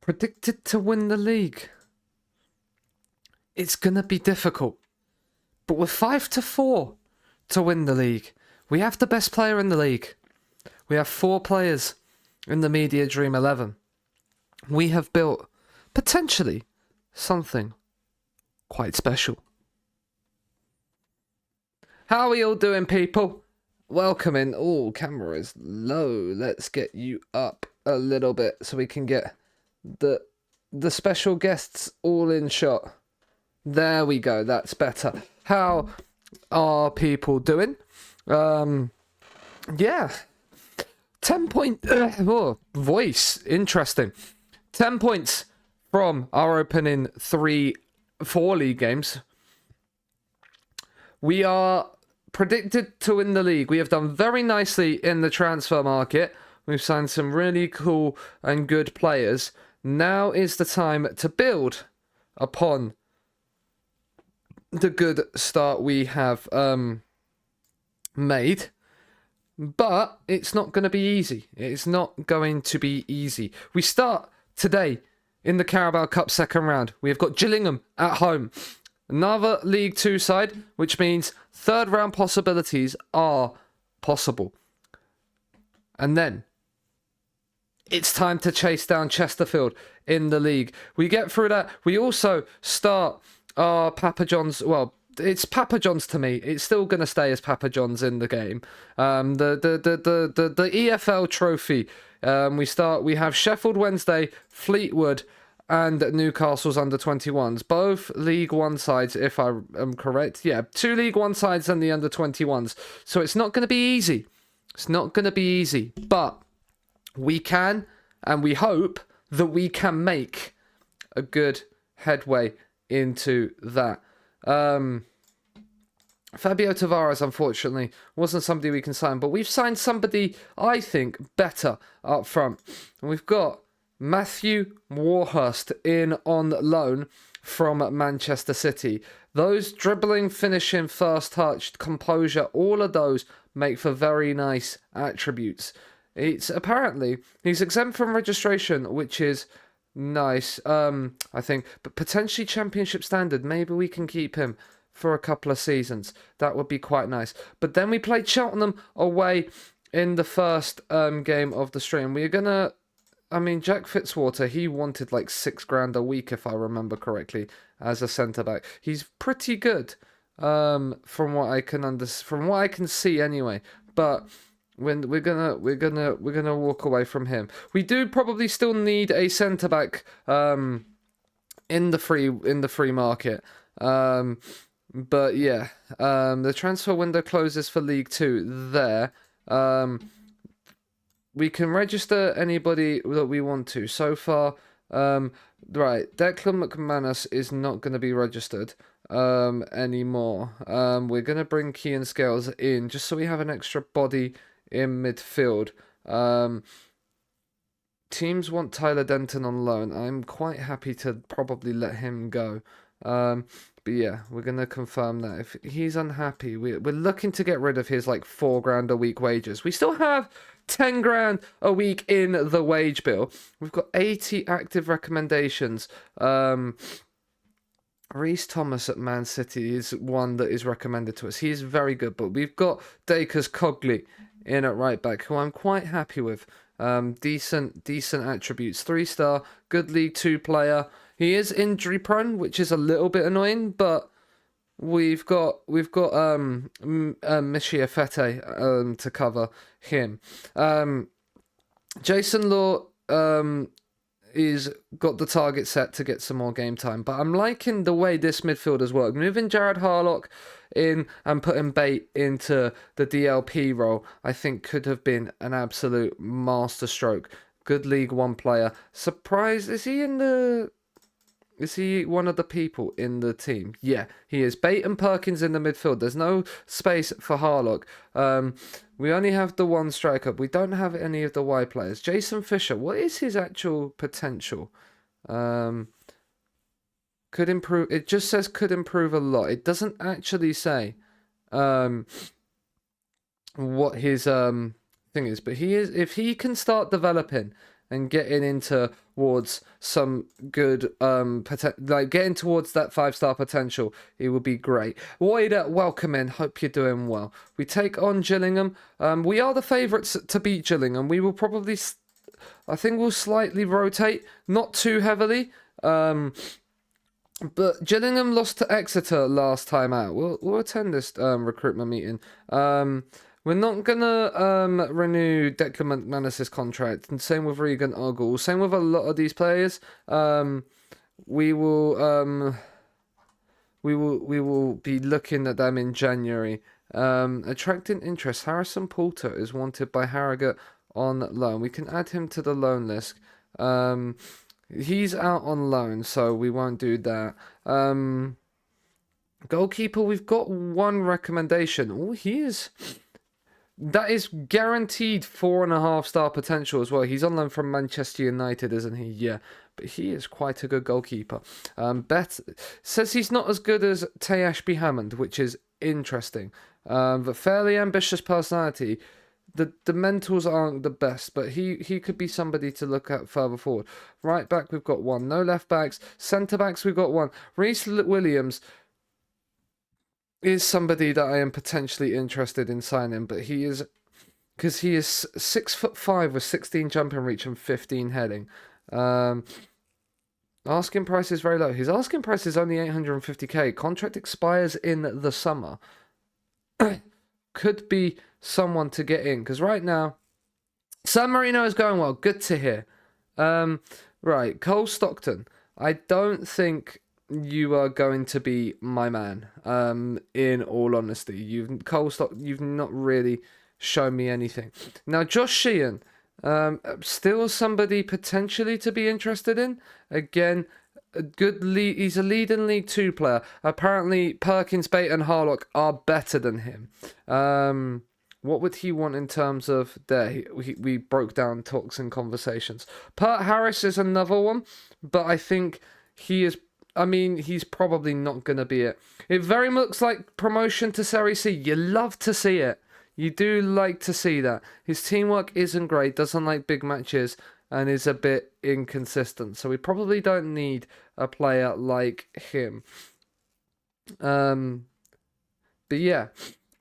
Predicted to win the league. It's going to be difficult. But we're 5-4 to win the league. We have the best player in the league. We have 4 players in the Media Dream 11. We have built, potentially, something quite special. How are you all doing, people? Welcome in. Oh, camera is low. Let's get you up a little bit so we can get the special guests all in shot. There we go. That's better. How are people doing? Yeah. 10 point... voice. Interesting. 10 points from our opening 3-4 league games. We are predicted to win the league. We have done very nicely in the transfer market. We've signed some really cool and good players. Now is the time to build upon the good start we have made. But it's not going to be easy. It's not going to be easy. We start today in the Carabao Cup second round. We have got Gillingham at home. Another League 2 side, which means third round possibilities are possible. And then it's time to chase down Chesterfield in the league. We get through that. We also start our Papa John's. Well, it's Papa John's to me. It's still going to stay as Papa John's in the game. The EFL trophy. We have Sheffield Wednesday, Fleetwood, and Newcastle's under-21s. Both League 1 sides, if I am correct. Yeah, 2 League 1 sides and the under-21s. So it's not going to be easy. It's not going to be easy. But we can, and we hope that we can make a good headway into that. Fabio Tavares, unfortunately, wasn't somebody we can sign. But we've signed somebody, I think, better up front. And we've got Matthew Warhurst in on loan from Manchester City. Those dribbling, finishing, first touch, composure, all of those make for very nice attributes. It's apparently he's exempt from registration, which is nice, I think, but potentially championship standard. Maybe we can keep him for a couple of seasons. That would be quite nice. But then we played Cheltenham away in the first game of the stream. We're gonna, Jack Fitzwater, he wanted like $6,000 a week, if I remember correctly, as a centre back. He's pretty good, from what I can see anyway. But when we're gonna walk away from him. We do probably still need a centre back in the free market. But yeah, the transfer window closes for League 2 there. We can register anybody that we want to. So far, right, Declan McManus is not going to be registered anymore. We're going to bring Kean Scales in just so we have an extra body in midfield. Teams want Tyler Denton on loan. I'm quite happy to probably let him go. But yeah, we're going to confirm that. If he's unhappy, we're looking to get rid of his like $4,000 a week wages. We still have $10,000 a week in the wage bill. We've got 80 active recommendations. Reece Thomas at Man City is one that is recommended to us. He is very good, but we've got Dacres Cogley in at right back, who I'm quite happy with. Decent attributes. 3-star, good League 2 player. He is injury prone, which is a little bit annoying, but we've got Mishia Fete to cover him. Jason Law is got the target set to get some more game time, but I'm liking the way this midfield has worked. Moving Jared Harlock in and putting Bate into the DLP role, I think could have been an absolute masterstroke. Good League 1 player. Surprised, is he one of the people in the team? Yeah, he is. Bate and Perkins in the midfield. There's no space for Harlock. We only have the one striker. We don't have any of the wide players. Jason Fisher, what is his actual potential? Could improve. It just says could improve a lot. It doesn't actually say what his thing thing is. But if he can start developing and getting into towards some good like getting towards that 5-star potential, he will be great. Wade, welcome in. Hope you're doing well. We take on Gillingham. We are the favourites to beat Gillingham. We will probably, I think we'll slightly rotate, not too heavily. But Gillingham lost to Exeter last time out. We'll attend this recruitment meeting. We're not gonna renew Declan McManus's contract, and same with Regan Ogle. Same with a lot of these players. We will be looking at them in January. Attracting interest. Harrison Poulter is wanted by Harrogate on loan. We can add him to the loan list. He's out on loan, so we won't do that. Goalkeeper, we've got one recommendation. Oh, that is guaranteed 4.5-star potential as well. He's on loan from Manchester United, isn't he? Yeah, but he is quite a good goalkeeper. Says he's not as good as Tay Ashby Hammond, which is interesting. But fairly ambitious personality. The mentals aren't the best, but he could be somebody to look at further forward. Right back, we've got one. No left backs. Centre backs, we've got one. Reece Williams is somebody that I am potentially interested in signing, but he is 6'5" with 16 jumping reach and 15 heading. Asking price is very low. His asking price is only 850k. Contract expires in the summer. Could be someone to get in, because right now San Marino is going well. Good to hear. Right, Cole Stockton. I don't think you are going to be my man. In all honesty, you've not really shown me anything. Now, Josh Sheehan, still somebody potentially to be interested in. Again, a good lead. He's a leading League 2 player. Apparently, Perkins, Bate, and Harlock are better than him. What would he want in terms of there? We broke down talks and conversations. Pert Harris is another one, but I think he is. I mean, he's probably not going to be it. It very much looks like promotion to Serie C. You love to see it. You do like to see that. His teamwork isn't great, doesn't like big matches, and is a bit inconsistent. So we probably don't need a player like him. But yeah,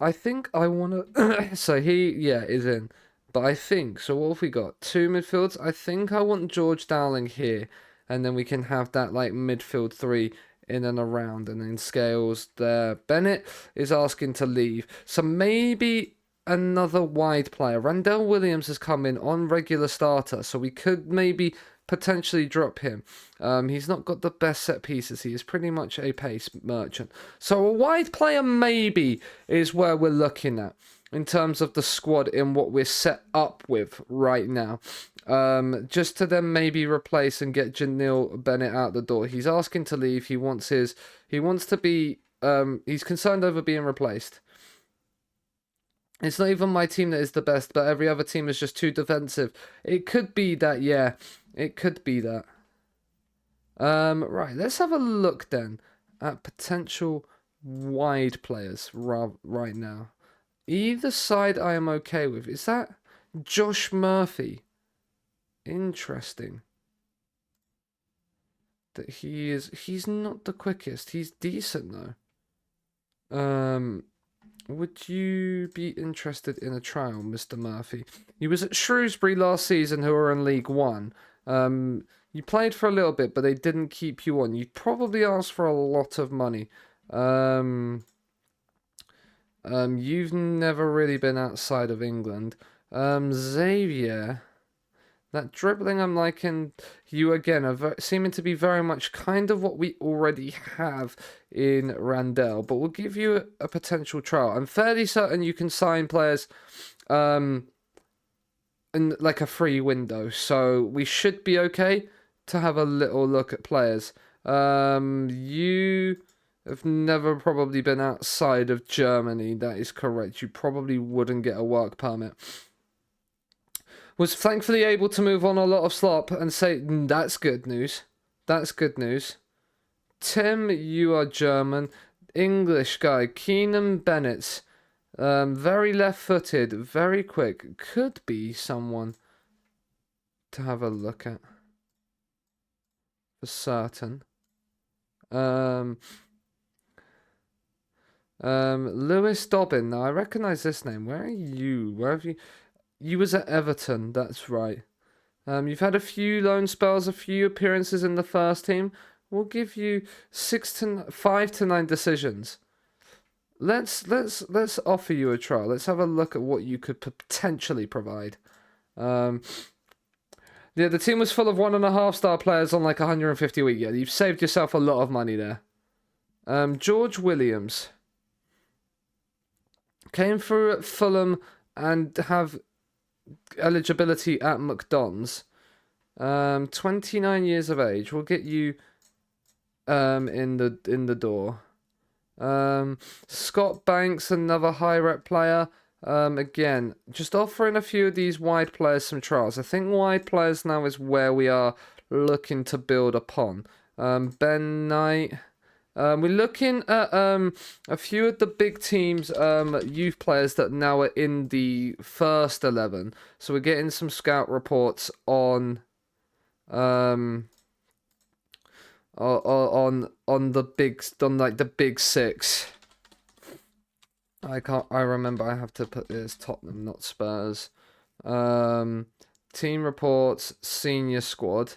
I think I want to... So he, is in. But I think, so what have we got? 2 midfields. I think I want George Dowling here. And then we can have that like midfield 3 in and around. And then Scales there. Bennett is asking to leave. So maybe another wide player. Randell Williams has come in on regular starter. So we could maybe potentially drop him. He's not got the best set pieces. He is pretty much a pace merchant. So a wide player maybe is where we're looking at in terms of the squad in what we're set up with right now. Just to then maybe replace and get Janil Bennett out the door. He's asking to leave. He wants to be, he's concerned over being replaced. It's not even my team that is the best, but every other team is just too defensive. It could be that, yeah. It could be that. Right, let's have a look then at potential wide players right now. Either side I am okay with. Is that Josh Murphy? Interesting. That he's not the quickest. He's decent though. Would you be interested in a trial, Mr. Murphy? He was at Shrewsbury last season, who are in League 1. You played for a little bit, but they didn't keep you on. You'd probably ask for a lot of money. You've never really been outside of England. Xavier, that dribbling I'm liking. You again are seeming to be very much kind of what we already have in Randell, but we'll give you a potential trial. I'm fairly certain you can sign players in like a free window, so we should be okay to have a little look at players. You have never probably been outside of Germany. That is correct. You probably wouldn't get a work permit. Was thankfully able to move on a lot of slop and say, that's good news. That's good news. Tim, you are German. English guy, Keenan Bennett. Very left-footed, very quick. Could be someone to have a look at for certain. Lewis Dobbin. Now I recognise this name. Where are you? Where have you? You was at Everton. That's right. You've had a few loan spells, a few appearances in the first team. We'll give you 5 to 9 decisions. Let's offer you a trial. Let's have a look at what you could potentially provide. Yeah, the team was full of 1.5-star players on like 150 a week. Yeah, you've saved yourself a lot of money there. George Williams came through at Fulham and have eligibility at McDonald's. 29 years of age. We'll get you in the door. Scott Banks, another high rep player. Again, just offering a few of these wide players some trials. I think wide players now is where we are looking to build upon. Ben Knight. We're looking at a few of the big teams' youth players that now are in the first 11. So we're getting some scout reports on the big six. I remember I have to put this Tottenham, not Spurs. Team reports, senior squad,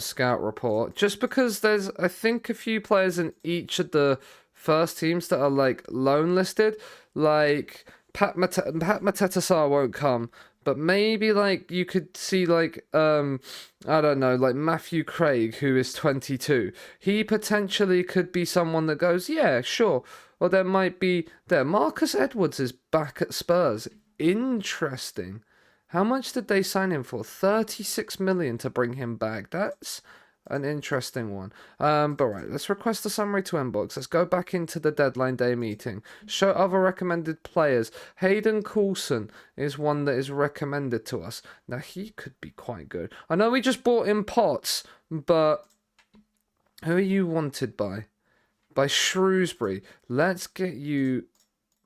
scout report. Just because there's, I think, a few players in each of the first teams that are like loan listed. Like Pat Mateta won't come, but maybe like you could see like I don't know, like Matthew Craig, who is 22. He potentially could be someone that goes, yeah, sure. Or there might be Marcus Edwards is back at Spurs. Interesting. How much did they sign him for? 36 million to bring him back. That's an interesting one. But right, let's request a summary to inbox. Let's go back into the deadline day meeting. Show other recommended players. Hayden Coulson is one that is recommended to us. Now, he could be quite good. I know we just bought in Potts, but who are you wanted by? By Shrewsbury. Let's get you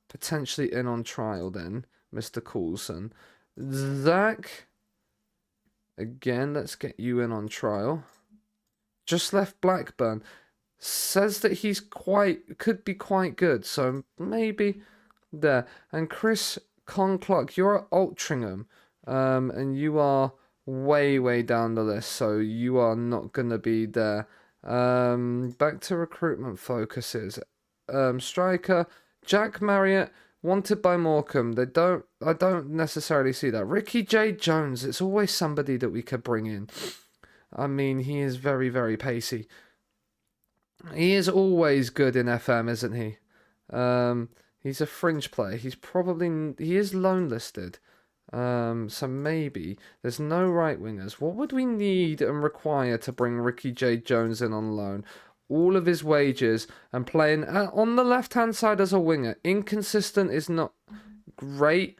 potentially in on trial then, Mr. Coulson. Zach, again, let's get you in on trial. Just left Blackburn. Says that he's could be quite good, so maybe there. And Chris Conclark, you're at Altrincham, and you are way down the list, so you are not going to be there. Back to recruitment focuses. Striker, Jack Marriott, wanted by Morecambe. I don't necessarily see that. Ricky J. Jones, it's always somebody that we could bring in. I mean, he is very pacey. He is always good in FM, isn't he? He's a fringe player. He is loan listed. So maybe there's no right wingers. What would we need and require to bring Ricky J. Jones in on loan? All of his wages and playing on the left hand side as a winger. Inconsistent is not great.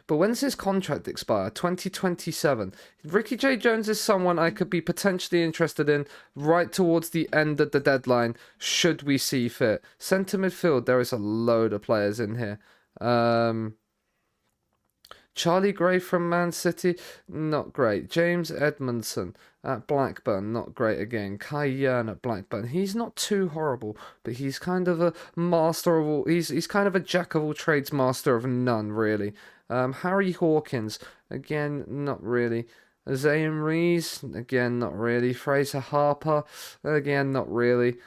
But when's his contract expire? 2027. Ricky J. Jones is someone I could be potentially interested in right towards the end of the deadline, should we see fit. Centre midfield, there is a load of players in here. Charlie Gray from Man City, not great. James Edmondson at Blackburn, not great again. Kai Yearn at Blackburn, he's not too horrible, but he's kind of a master of all. He's kind of a jack of all trades, master of none, really. Harry Hawkins, again, not really. Zayn Rees, again, not really. Fraser Harper, again, not really.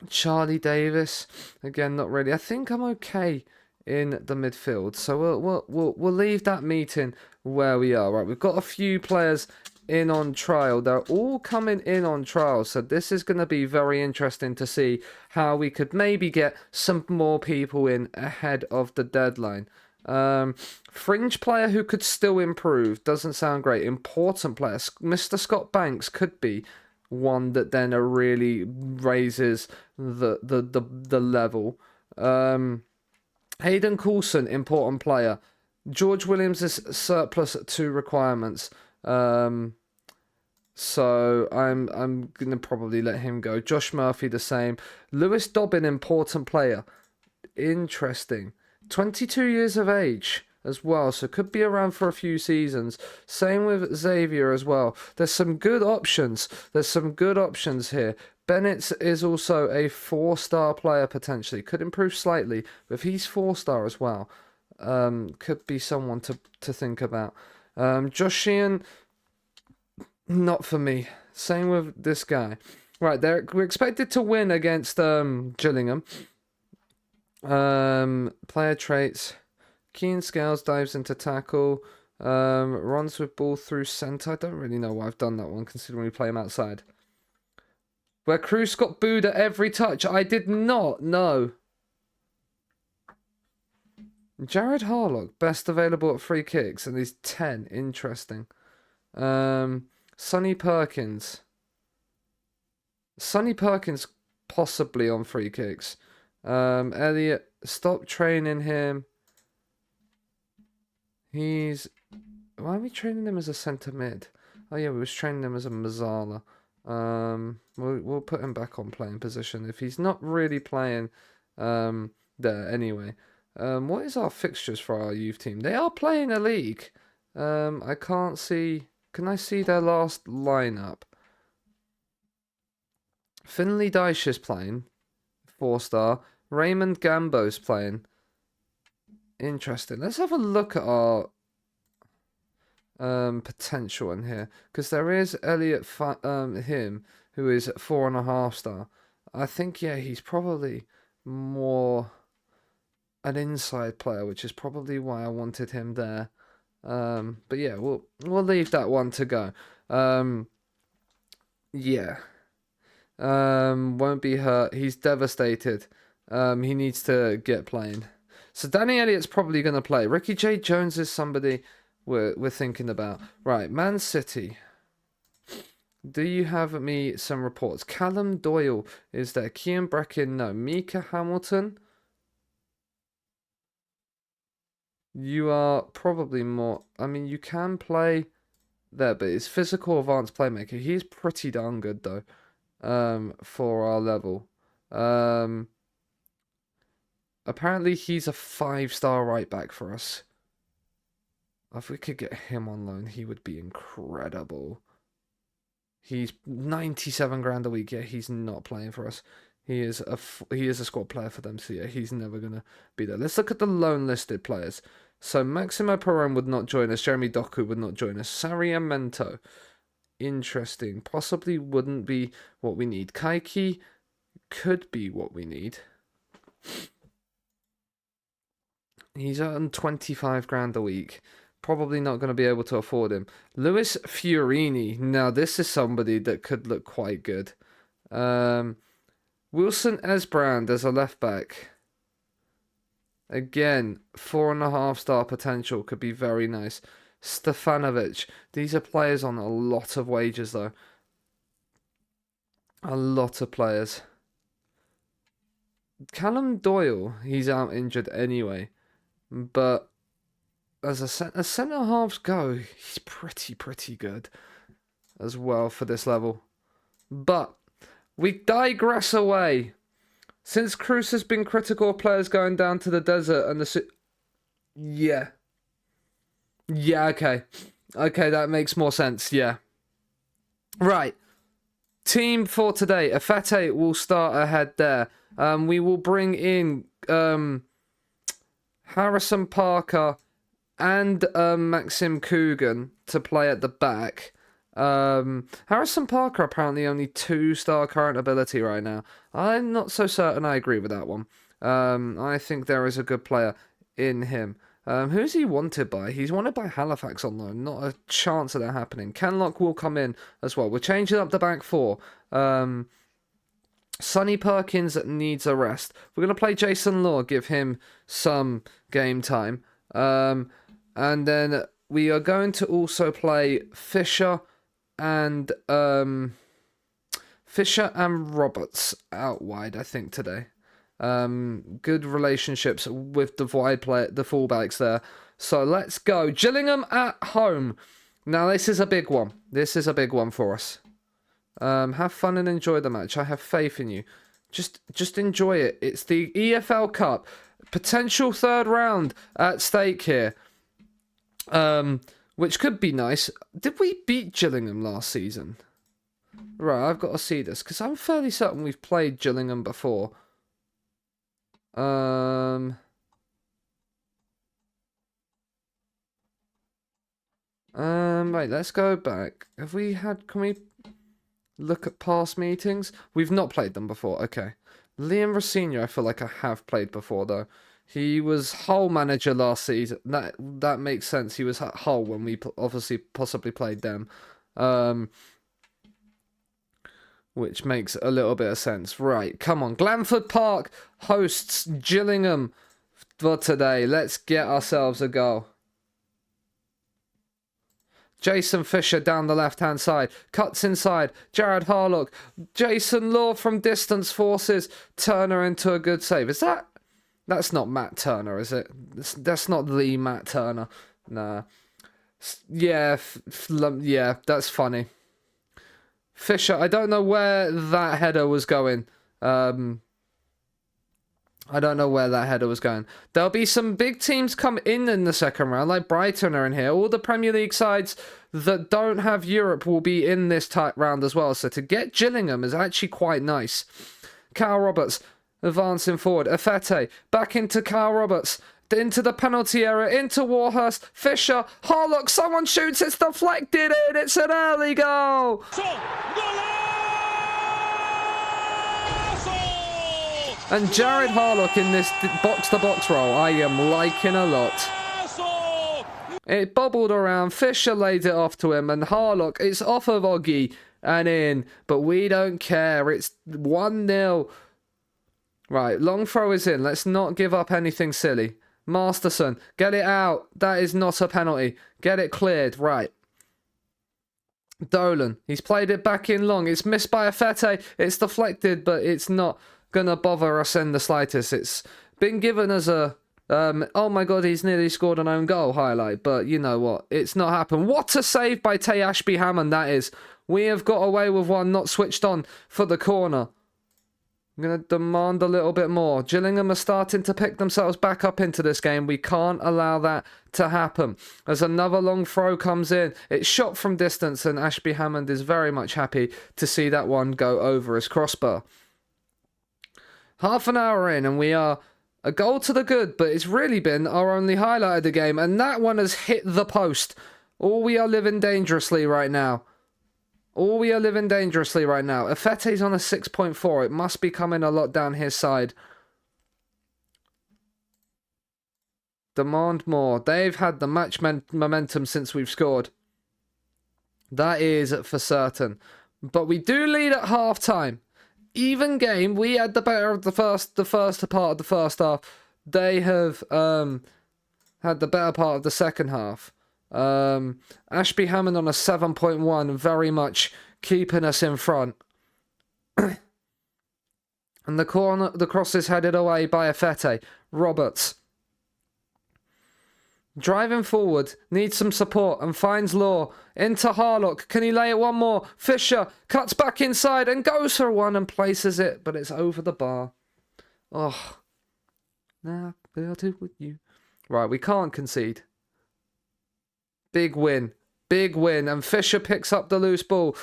Charlie Davis, again, not really. I think I'm okay in the midfield, so we'll leave that meeting where we are. Right, we've got a few players in on trial. They're all coming in on trial, so this is going to be very interesting to see how we could maybe get some more people in ahead of the deadline. Fringe player who could still improve, doesn't sound great. Important player, Mr. Scott Banks could be one that then really raises the level. Hayden Coulson, important player. George Williams is surplus to requirements. So I'm gonna probably let him go. Josh Murphy the same. Lewis Dobbin, important player. Interesting. 22 years of age as well, so could be around for a few seasons. Same with Xavier as well. There's some good options. There's some good options here. Bennett is also a 4-star player potentially. Could improve slightly, but if he's 4-star as well, could be someone to think about. Josh Sheehan, not for me. Same with this guy. Right, we're expected to win against Gillingham. Player traits. Keen scales, dives into tackle. Runs with ball through centre. I don't really know why I've done that one, considering we play him outside. Where Cruz got booed at every touch. I did not know. Jared Harlock, best available at free kicks, and he's 10. Interesting. Sonny Perkins. Sonny Perkins possibly on free kicks. Elliot, stop training him. Why are we training him as a centre mid? Oh yeah, we was training him as a Mazzala. We'll put him back on playing position if he's not really playing there anyway. What is our fixtures for our youth team? They are playing a league. I can't see. Can I see their last lineup? Finley Dyche is playing, 4-star. Raymond Gambo's playing. Interesting. Let's have a look at our potential in here, because there is Elliot him who is 4.5-star. I think he's probably more an inside player, which is probably why I wanted him there. But yeah, we'll leave that one to go. Won't be hurt. He's devastated. He needs to get playing. So Danny Elliott's probably going to play. Ricky J. Jones is somebody we're thinking about. Right, Man City. Do you have me some reports? Callum Doyle is there. Kian Bracken, no. Mika Hamilton. You are probably more... I mean, you can play there, but it's physical advanced playmaker. He's pretty darn good, though, for our level. Apparently, he's a 5-star right back for us. If we could get him on loan, he would be incredible. He's 97 grand a week. Yeah, he's not playing for us. He is a squad player for them, so yeah, he's never going to be there. Let's look at the loan listed players. So Maximo Perron would not join us. Jeremy Doku would not join us. Sarriamento. Interesting. Possibly wouldn't be what we need. Kaiki could be what we need. He's on 25 grand a week. Probably not going to be able to afford him. Luis Fiorini. Now, this is somebody that could look quite good. Wilson Esbrand as a left back. Again, 4.5-star potential. Could be very nice. Stefanovic. These are players on a lot of wages, though. A lot of players. Callum Doyle. He's out injured anyway. But as centre halves go, he's pretty good as well for this level. But we digress away. Since Cruz has been critical of players going down to the desert and yeah, okay, that makes more sense. Yeah, right. Team for today. Afete will start ahead there. We will bring in Harrison Parker and Maxim Coogan to play at the back. Harrison Parker apparently only 2-star current ability right now. I'm not so certain I agree with that one. I think there is a good player in him. Who's he wanted by? He's wanted by Halifax on loan. Not a chance of that happening. Kenlock will come in as well. We're changing up the back four. Sonny Perkins needs a rest. We're going to play Jason Law, give him some game time. And then we are going to also play Fisher and Roberts out wide, I think, today. Good relationships with the fullbacks there. So let's go. Gillingham at home. Now, this is a big one. This is a big one for us. Have fun and enjoy the match. I have faith in you. Just enjoy it. It's the EFL Cup. Potential third round at stake here. Which could be nice. Did we beat Gillingham last season? Right, I've got to see this, because I'm fairly certain we've played Gillingham before. Wait, let's go back. Have we had... Can we look at past meetings? We've not played them before. Okay. Liam Rossini, I feel like I have played before, though. He was Hull manager last season. That makes sense. He was at Hull when we obviously possibly played them. Which makes a little bit of sense. Right, come on. Glanford Park hosts Gillingham for today. Let's get ourselves a goal. Jason Fisher down the left-hand side. Cuts inside. Jared Harlock. Jason Law from distance forces Turner into a good save. Is that... That's not Matt Turner, is it? That's not the Matt Turner. Nah. Yeah, yeah, that's funny. Fisher, I don't know where that header was going. I don't know where that header was going. There'll be some big teams come in the second round, like Brighton are in here. All the Premier League sides that don't have Europe will be in this tight round as well. So to get Gillingham is actually quite nice. Kyle Roberts advancing forward. Afete back into Kyle Roberts. Into the penalty area. Into Warhurst. Fisher. Harlock. Someone shoots. It's deflected in. It's an early goal. And Jared Harlock in this box-to-box role, I am liking a lot. It bobbled around, Fisher laid it off to him, and Harlock, it's off of Oggy and in, but we don't care. It's 1-0. Right, long throw is in. Let's not give up anything silly. Masterson, get it out. That is not a penalty. Get it cleared. Right. Dolan, he's played it back in long. It's missed by Afete. It's deflected, but it's not gonna bother us in the slightest. It's been given as a oh my god, he's nearly scored an own goal highlight, but you know what, it's not happened. What a save by Tay Ashby Hammond that is. We have got away with one not switched on for the corner. I'm gonna demand a little bit more. Gillingham are starting to pick themselves back up into this game. We can't allow that to happen. As another long throw comes in, it's shot from distance, and Ashby Hammond is very much happy to see that one go over his crossbar. Half an hour in, and we are a goal to the good, but it's really been our only highlight of the game, and that one has hit the post. We are living dangerously right now. We are living dangerously right now. Afete's on a 6.4. It must be coming a lot down his side. Demand more. They've had the match momentum since we've scored. That is for certain. But we do lead at half-time. Even game, we had the better of the first part of the first half. They have had the better part of the second half. Ashby Hammond on a 7.1, very much keeping us in front. And the cross is headed away by Afete. Roberts driving forward, needs some support and finds Law. Into Harlock. Can he lay it one more? Fisher cuts back inside and goes for one and places it, but it's over the bar. Oh. Nah, I'll do with you. Right, we can't concede. Big win. Big win. And Fisher picks up the loose ball.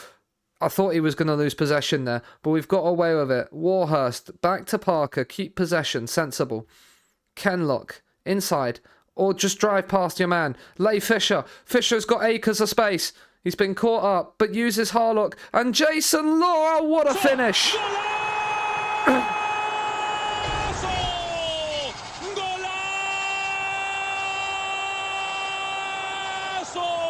I thought he was going to lose possession there, but we've got away with it. Warhurst, back to Parker. Keep possession. Sensible. Kenlock, inside. Or just drive past your man. Lay Fisher. Fisher's got acres of space. He's been caught up, but uses Harlock. And Jason Law, oh, what a finish!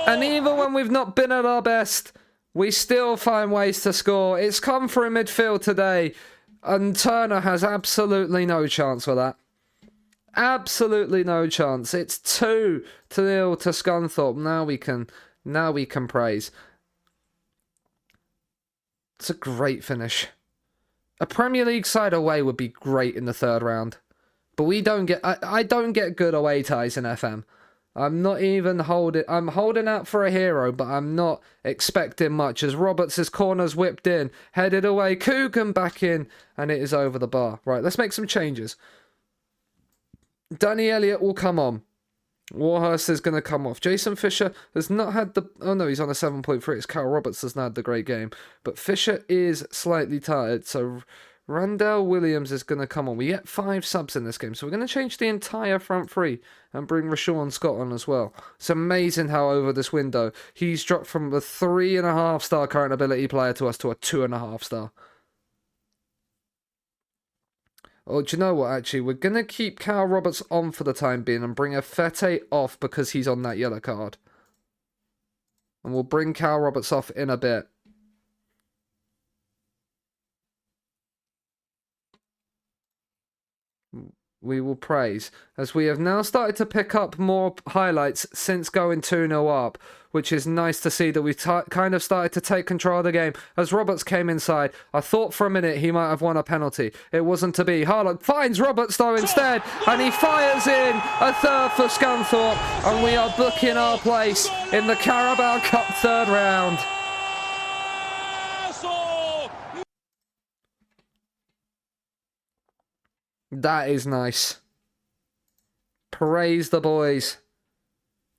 And even when we've not been at our best, we still find ways to score. It's come through midfield today, and Turner has absolutely no chance for that. Absolutely no chance. It's 2-0 to Scunthorpe. Now we can praise. It's a great finish. A Premier League side away would be great in the third round, but we don't get. I don't get good away ties in FM. I'm not even holding... I'm holding out for a hero, but I'm not expecting much. As Roberts' corner's whipped in, headed away, Coogan back in, and it is over the bar. Right, let's make some changes. Danny Elliott will come on. Warhurst is going to come off. Jason Fisher has not had the... Oh, no, he's on a 7.3. It's Kyle Roberts has not had the great game. But Fisher is slightly tired, so Randall Williams is going to come on. We get 5 subs in this game, so we're going to change the entire front three and bring Rashawn Scott on as well. It's amazing how over this window, he's dropped from a 3.5-star current ability player to us to a 2.5-star. Oh, do you know what, actually? We're going to keep Cal Roberts on for the time being and bring Fete off because he's on that yellow card. And we'll bring Cal Roberts off in a bit. We will praise, as we have now started to pick up more highlights since going 2-0 up, which is nice to see that we've kind of started to take control of the game. As Roberts came inside, I thought for a minute he might have won a penalty. It wasn't to be. Harlock finds Roberts though instead, and he fires in a third for Scunthorpe, and we are booking our place in the Carabao Cup third round. That is nice. Praise the boys.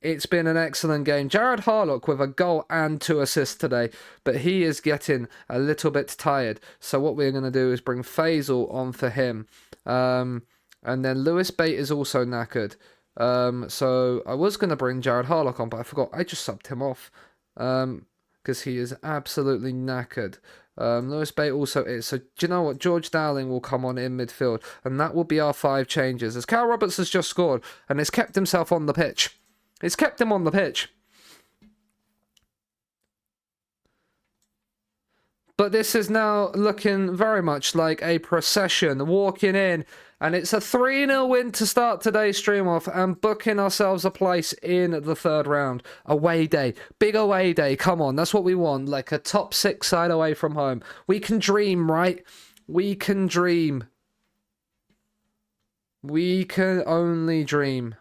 It's been an excellent game. Jared Harlock with a goal and 2 assists today, but he is getting a little bit tired. So what we're going to do is bring Faisal on for him. And then Lewis Bate is also knackered. So I was going to bring Jared Harlock on, but I forgot. I just subbed him off because he is absolutely knackered. Lewis Bate also is. So do you know what? George Dowling will come on in midfield, and that will be our 5 changes. As Cal Roberts has just scored, and has kept himself on the pitch. It's kept him on the pitch. But this is now looking very much like a procession walking in. And it's a 3-0 win to start today's stream off and booking ourselves a place in the third round. Away day. Big away day. Come on, that's what we want. Like a top 6 side away from home. We can dream, right? We can dream. We can only dream.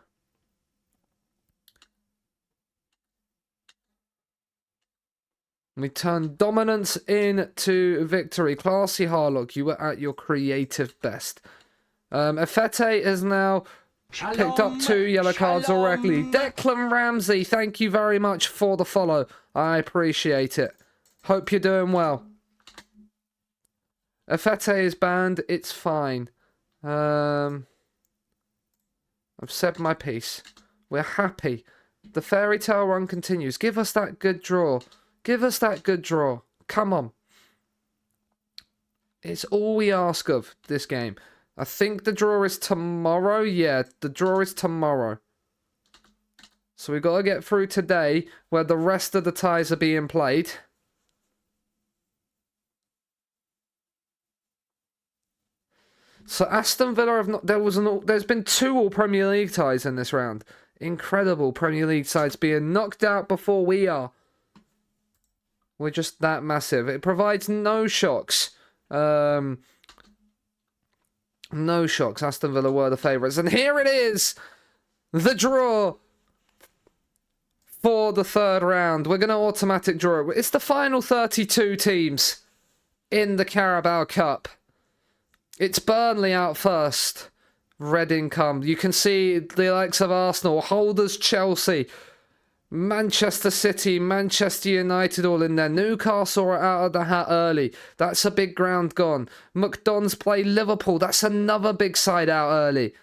We turn dominance into victory. Classy Harlock, you were at your creative best. Efete has now picked up 2 yellow cards already. Declan Ramsey, thank you very much for the follow. I appreciate it. Hope you're doing well. Efete is banned. It's fine. I've said my piece. We're happy. The fairy tale run continues. Give us that good draw. Give us that good draw. Come on. It's all we ask of this game. I think the draw is tomorrow. Yeah, the draw is tomorrow. So we've got to get through today, where the rest of the ties are being played. So Aston Villa have not... There's been 2 All Premier League ties in this round. Incredible Premier League sides being knocked out before we are. We're just that massive. It provides no shocks. No shocks. Aston Villa were the favourites. And here it is. The draw for the third round. We're going to automatic draw it. It's the final 32 teams in the Carabao Cup. It's Burnley out first. Reading come. You can see the likes of Arsenal, holders Chelsea, Manchester City, Manchester United all in there. Newcastle are out of the hat early. That's a big ground gone. McDonald's play Liverpool. That's another big side out early.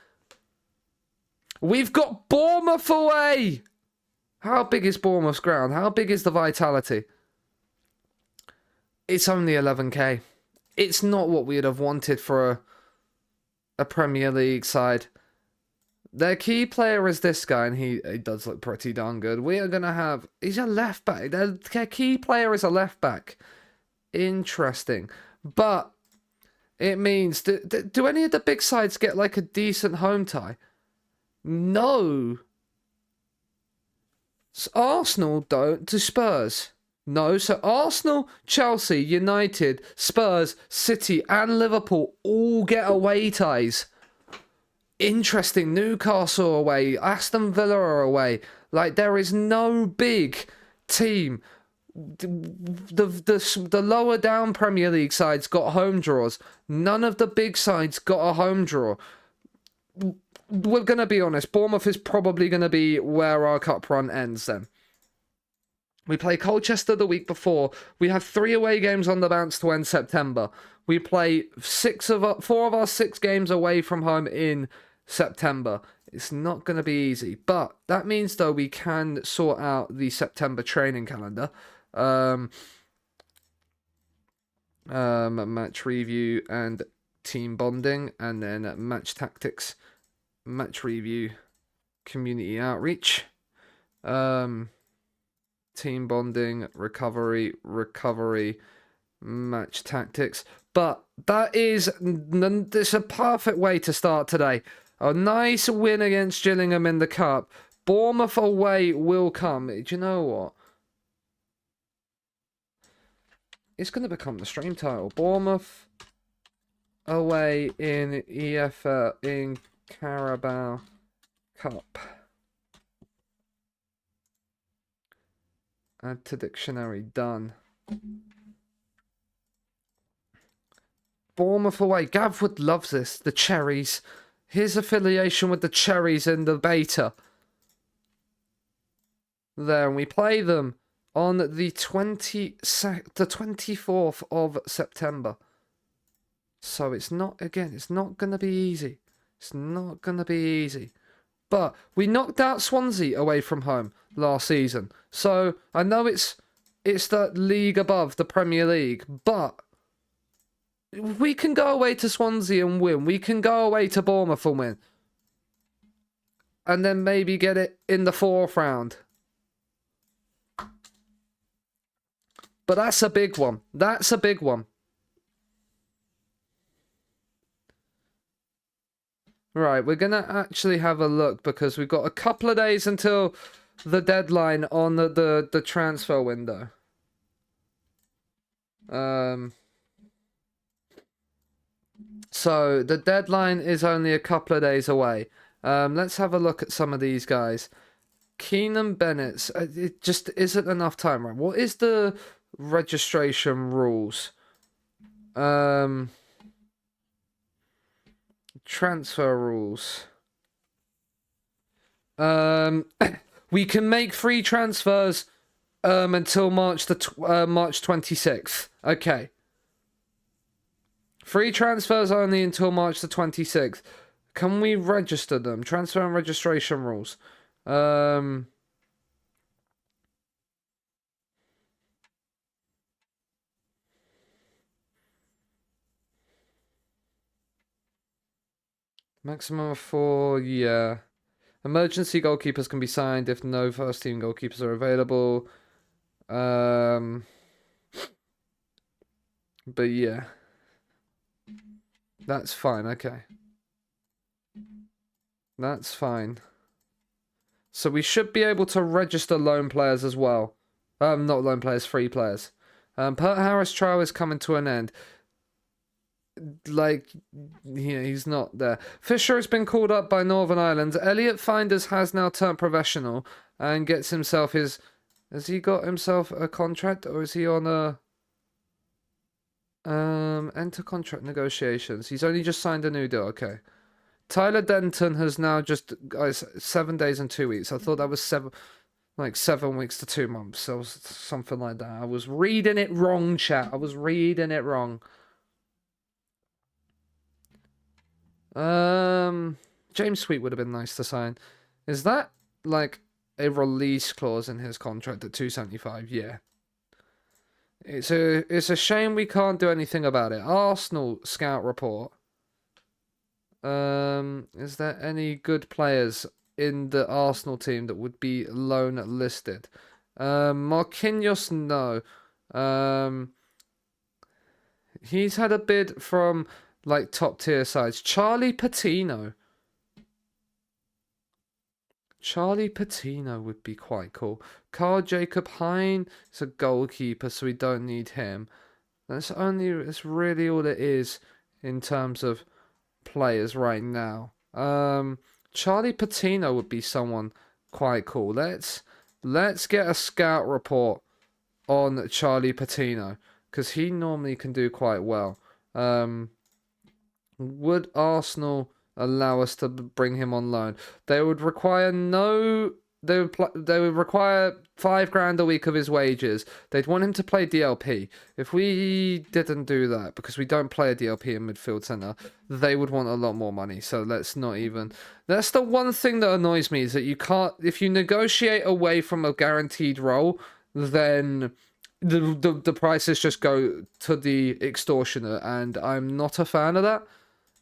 We've got Bournemouth away. How big is Bournemouth's ground? How big is the vitality? It's only 11k. It's not what we'd have wanted for a Premier League side. Their key player is this guy, and he does look pretty darn good. We are going to have... He's a left back. Their key player is a left back. Interesting. But it means... Do any of the big sides get like a decent home tie? No. Arsenal don't to Spurs. No, so Arsenal, Chelsea, United, Spurs, City and Liverpool all get away ties. interesting. Newcastle away, Aston Villa are away. Like, there is no big team. The lower down Premier League sides got home draws. None of the big sides got a home draw. We're going to be honest. Bournemouth is probably going to be where our cup run ends then. We play Colchester the week before. We have 3 away games on the bounce to end September. We play 4 of our 6 games away from home in September. It's not going to be easy. But that means, though, we can sort out the September training calendar. Match review and team bonding. And then match tactics, match review, community outreach. Team bonding, recovery, match tactics. But it's a perfect way to start today. A nice win against Gillingham in the cup. Bournemouth away will come. Do you know what? It's going to become the stream title. Bournemouth away in EFL in Carabao Cup. Add to dictionary. Done. Bournemouth away. Gavwood loves this. The Cherries. His affiliation with the Cherries in the beta. There, and we play them on the 24th of September. So it's not going to be easy. It's not going to be easy. But we knocked out Swansea away from home last season. So I know it's the league above the Premier League, but we can go away to Swansea and win. We can go away to Bournemouth and win. And then maybe get it in the 4th round. But that's a big one. That's a big one. Right, we're going to actually have a look because we've got a couple of days until the deadline on the transfer window. So the deadline is only a couple of days away. Let's have a look at some of these guys. Keenan Bennett's, it just isn't enough time, right? What is the registration rules? Transfer rules. We can make free transfers until March 26th. Okay. Free transfers only until March the 26th. Can we register them? Transfer and registration rules. Maximum of 4, yeah. Emergency goalkeepers can be signed if no first team goalkeepers are available. But yeah. That's fine, okay. That's fine. So we should be able to register loan players as well. Not loan players, free players. Pert Harris trial is coming to an end. Like, yeah, he's not there. Fisher has been called up by Northern Ireland. Elliot Finders has now turned professional and gets himself his... Has he got himself a contract or is he on a... enter contract negotiations. He's only just signed a new deal. Okay. Tyler Denton has now just 7 days and 2 weeks. I thought that was 7 weeks to 2 months. So something like that. I was reading it wrong, chat. I was reading it wrong. James Sweet would have been nice to sign. Is that like a release clause in his contract at 275? Yeah. It's a shame we can't do anything about it. Arsenal scout report. Is there any good players in the Arsenal team that would be loan listed? Marquinhos, no. He's had a bid from like top tier sides. Charlie Patino. Charlie Patino would be quite cool. Carl Jacob Hein is a goalkeeper, so we don't need him. That's really all it is in terms of players right now. Charlie Patino would be someone quite cool. Let's get a scout report on Charlie Patino, because he normally can do quite well. Would Arsenal allow us to bring him on loan? They would require They would require £5,000 a week of his wages. They'd want him to play DLP. If we didn't do that, because we don't play a DLP in midfield centre, they would want a lot more money. So let's not even. That's the one thing that annoys me, is that you can't. If you negotiate away from a guaranteed role, then the prices just go to the extortionate, and I'm not a fan of that.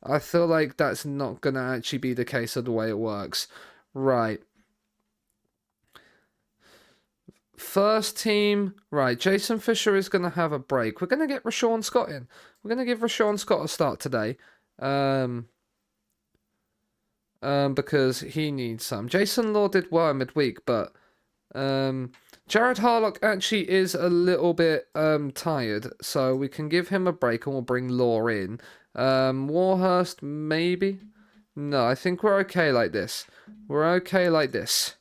I feel like that's not going to actually be the case of the way it works. Right. First team. Right. Jason Fisher is going to have a break. We're going to get Rashawn Scott in. We're going to give Rashawn Scott a start today. Because he needs some. Jason Law did well midweek, but Jared Harlock actually is a little bit tired, so we can give him a break and we'll bring Law in. Warhurst, maybe? No, I think we're okay like this. We're okay like this.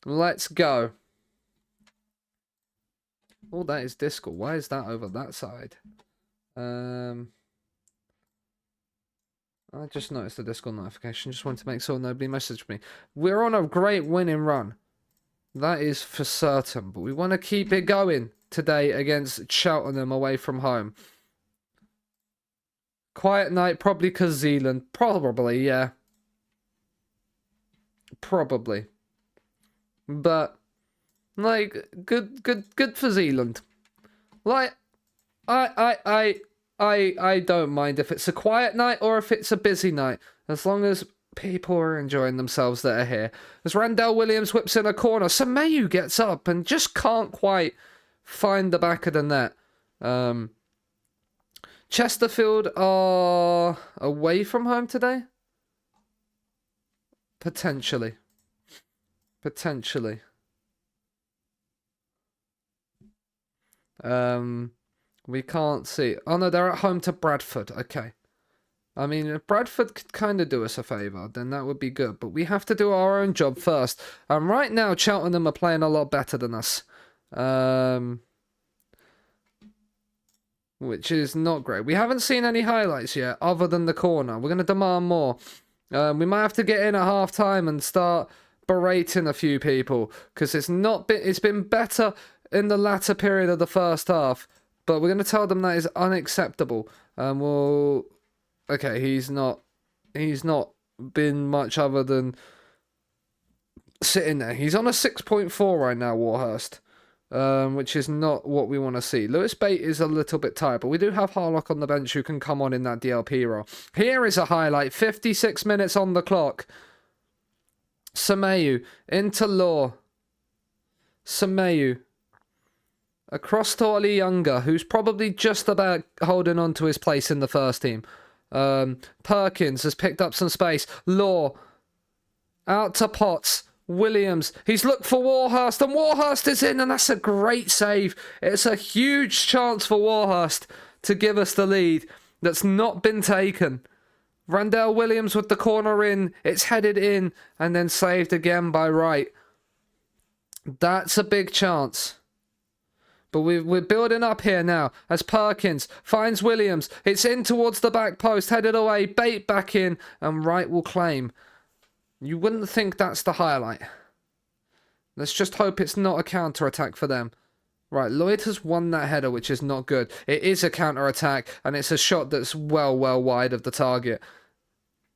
Let's go. Oh, that is Discord. Why is that over that side? I just noticed the Discord notification. Just wanted to make sure nobody messaged me. We're on a great winning run. That is for certain. But we want to keep it going today against Cheltenham away from home. Quiet night, probably because Zealand. Probably, yeah. Probably. But, like, good for Zealand. Like, I don't mind if it's a quiet night or if it's a busy night, as long as people are enjoying themselves that are here. As Randell Williams whips in a corner, Semeyu gets up and just can't quite find the back of the net. Chesterfield are away from home today? Potentially. We can't see. Oh no, they're at home to Bradford. Okay. I mean, if Bradford could kind of do us a favour, then that would be good. But we have to do our own job first. And right now, Cheltenham are playing a lot better than us. Which is not great. We haven't seen any highlights yet, other than the corner. We're going to demand more. We might have to get in at half-time and start berating a few people. Because it's been better in the latter period of the first half. But we're going to tell them that is unacceptable. Okay, he's not been much other than sitting there. He's on a 6.4 right now, Warhurst, which is not what we want to see. Lewis Bate is a little bit tired, but we do have Harlock on the bench who can come on in that DLP role. Here is a highlight. 56 minutes on the clock. Semeyu into Law. Semeyu across to Ollie Younger, who's probably just about holding on to his place in the first team. Perkins has picked up some space. Law out to Potts. Williams, he's looked for Warhurst, and Warhurst is in, and that's a great save. It's a huge chance for Warhurst to give us the lead that's not been taken. Randell Williams with the corner in, it's headed in, and then saved again by Wright. That's a big chance. But we're building up here now as Perkins finds Williams. It's in towards the back post, headed away, Bate back in, and Wright will claim. You wouldn't think that's the highlight. Let's just hope it's not a counter-attack for them. Right, Lloyd has won that header, which is not good. It is a counter-attack, and it's a shot that's well wide of the target.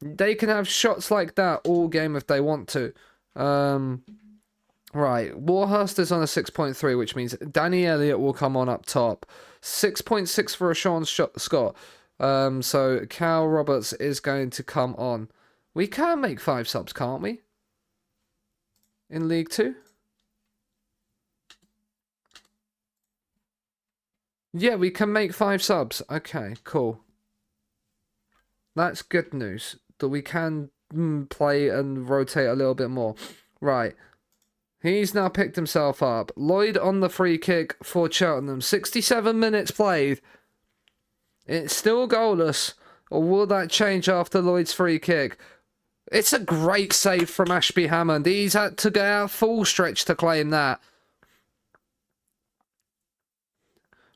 They can have shots like that all game if they want to. Right, Warhurst is on a 6.3, which means Danny Elliott will come on up top. 6.6 for a Sean Scott. So Cal Roberts is going to come on. We can make 5 subs, can't we? In League 2? Yeah, we can make 5 subs. Okay, cool. That's good news. That we can play and rotate a little bit more. Right. He's now picked himself up. Lloyd on the free kick for Cheltenham. 67 minutes played. It's still goalless. Or will that change after Lloyd's free kick? It's a great save from Ashby Hammond. He's had to go out full stretch to claim that.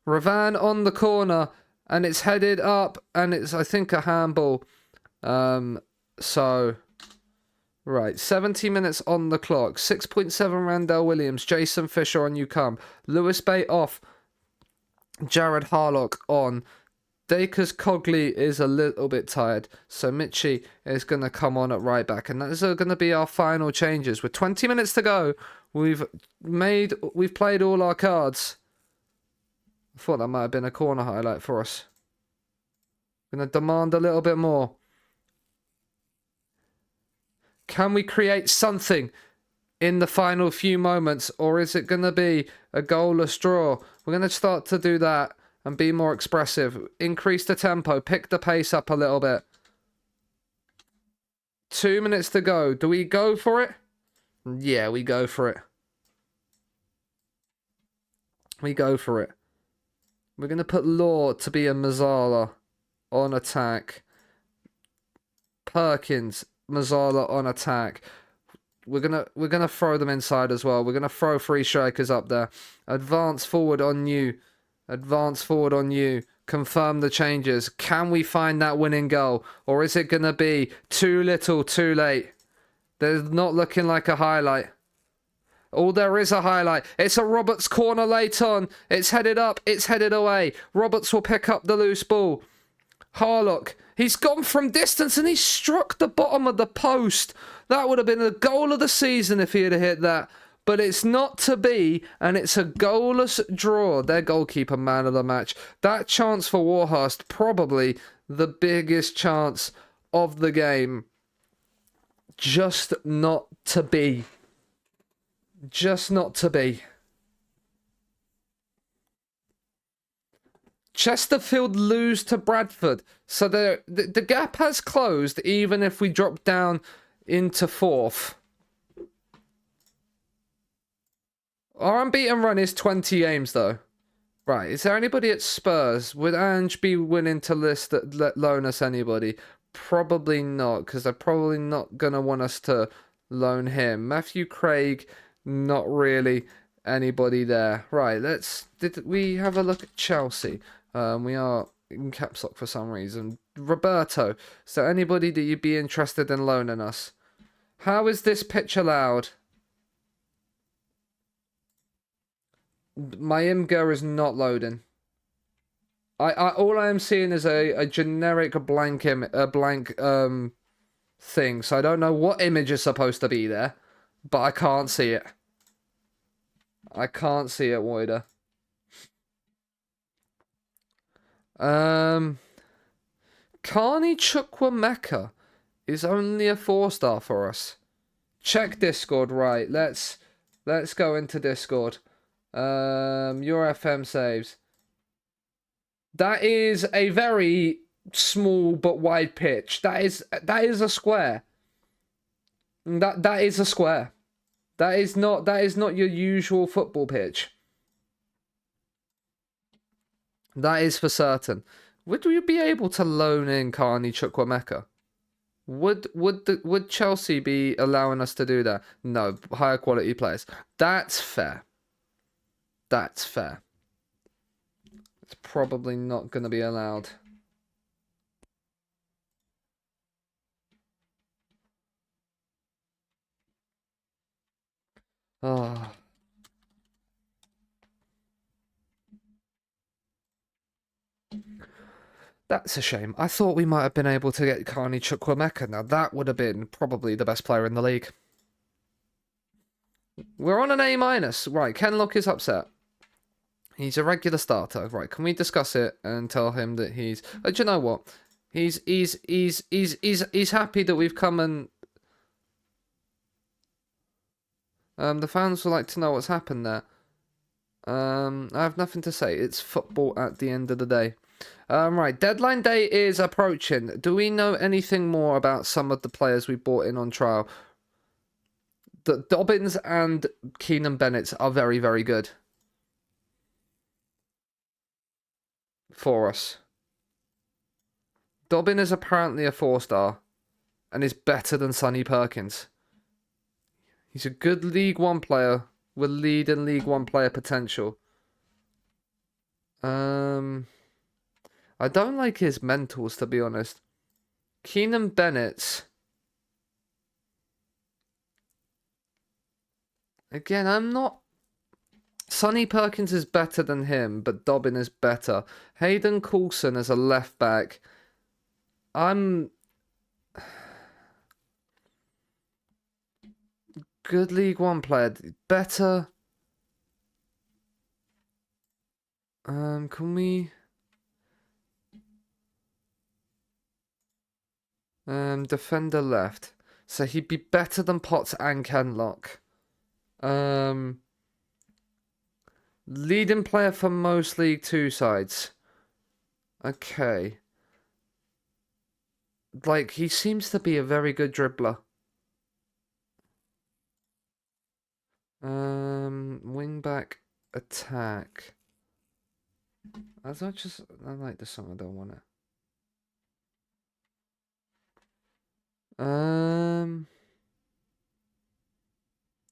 Ravan on the corner, and it's headed up, and it's, I think, a handball. So, right, 70 minutes on the clock. 6.7 Randall Williams, Jason Fisher on you come. Lewis Bate off, Jared Harlock on. Dacres Cogley is a little bit tired, so Mitchie is going to come on at right back, and those are going to be our final changes. With 20 minutes to go, we've played all our cards. I thought that might have been a corner highlight for us. Going to demand a little bit more. Can we create something in the final few moments, or is it going to be a goalless draw? We're going to start to do that and be more expressive. Increase the tempo, pick the pace up a little bit. 2 minutes to go. Do we go for it? Yeah, we go for it. We go for it. We're going to put Law to be a Mazzala on attack. Perkins, Mazzala on attack. We're gonna throw them inside as well. We're gonna throw 3 strikers up there. Advance forward on you. Advance forward on you. Confirm the changes. Can we find that winning goal? Or is it gonna be too little, too late? There's not looking like a highlight. Oh, there is a highlight. It's a Roberts corner late on. It's headed up. It's headed away. Roberts will pick up the loose ball. Harlock. He's gone from distance and he struck the bottom of the post. That would have been the goal of the season if he had hit that. But it's not to be, and it's a goalless draw. Their goalkeeper, man of the match. That chance for Warhurst, probably the biggest chance of the game. Just not to be. Just not to be. Chesterfield lose to Bradford. So the gap has closed even if we drop down into 4th. Our unbeaten run is 20 games though. Right, is there anybody at Spurs? Would Ange be willing to loan us anybody? Probably not, because they're probably not going to want us to loan him. Matthew Craig, not really anybody there. Right, did we have a look at Chelsea? We are in caps lock for some reason. Roberto, is there anybody that you'd be interested in loaning us? How is this pitch allowed? My Imgur is not loading. All I am seeing is a generic blank thing. So I don't know what image is supposed to be there, but I can't see it. I can't see it, Woider. Carney Chukwuemeka is only a 4-star for us. Check Discord, right? Let's go into Discord. Your FM saves. That is a very small but wide pitch. That is a square. That is a square. That is not your usual football pitch. That is for certain. Would we be able to loan in Carney Chukwuemeka? Would Chelsea be allowing us to do that? No, higher quality players. That's fair. That's fair. It's probably not going to be allowed. Oh. That's a shame. I thought we might have been able to get Carney Chukwuemeka. Now, that would have been probably the best player in the league. We're on an A-. Right, Kenlock is upset. He's a regular starter. Right, can we discuss it and tell him that he's... do you know what? He's happy that we've come and... the fans would like to know what's happened there. I have nothing to say. It's football at the end of the day. Right, deadline day is approaching. Do we know anything more about some of the players we brought in on trial? The Dobbins and Keenan Bennett are very, very good for us. Dobbin is apparently a 4-star and is better than Sonny Perkins. He's a good League One player with lead and League One player potential. I don't like his mentals, to be honest. Keenan Bennett. Again, I'm not... Sonny Perkins is better than him, but Dobbin is better. Hayden Coulson as a left back. I'm... Good League One player. Better... can we... defender left. So he'd be better than Potts and Kenlock. Leading player for most League Two sides. Okay. Like, he seems to be a very good dribbler. Wing back attack. I like the song, I don't want it.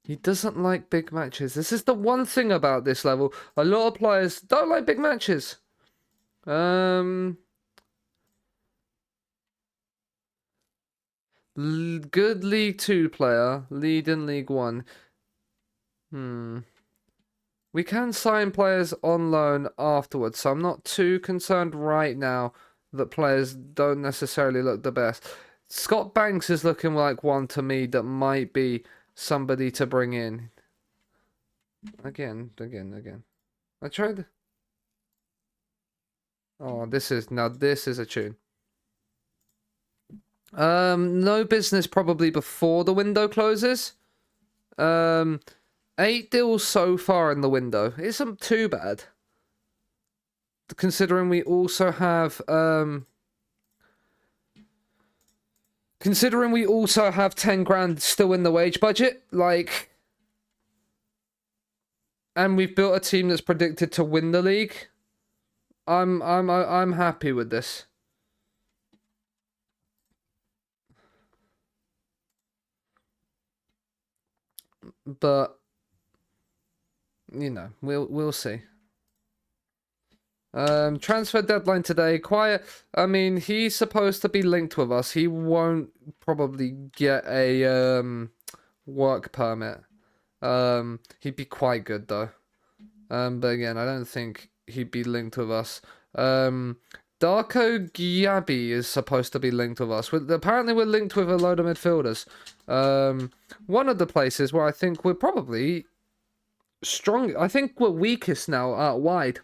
He doesn't like big matches. This is the one thing about this level. A lot of players don't like big matches. Good League 2 player, lead in League 1. We can sign players on loan afterwards, so I'm not too concerned right now that players don't necessarily look the best. Scott Banks is looking like one to me that might be somebody to bring in. Again. I tried. Oh, this is a tune. No business probably before the window closes. 8 deals so far in the window. It isn't too bad. Considering we also have 10 grand still in the wage budget, like, and we've built a team that's predicted to win the league. I'm happy with this. But you know, we'll see. Transfer deadline today. Quiet. I mean, he's supposed to be linked with us. He won't probably get a work permit. He'd be quite good though. But again, I don't think he'd be linked with us. Darko Gyabi is supposed to be linked with us. Apparently, we're linked with a load of midfielders. One of the places where I think we're probably strong. I think we're weakest now out wide.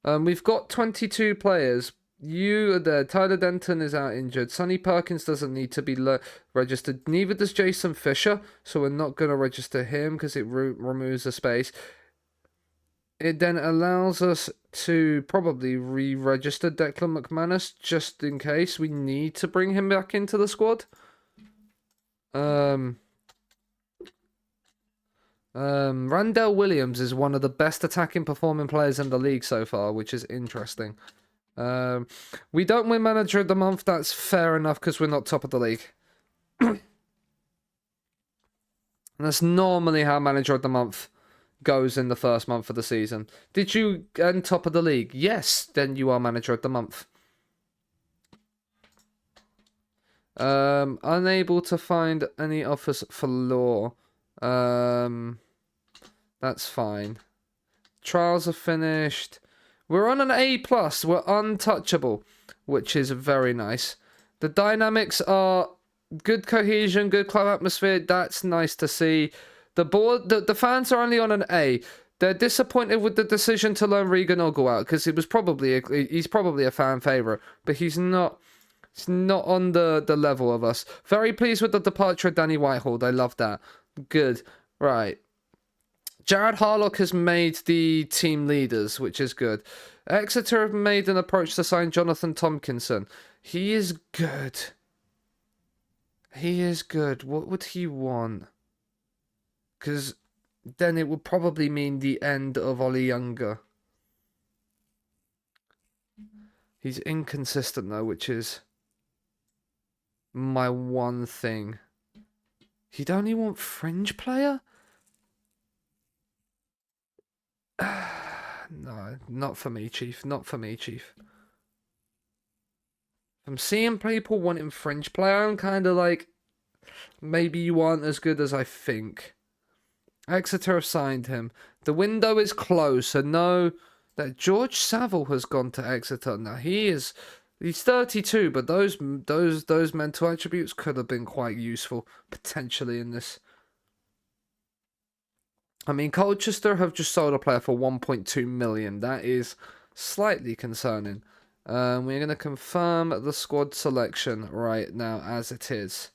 We've got 22 players. You are there. Tyler Denton is out injured. Sonny Perkins doesn't need to be registered. Neither does Jason Fisher, so we're not going to register him because it removes a space. It then allows us to probably re-register Declan McManus just in case we need to bring him back into the squad. Randell Williams is one of the best attacking performing players in the league so far, which is interesting. We don't win Manager of the Month. That's fair enough because we're not top of the league. That's normally how Manager of the Month goes in the first month of the season. Did you end top of the league? Yes, then you are Manager of the Month. Unable to find any offers for Law. That's fine. Trials are finished. We're on an A+. We're untouchable, which is very nice. The dynamics are good cohesion, good club atmosphere. That's nice to see. The fans are only on an A. They're disappointed with the decision to loan Regan Ogle out because he's probably a fan favourite, but he's not. It's not on the level of us. Very pleased with the departure of Danny Whitehall. I love that. Good. Right. Jared Harlock has made the team leaders, which is good. Exeter have made an approach to sign Jonathan Tompkinson. He is good. What would he want? Because then it would probably mean the end of Ollie Younger. He's inconsistent, though, which is my one thing. You'd only want fringe player? No, not for me, Chief. Not for me, Chief. I'm seeing people wanting fringe player. I'm kind of like, maybe you aren't as good as I think. Exeter have signed him. The window is closed, so no, that George Saville has gone to Exeter. Now he's 32, but those mental attributes could have been quite useful potentially in this. I mean, Colchester have just sold a player for 1.2 million. That is slightly concerning. We're going to confirm the squad selection right now as it is.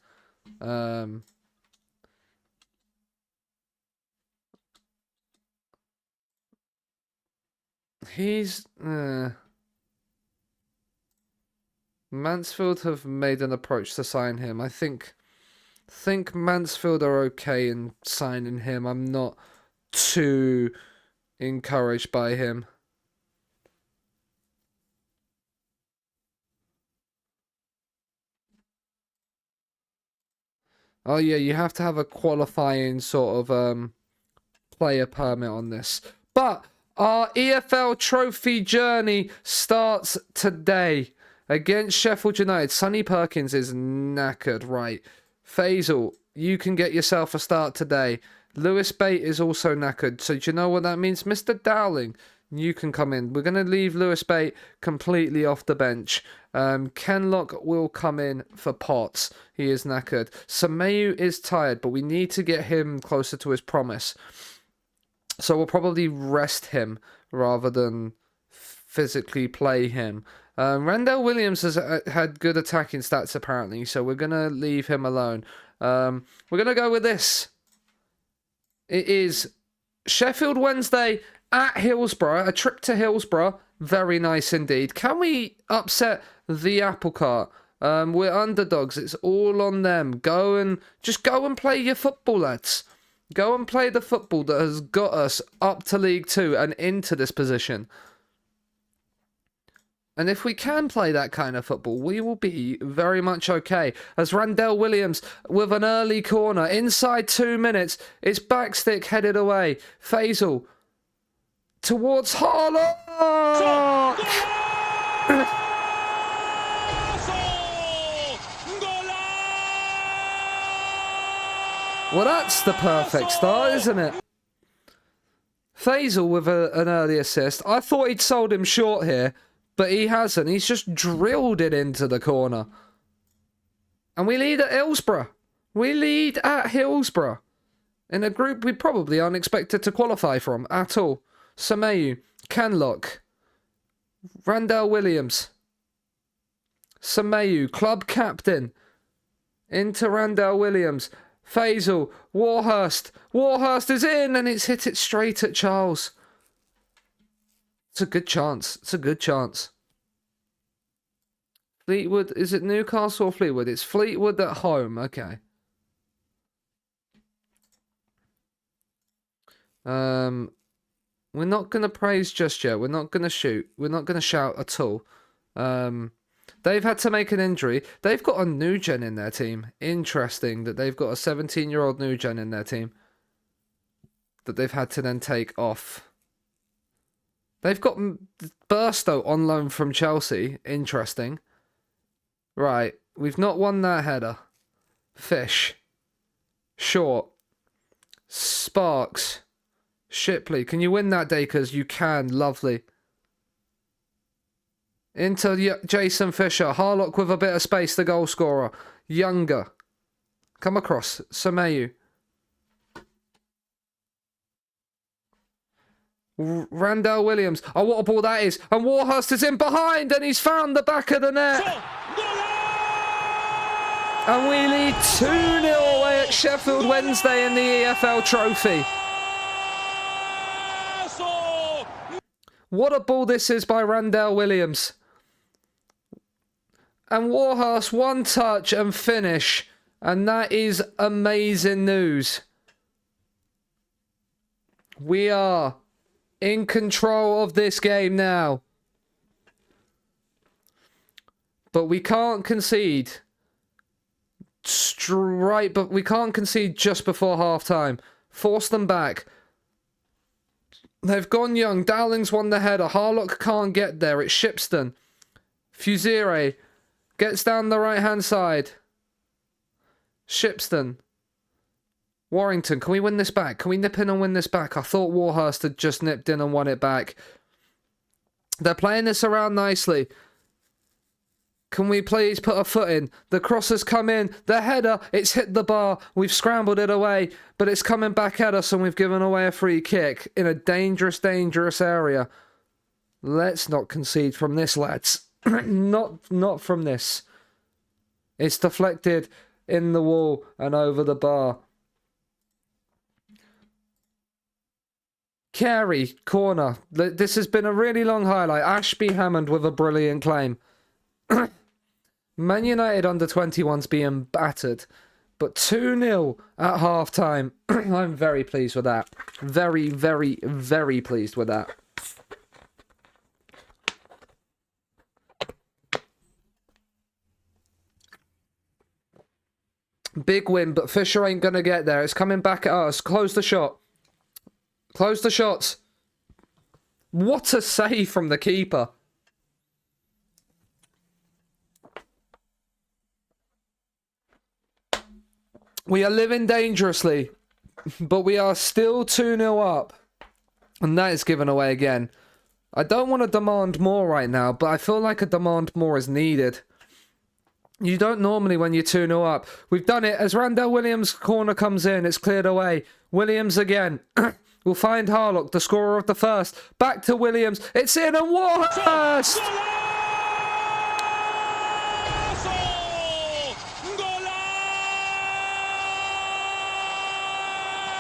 Mansfield have made an approach to sign him. I think Mansfield are okay in signing him. I'm not too encouraged by him. Oh yeah, you have to have a qualifying sort of player permit on this. But our EFL trophy journey starts today against Sheffield United. Sonny Perkins is knackered, right? Faisal, you can get yourself a start today. Lewis Bate is also knackered. So do you know what that means? Mr. Dowling, you can come in. We're going to leave Lewis Bate completely off the bench. Kenlock will come in for Potts. He is knackered. Semeyu is tired, but we need to get him closer to his promise. So we'll probably rest him rather than physically play him. Randall Williams has had good attacking stats apparently, so we're going to leave him alone. We're going to go with this. It is Sheffield Wednesday at Hillsborough, a trip to Hillsborough. Very nice indeed. Can we upset the apple cart? We're underdogs. It's all on them. Go and play your football, lads. Go and play the football that has got us up to League 2 and into this position. And if we can play that kind of football, we will be very much okay. As Randell Williams with an early corner. Inside 2 minutes, it's backstick headed away. Faisal towards Harlock! Well, that's the perfect start, isn't it? Faisal with an early assist. I thought he'd sold him short here, but he hasn't. He's just drilled it into the corner. And we lead at Hillsborough. We lead at Hillsborough. In a group we probably aren't expected to qualify from at all. Semeyu, Canlock, Randall Williams. Semeyu, club captain. Into Randall Williams. Faisal, Warhurst. Warhurst is in and it's hit it straight at Charles. It's a good chance. It's a good chance. Fleetwood, is it Newcastle or Fleetwood? It's Fleetwood at home. Okay. We're not going to praise just yet. We're not going to shoot. We're not going to shout at all. They've had to make an injury. They've got a new gen in their team. Interesting that they've got a 17-year-old new gen in their team that they've had to then take off. They've got Burstow on loan from Chelsea. Interesting. Right. We've not won that header. Fish. Short. Sparks. Shipley. Can you win that, Dakers? You can. Lovely. Into Jason Fisher. Harlock with a bit of space, the goal scorer. Younger. Come across. Semeyu. Randall Williams. Oh, what a ball that is. And Warhurst is in behind and he's found the back of the net. And we lead 2-0 away at Sheffield Wednesday in the EFL Trophy. What a ball this is by Randall Williams. And Warhurst, one touch and finish. And that is amazing news. We are in control of this game now. but we can't concede. But we can't concede just before half-time. Force them back. They've gone young. Dowling's won the header. Harlock can't get there. It's Shipston. Fusire gets down the right-hand side. Shipston. Warrington, can we win this back? Can we nip in and win this back? I thought Warhurst had just nipped in and won it back. They're playing this around nicely. Can we please put a foot in? The cross has come in. The header, it's hit the bar. We've scrambled it away, but it's coming back at us and we've given away a free kick in a dangerous, dangerous area. Let's not concede from this, lads. Not from this. It's deflected in the wall and over the bar. Carey, corner. This has been a really long highlight. Ashby Hammond with a brilliant claim. Man United under 21's being battered, but 2-0 at half-time. I'm very pleased with that. Very, very, very pleased with that. Big win, but Fisher ain't going to get there. It's coming back at us. Close the shot. Close the shots. What a save from the keeper. We are living dangerously, but we are still 2-0 up. And that is given away again. I don't want to demand more right now, but I feel like a demand more is needed. You don't normally when you're 2-0 up. We've done it as Randell Williams' corner comes in. It's cleared away. Williams again. We'll find Harlock, the scorer of the first. Back to Williams. It's in and Warhurst!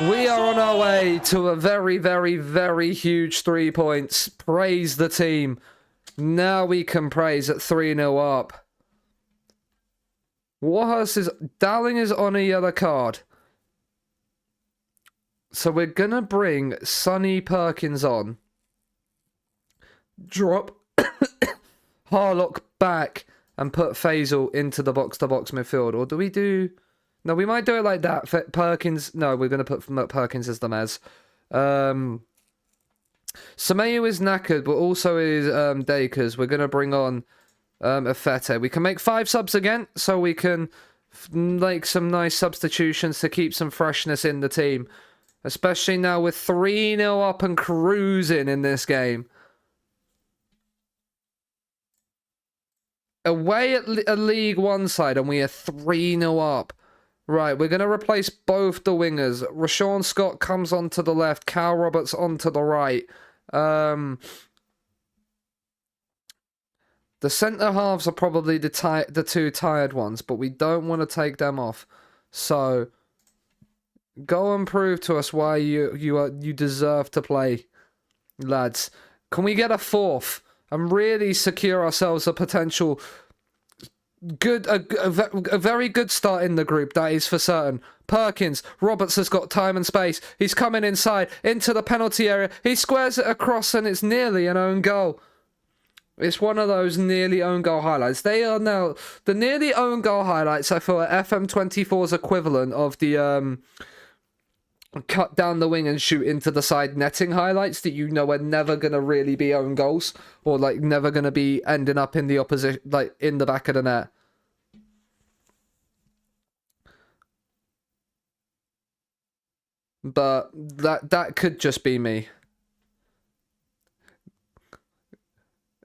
We are on our way to a very, very, very huge 3 points. Praise the team. Now we can praise at 3-0 up. Warhurst is... Dowling is on a yellow card. So we're going to bring Sonny Perkins on. Drop Harlock back and put Faisal into the box-to-box midfield. Or do we do... No, we might do it like that. Perkins... No, we're going to put Perkins as the Mez. Semeyu is knackered, but also is Dakers. We're going to bring on Afete. We can make 5 subs again, so we can make some nice substitutions to keep some freshness in the team. Especially now with 3-0 up and cruising in this game. Away at a League One side and we are 3-0 up. Right, we're going to replace both the wingers. Rashawn Scott comes onto the left. Cal Roberts onto the right. The centre halves are probably the 2 tired ones, but we don't want to take them off. So... Go and prove to us why you deserve to play, lads. Can we get a 4th and really secure ourselves a potential a very good start in the group? That is for certain. Perkins, Roberts has got time and space. He's coming inside into the penalty area. He squares it across and it's nearly an own goal. It's one of those nearly own goal highlights. They are now the nearly own goal highlights. I feel like FM24's equivalent of the cut down the wing and shoot into the side netting highlights that you know are never going to really be own goals or like never going to be ending up in the opposition, like in the back of the net. But that could just be me.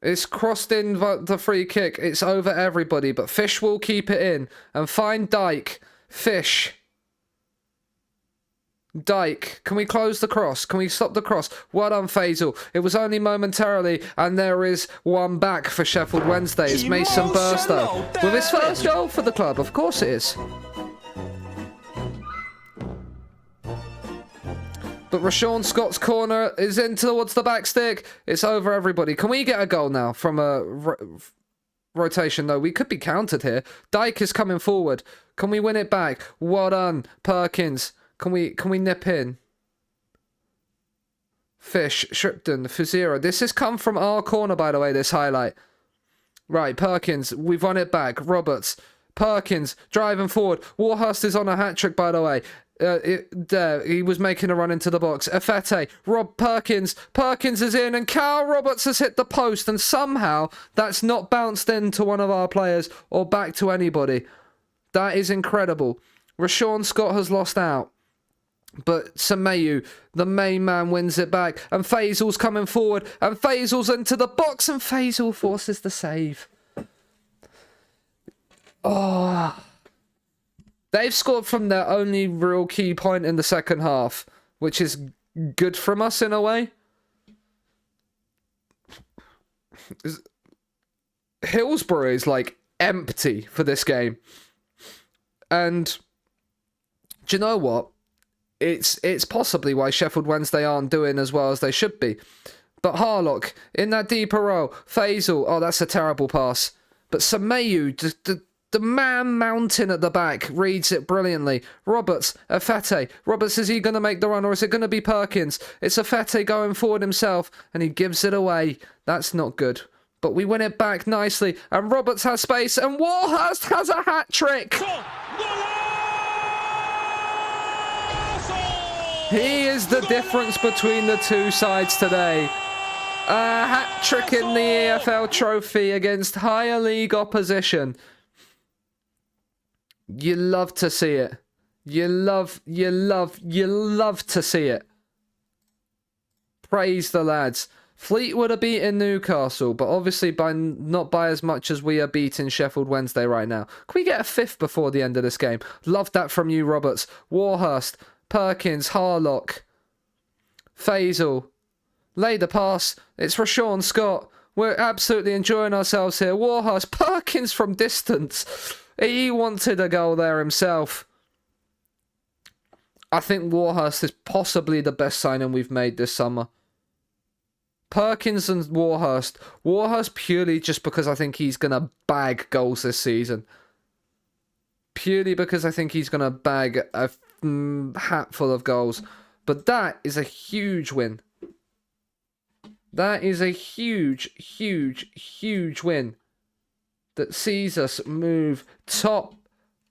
It's crossed in the free kick. It's over everybody, but Fish will keep it in and find Dyke. Fish. Dyke, can we close the cross? Can we stop the cross? Well done, Faisal. It was only momentarily, and there is one back for Sheffield Wednesday. It's Mason Burstow with his first goal for the club. Of course it is. But Rashawn Scott's corner is in towards the back stick. It's over everybody. Can we get a goal now from a rotation? No, we could be countered here. Dyke is coming forward. Can we win it back? Well done, Perkins. Can we nip in? Fish, Shripton, Fuzira. This has come from our corner, by the way, this highlight. Right, Perkins, we've won it back. Roberts, Perkins, driving forward. Warhurst is on a hat-trick, by the way. There, he was making a run into the box. Efete, Rob Perkins. Perkins is in, and Carl Roberts has hit the post, and somehow that's not bounced into one of our players or back to anybody. That is incredible. Rashawn Scott has lost out. But Semeyu, the main man, wins it back. And Faisal's coming forward. And Faisal's into the box. And Faisal forces the save. Oh. They've scored from their only real key point in the second half. Which is good from us in a way. Hillsborough is like empty for this game. And do you know what? It's possibly why Sheffield Wednesday aren't doing as well as they should be. But Harlock, in that deeper role. Faisal, oh, that's a terrible pass. But Semeyu, the man mountain at the back, reads it brilliantly. Roberts, Efete. Roberts, is he going to make the run or is it going to be Perkins? It's Efete going forward himself and he gives it away. That's not good. But we win it back nicely. And Roberts has space and Warhurst has a hat-trick. He is the difference between the two sides today. A hat-trick in the EFL trophy against higher league opposition. You love to see it. You love to see it. Praise the lads. Fleetwood are beating Newcastle, but obviously not by as much as we are beating Sheffield Wednesday right now. Can we get a fifth before the end of this game? Love that from you, Roberts. Warhurst. Perkins, Harlock, Faisal, lay the pass. It's Rashawn Scott. We're absolutely enjoying ourselves here. Warhurst, Perkins from distance. He wanted a goal there himself. I think Warhurst is possibly the best signing we've made this summer. Perkins and Warhurst. Warhurst purely just because I think he's going to bag goals this season. Purely because I think he's going to bag a hatful of goals. But that is a huge win. That is a huge win that sees us move top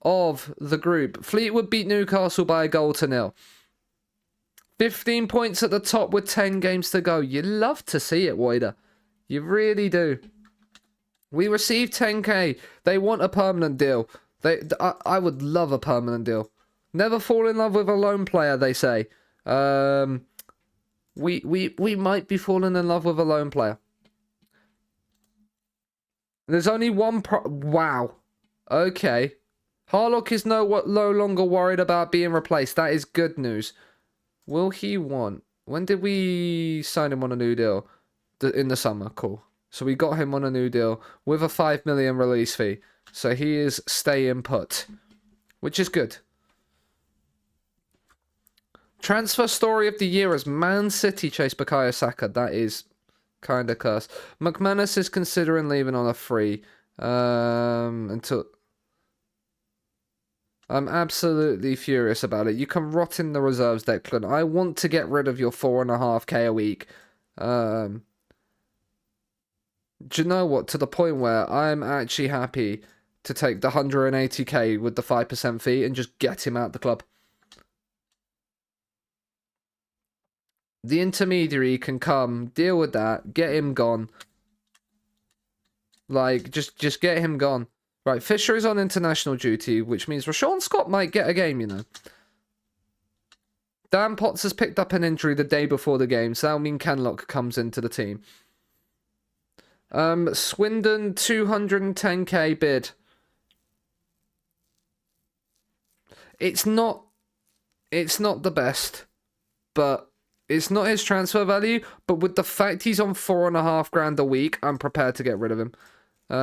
of the group. Fleetwood beat Newcastle by 1-0. 15 points at the top with 10 games to go. You love to see it, Wider. You really do. We received 10k. They want a permanent deal. I would love a permanent deal. Never fall in love with a lone player, they say. We might be falling in love with a lone player. There's only one wow. Okay. Harlock is no longer worried about being replaced. That is good news. Will he want... When did we sign him on a new deal? In the summer. Cool. So we got him on a new deal with a 5 million release fee. So he is staying put. Which is good. Transfer story of the year as Man City chase Bukayo Saka. That is kind of cursed. McManus is considering leaving on a free. Until... I'm absolutely furious about it. You can rot in the reserves, Declan. I want to get rid of your 4.5k a week. Do you know what? To the point where I'm actually happy to take the 180k with the 5% fee and just get him out the club. The intermediary can come, deal with that, get him gone. Like, just get him gone. Right, Fisher is on international duty, which means Rashawn Scott might get a game, you know. Dan Potts has picked up an injury the day before the game, so that'll mean Kenlock comes into the team. Swindon, 210k bid. It's not the best, but it's not his transfer value. But with the fact he's on 4.5 grand a week, I'm prepared to get rid of him.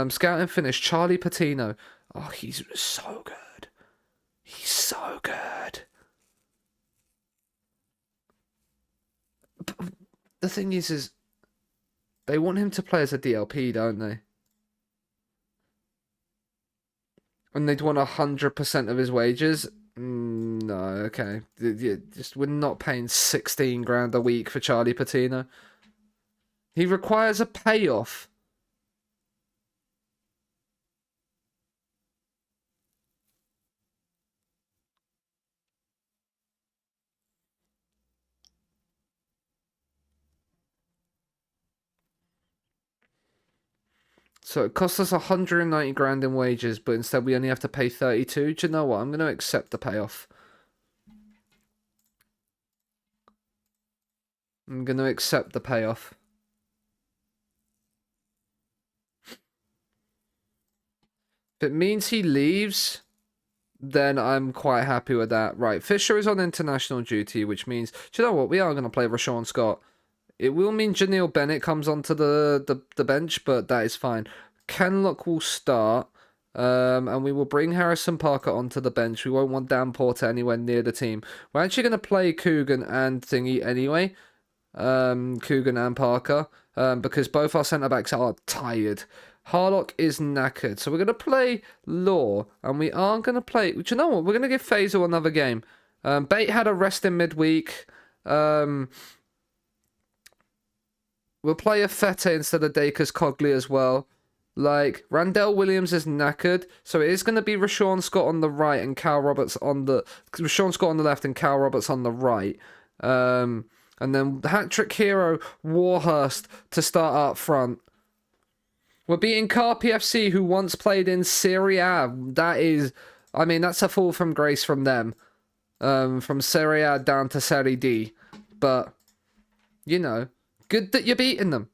Scouting finish, Charlie Patino. Oh, he's so good. He's so good. But the thing is they want him to play as a DLP, don't they? And they'd want 100% of his wages. No, okay. We're not paying 16 grand a week for Charlie Patino. He requires a payoff. So it costs us 190 grand in wages, but instead we only have to pay 32. Do you know what? I'm going to accept the payoff. I'm going to accept the payoff. If it means he leaves, then I'm quite happy with that. Right, Fisher is on international duty, which means, do you know what? We are going to play Rashawn Scott. It will mean Janelle Bennett comes onto the bench, but that is fine. Kenlock will start, and we will bring Harrison Parker onto the bench. We won't want Dan Porter anywhere near the team. We're actually going to play Coogan and Thingy anyway. Coogan and Parker, because both our centre-backs are tired. Harlock is knackered. So we're going to play Law, and we are going to play... Do you know what? We're going to give Faisal another game. Bate had a rest in midweek. We'll play a Fete instead of Dacus Cogley as well. Like, Randell Williams is knackered, so it is going to be Rashawn Scott on the right and Cal Roberts on the... Rashawn Scott on the left and Cal Roberts on the right. And then hat-trick hero Warhurst to start up front. We're beating Carpi FC, who once played in Serie A. That is... I mean, that's a fall from grace from them. From Serie A down to Serie D. But, you know, good that you're beating them.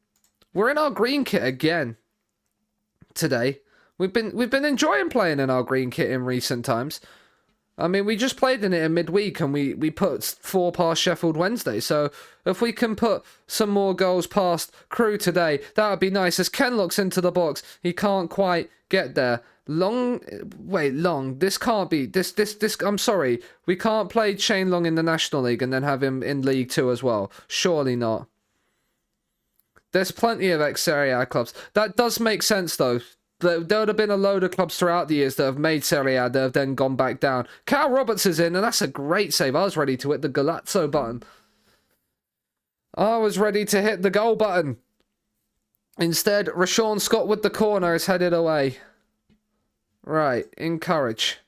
We're in our green kit again today. We've been enjoying playing in our green kit in recent times. I mean, we just played in it in midweek and we put 4 past Sheffield Wednesday. So if we can put some more goals past Crew today, that would be nice. As Ken looks into the box, he can't quite get there. Long. This can't be. This. I'm sorry. We can't play Shane Long in the National League and then have him in League 2 as well. Surely not. There's plenty of ex-Serie A clubs. That does make sense, though. There would have been a load of clubs throughout the years that have made Serie A that have then gone back down. Cal Roberts is in, and that's a great save. I was ready to hit the Galazzo button. I was ready to hit the goal button. Instead, Rashawn Scott with the corner is headed away. Right, encourage.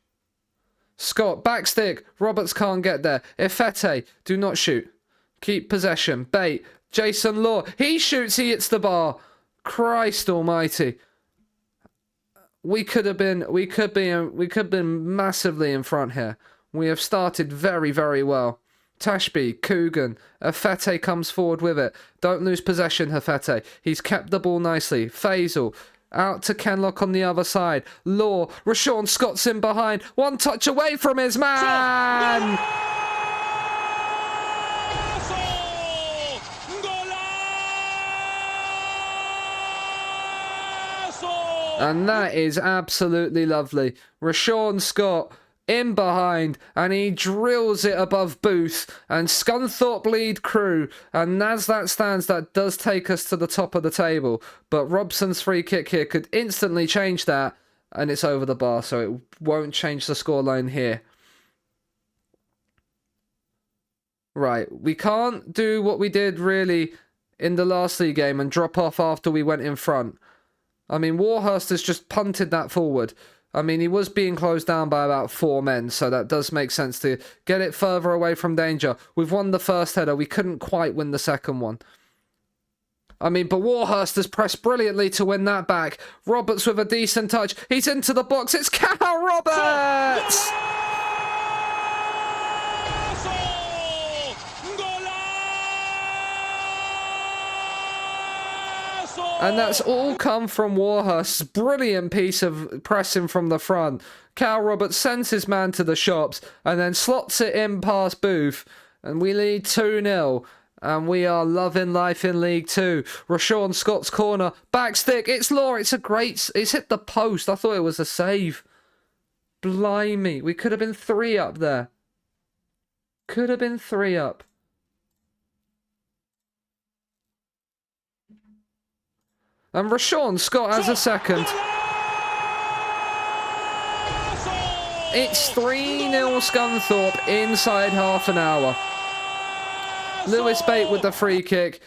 Scott, backstick. Roberts can't get there. Ifete, do not shoot. Keep possession. Bait. Jason Law. He shoots, he hits the bar. Christ almighty. We could have been massively in front here. We have started very, very well. Tashby, Coogan, Hafete comes forward with it. Don't lose possession, Hafete. He's kept the ball nicely. Faisal, out to Kenlock on the other side. Law, Rashawn Scott's in behind. One touch away from his man! And that is absolutely lovely. Rashawn Scott in behind, and he drills it above Booth. And Scunthorpe lead Crew. And as that stands, that does take us to the top of the table. But Robson's free kick here could instantly change that. And it's over the bar, so it won't change the scoreline here. Right, we can't do what we did really in the last league game and drop off after we went in front. I mean, Warhurst has just punted that forward. I mean, he was being closed down by about 4 men, so that does make sense to get it further away from danger. We've won the first header. We couldn't quite win the second one. I mean, but Warhurst has pressed brilliantly to win that back. Roberts with a decent touch. He's into the box. It's Cal Roberts! And that's all come from Warhurst's brilliant piece of pressing from the front. Cal Roberts sends his man to the shops and then slots it in past Booth. And we lead 2-0. And we are loving life in League 2. Rashawn Scott's corner. Backstick. It's Law. It's a great... It's hit the post. I thought it was a save. Blimey. We could have been 3 up there. Could have been 3 up. And Rashawn Scott has a second. It's 3-0 Scunthorpe inside half an hour. Lewis Bate with the free kick.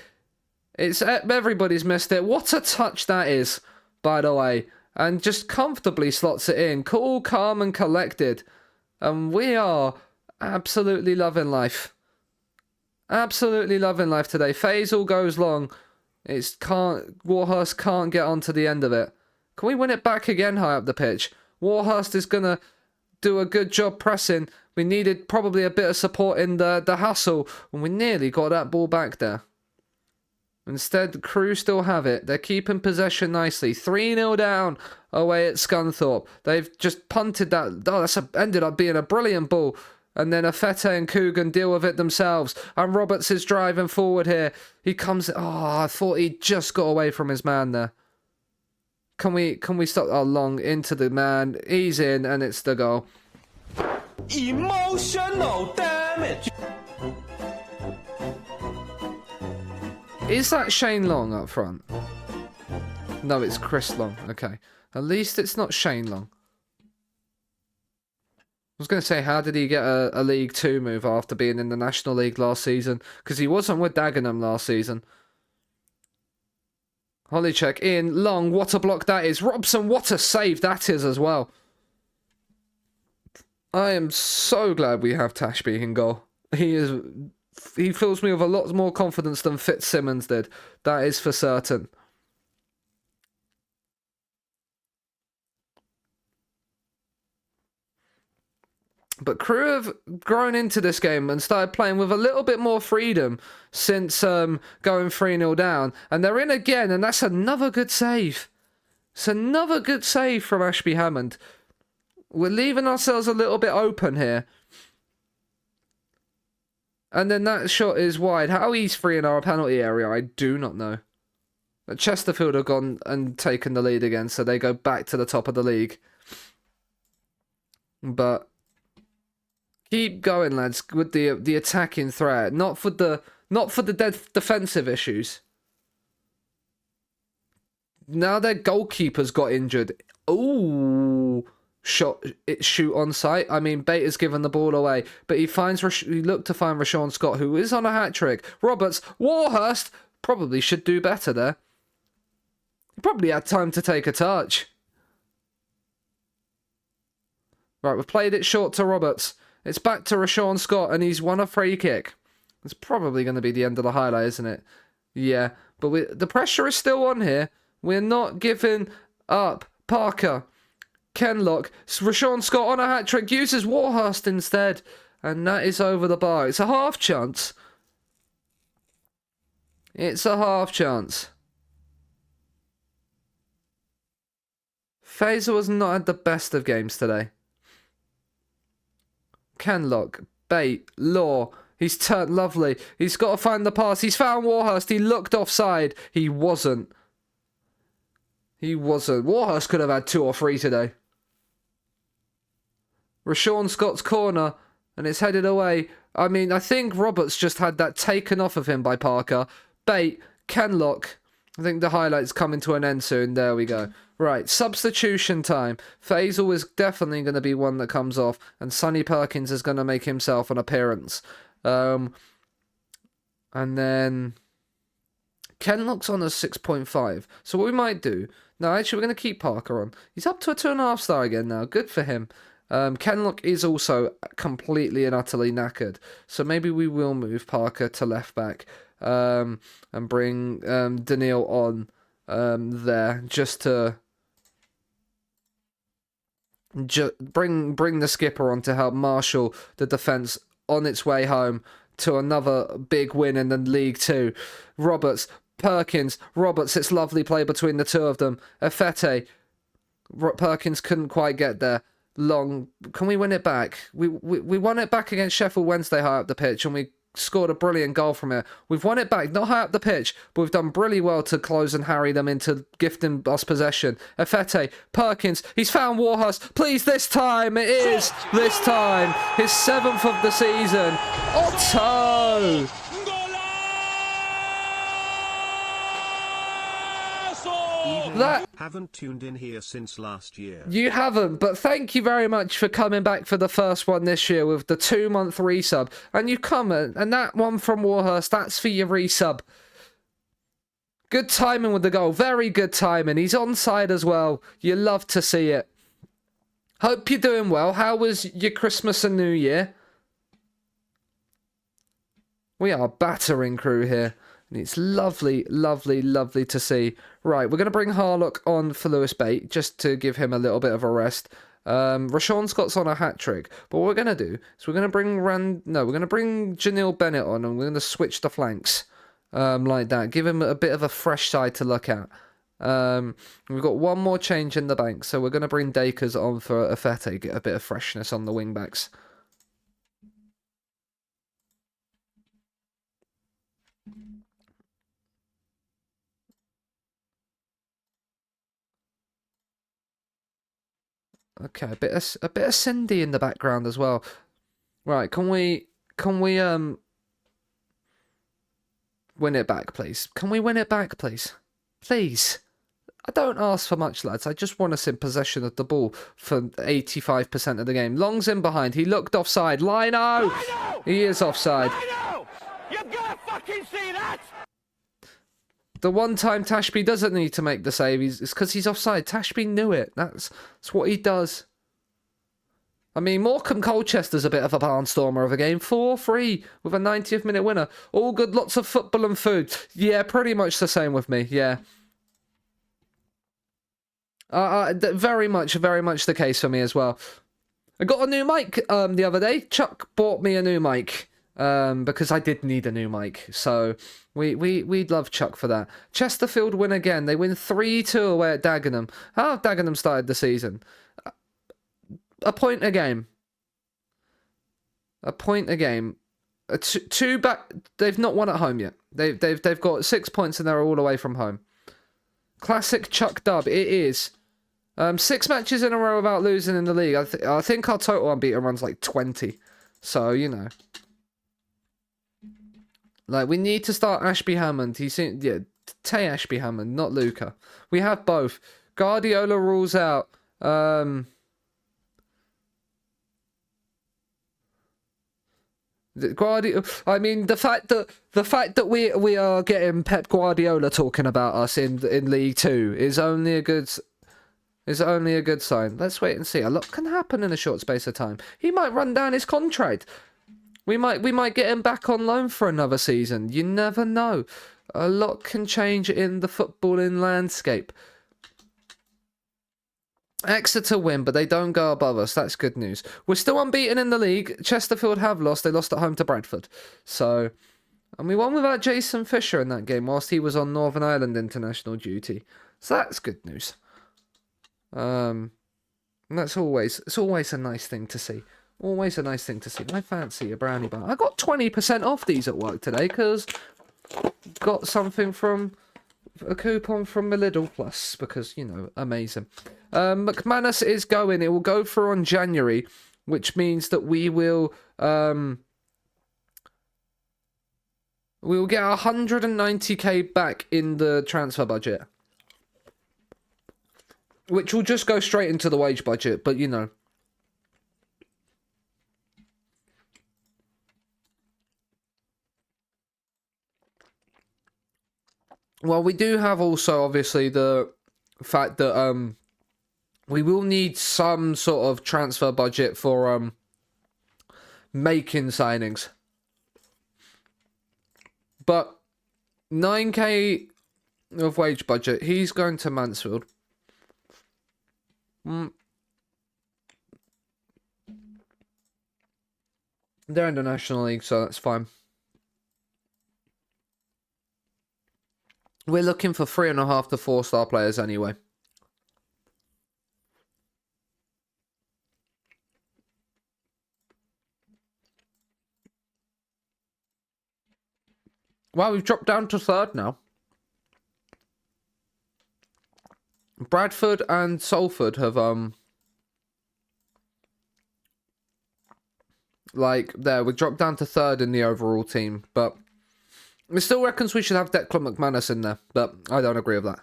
It's everybody's missed it. What a touch that is, by the way. And just comfortably slots it in. Cool, calm and collected. And we are absolutely loving life. Absolutely loving life today. Faisal goes long. Warhurst can't get onto the end of it. Can we win it back again high up the pitch? Warhurst is going to do a good job pressing. We needed probably a bit of support in the hustle, and we nearly got that ball back there. Instead, Crew still have it. They're keeping possession nicely. 3-0 down away at Scunthorpe. They've just punted that. Oh, ended up being a brilliant ball. And then Afete and Coogan deal with it themselves. And Roberts is driving forward here. He comes... Oh, I thought he just got away from his man there. Can we stop? Oh, Long into the man. He's in, and it's the goal. Emotional damage. Is that Shane Long up front? No, it's Chris Long. Okay. At least it's not Shane Long. I was going to say, how did he get a League 2 move after being in the National League last season? Because he wasn't with Dagenham last season. Holycheck in. Long. What a block that is. Robson, what a save that is as well. I am so glad we have Tashby in goal. He fills me with a lot more confidence than Fitzsimmons did. That is for certain. But Crew have grown into this game and started playing with a little bit more freedom since going 3-0 down. And they're in again, and that's another good save. It's another good save from Ashby Hammond. We're leaving ourselves a little bit open here. And then that shot is wide. How he's free in our penalty area, I do not know. But Chesterfield have gone and taken the lead again, so they go back to the top of the league. But keep going, lads, with the attacking threat. Not for the defensive issues. Now their goalkeeper's got injured. Ooh. Shoot on sight. I mean, Bater's given the ball away, but he looked to find Rashawn Scott, who is on a hat-trick. Roberts, Warhurst probably should do better there. He probably had time to take a touch. Right, we've played it short to Roberts. It's back to Rashawn Scott, and he's won a free kick. It's probably going to be the end of the highlight, isn't it? Yeah, but the pressure is still on here. We're not giving up. Parker. Kenlock, Rashawn Scott on a hat-trick, uses Warhurst instead, and that is over the bar. It's a half chance. It's a half chance. Faisal has not had the best of games today. Kenlock, Bate, Law, he's turned lovely. He's got to find the pass. He's found Warhurst. He looked offside. He wasn't. Warhurst could have had 2 or 3 today. Rashawn Scott's corner, and it's headed away. I mean, I think Roberts just had that taken off of him by Parker. Bate, Kenlock. I think the highlight's coming to an end soon. There we go. Right, substitution time. Faisal is definitely going to be one that comes off, and Sonny Perkins is going to make himself an appearance. And then Kenlock's on a 6.5. So what we might do... No, actually, we're going to keep Parker on. He's up to a 2.5 star again now. Good for him. Kenlock is also completely and utterly knackered. So maybe we will move Parker to left back and bring Daniil on there just to bring the skipper on to help marshal the defence on its way home to another big win in the League 2. Roberts, Perkins, Roberts, it's lovely play between the two of them. Afete, Perkins couldn't quite get there. Long, can we win it back? We won it back against Sheffield Wednesday high up the pitch, and we scored a brilliant goal from it. We've won it back, not high up the pitch, but we've done really well to close and harry them into gifting us possession. Afete, Perkins, he's found Warhurst. Please, this time, it is this time. His 7th of the season. Otto! Haven't tuned in here since last year. You haven't, but thank you very much for coming back for the first one this year with the 2-month resub. And you comment, and that one from Warhurst, that's for your resub. Good timing with the goal, very good timing. He's onside as well. You love to see it. Hope you're doing well. How was your Christmas and New Year? We are battering Crew here. And it's lovely, lovely, lovely to see. Right, we're going to bring Harlock on for Lewis Bate, just to give him a little bit of a rest. Rashawn Scott's on a hat-trick. But what we're going to do is we're going to bring we're going to bring Janelle Bennett on, and we're going to switch the flanks. Like that. Give him a bit of a fresh side to look at. We've got one more change in the bank, so we're going to bring Dakers on for Afete, get a bit of freshness on the wing-backs. Okay, a bit of Cindy in the background as well. Right, can we win it back, please? Can we win it back, please? Please. I don't ask for much, lads. I just want us in possession of the ball for 85% of the game. Long's in behind. He looked offside. Lino! He is offside. Lino! You gotta fucking see that! The one time Tashby doesn't need to make the save, it's because he's offside. Tashby knew it. That's what he does. I mean, Morecambe Colchester's a bit of a barnstormer of a game. 4-3 with a 90th minute winner. All good, lots of football and food. Yeah, pretty much the same with me, yeah. Very much the case for me as well. I got a new mic the other day. Chuck bought me a new mic because I did need a new mic. So we'd love Chuck for that. Chesterfield win again. They win 3-2 away at Dagenham. How have Dagenham started the season? A point a game. A point a game. Two back. They've not won at home yet. They've got 6 points and they're all away from home. Classic Chuck dub. It is. 6 matches in a row without losing in the league. I think our total unbeaten run's like 20. So, you know. Like, we need to start Ashby Hammond. Tay Ashby Hammond, not Luca. We have both. Guardiola rules out. I mean, the fact that we are getting Pep Guardiola talking about us in League 2 is only a good sign. Let's wait and see. A lot can happen in a short space of time. He might run down his contract. We might get him back on loan for another season. You never know. A lot can change in the footballing landscape. Exeter win, but they don't go above us. That's good news. We're still unbeaten in the league. Chesterfield have lost. They lost at home to Bradford. So, and we won without Jason Fisher in that game whilst he was on Northern Ireland international duty. So that's good news. It's always a nice thing to see. Always a nice thing to see. I fancy a brownie bar. I got 20% off these at work today because got something from a coupon from the Lidl Plus because, you know, amazing. McManus is going. It will go through on January, which means that we will get 190k back in the transfer budget, which will just go straight into the wage budget, but you know. Well, we do have also, obviously, the fact that we will need some sort of transfer budget for making signings. But 9k of wage budget, he's going to Mansfield. They're in the National League, so that's fine. We're looking for 3.5 to 4-star players anyway. Wow, we've dropped down to 3rd now. Bradford and Salford have we dropped down to 3rd in the overall team, but it still reckons we should have Declan McManus in there, but I don't agree with that.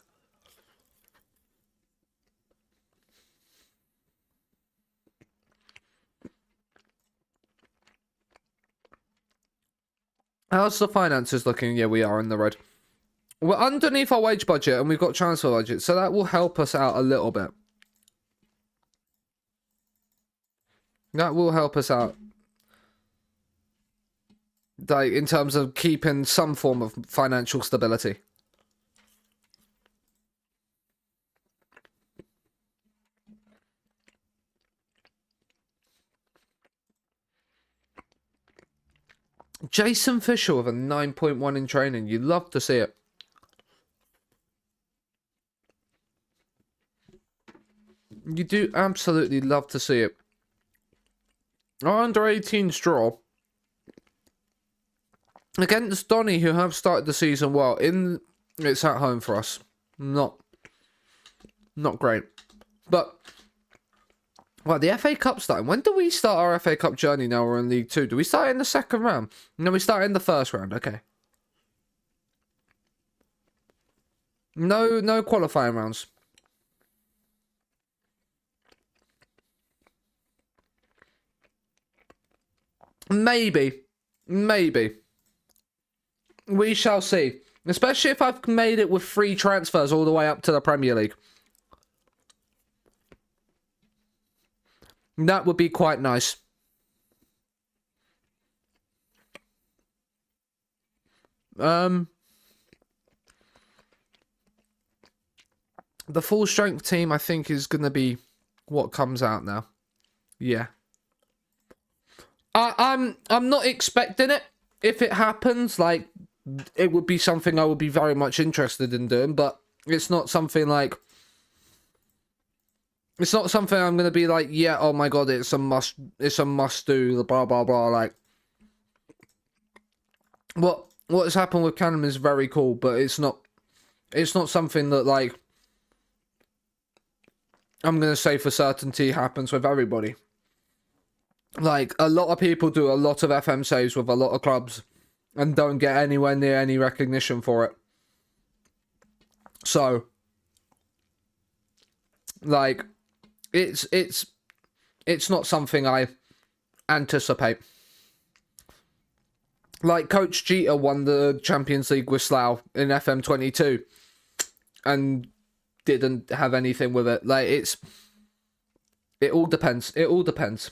How's the finances looking? Yeah, we are in the red. We're underneath our wage budget and we've got transfer budget, so that will help us out a little bit. That will help us out. like in terms of keeping some form of financial stability. Jason Fisher with a 9.1 in training. You'd love to see it. You do absolutely love to see it. Our under 18 draw against Donny, who have started the season well. It's at home for us. Not great. But well, the FA Cup's starting. When do we start our FA Cup journey now we're in League 2? Do we start in the second round? No, we start in the first round. Okay. No qualifying rounds. Maybe. We shall see. Especially if I've made it with free transfers all the way up to the Premier League. That would be quite nice. The full strength team, I think, is going to be what comes out now. Yeah. I'm not expecting it. If it happens, like, it would be something I would be very much interested in doing, but it's not something like... It's not something I'm going to be like, yeah, oh my god, it's a must do, blah, blah, blah, like... What has happened with Canham is very cool, but it's not something that, like, I'm going to say for certainty happens with everybody. Like, a lot of people do a lot of FM saves with a lot of clubs and don't get anywhere near any recognition for it. So, like, it's not something I anticipate. Like, Coach Jeter won the Champions League with Slough in FM22 and didn't have anything with it. Like, it all depends. It all depends.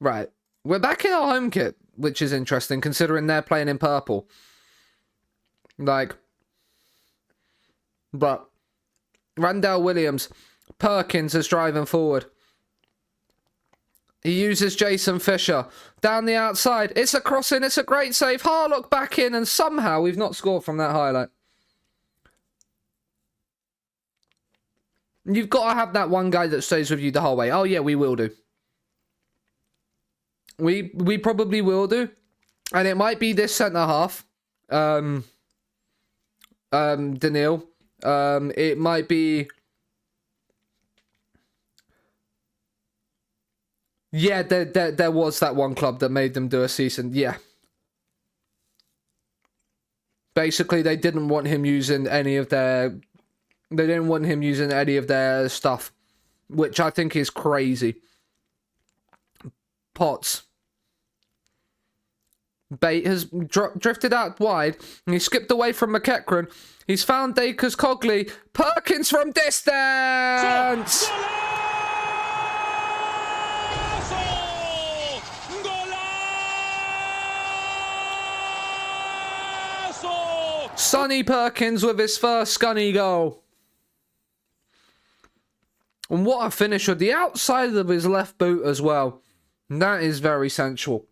Right. We're back in our home kit, which is interesting, considering they're playing in purple. Like, but Randall Williams, Perkins is driving forward. He uses Jason Fisher down the outside. It's a crossing. It's a great save. Harlock back in, and somehow we've not scored from that highlight. You've got to have that one guy that stays with you the whole way. Oh yeah, we will do. We probably will do. And it might be this centre half. Daniil. It might be... Yeah, there was that one club that made them do a season. Yeah. Basically, they didn't want him using any of their... They didn't want him using any of their stuff. Which I think is crazy. Potts. Bate has drifted out wide. And he skipped away from McEachran. He's found Dacres Cogley. Perkins from distance! Sonny Perkins with his first Scunny goal. And what a finish with the outside of his left boot as well. That is very sensual.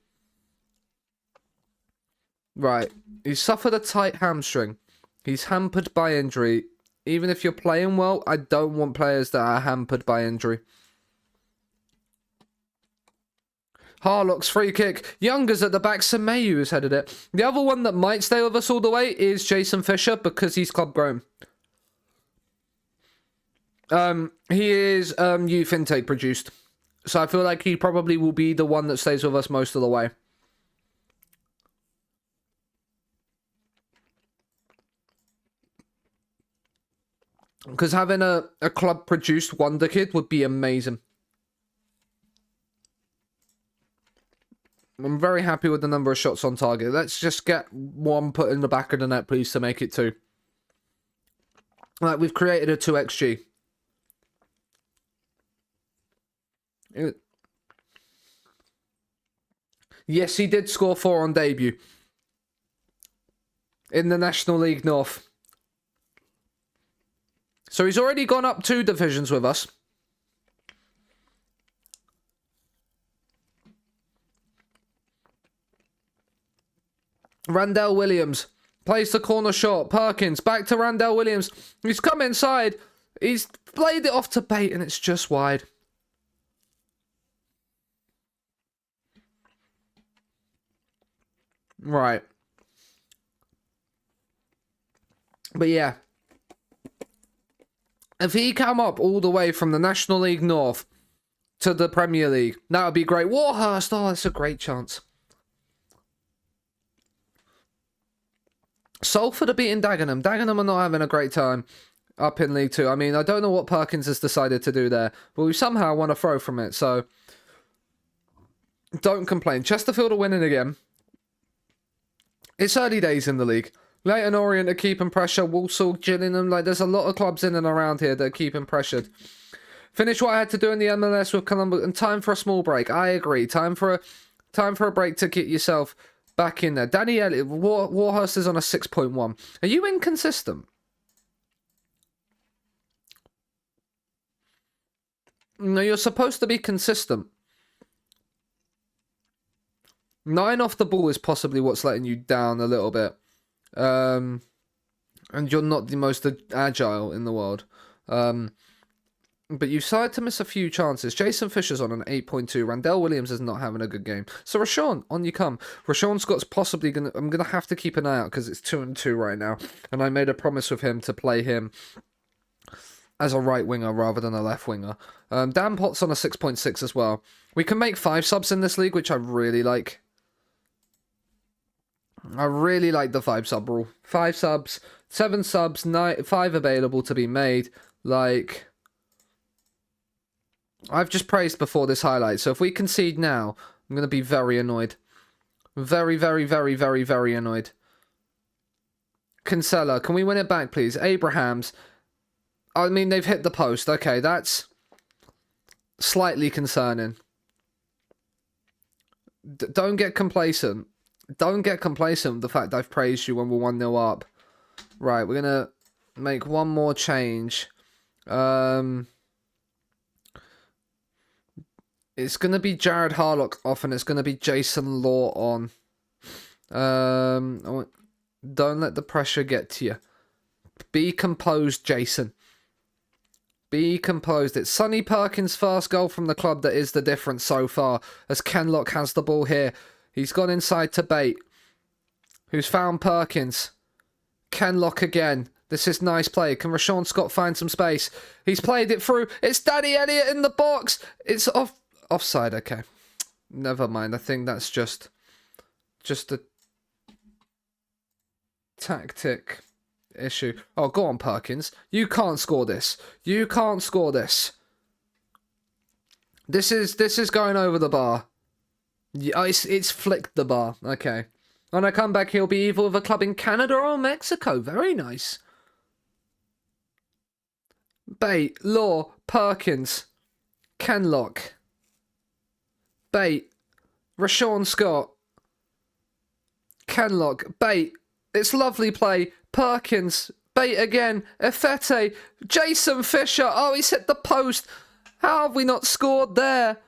Right. He's suffered a tight hamstring. He's hampered by injury. Even if you're playing well, I don't want players that are hampered by injury. Harlock's free kick. Younger's at the back. Semeyu has headed it. The other one that might stay with us all the way is Jason Fisher because he's club grown. He is youth intake produced. So I feel like he probably will be the one that stays with us most of the way. Because having a club produced wonder kid would be amazing. I'm very happy with the number of shots on target. Let's just get one put in the back of the net, please, to make it 2. Like, we've created a 2xG. Yes, he did score 4 on debut. In the National League North. So he's already gone up 2 divisions with us. Randell Williams plays the corner shot. Perkins back to Randell Williams. He's come inside. He's played it off to Bate and it's just wide. Right. But yeah. If he come up all the way from the National League North to the Premier League, that would be great. Warhurst, oh, that's a great chance. Salford are beating Dagenham. Dagenham are not having a great time up in League 2. I mean, I don't know what Perkins has decided to do there, but we somehow won a throw from it, so don't complain. Chesterfield are winning again. It's early days in the league. Leyton Orient are keeping pressure. Walsall, Gillingham, like there's a lot of clubs in and around here that are keeping pressured. Finish what I had to do in the MLS with Columbus, and time for a small break. I agree. Time for a break to get yourself back in there. Danny Elliott, Warhurst is on a 6.1. Are you inconsistent? No, you're supposed to be consistent. 9 off the ball is possibly what's letting you down a little bit. And you're not the most agile in the world. But you started to miss a few chances. Jason Fisher's on an 8.2. Randell Williams is not having a good game. So Rashawn, on you come. Rashawn Scott's possibly going to... I'm going to have to keep an eye out because it's 2-2 right now. And I made a promise with him to play him as a right winger rather than a left winger. Dan Potts on a 6.6 as well. We can make 5 subs in this league, which I really like. I really like the 5 sub rule. 5 subs, 7 subs, 5 available to be made. Like... I've just praised before this highlight, so if we concede now, I'm going to be very annoyed. Very, very, very, very, very annoyed. Kinsella, can we win it back, please? Abrahams. I mean, they've hit the post. Okay, that's slightly concerning. Don't get complacent. Don't get complacent with the fact I've praised you when we're 1-0 up. Right, we're going to make one more change. It's going to be Jared Harlock off and it's going to be Jason Law on. Don't let the pressure get to you. Be composed, Jason. Be composed. It's Sonny Perkins' first goal from the club that is the difference so far, as Kenlock has the ball here. He's gone inside to Bate, who's found Perkins. Kenlock again. This is nice play. Can Rashawn Scott find some space? He's played it through. It's Danny Elliott in the box. It's offside. Okay. Never mind. I think that's just a tactic issue. Oh, go on, Perkins. You can't score this. You can't score this. This is going over the bar. Yeah, it's flicked the bar. Okay. When I come back, he'll be either with a club in Canada or Mexico. Very nice. Bate, Law, Perkins, Kenlock, Bate, Rashawn Scott, Kenlock, Bate. It's lovely play. Perkins, Bate again, Efete, Jason Fisher. Oh, he's hit the post. How have we not scored there?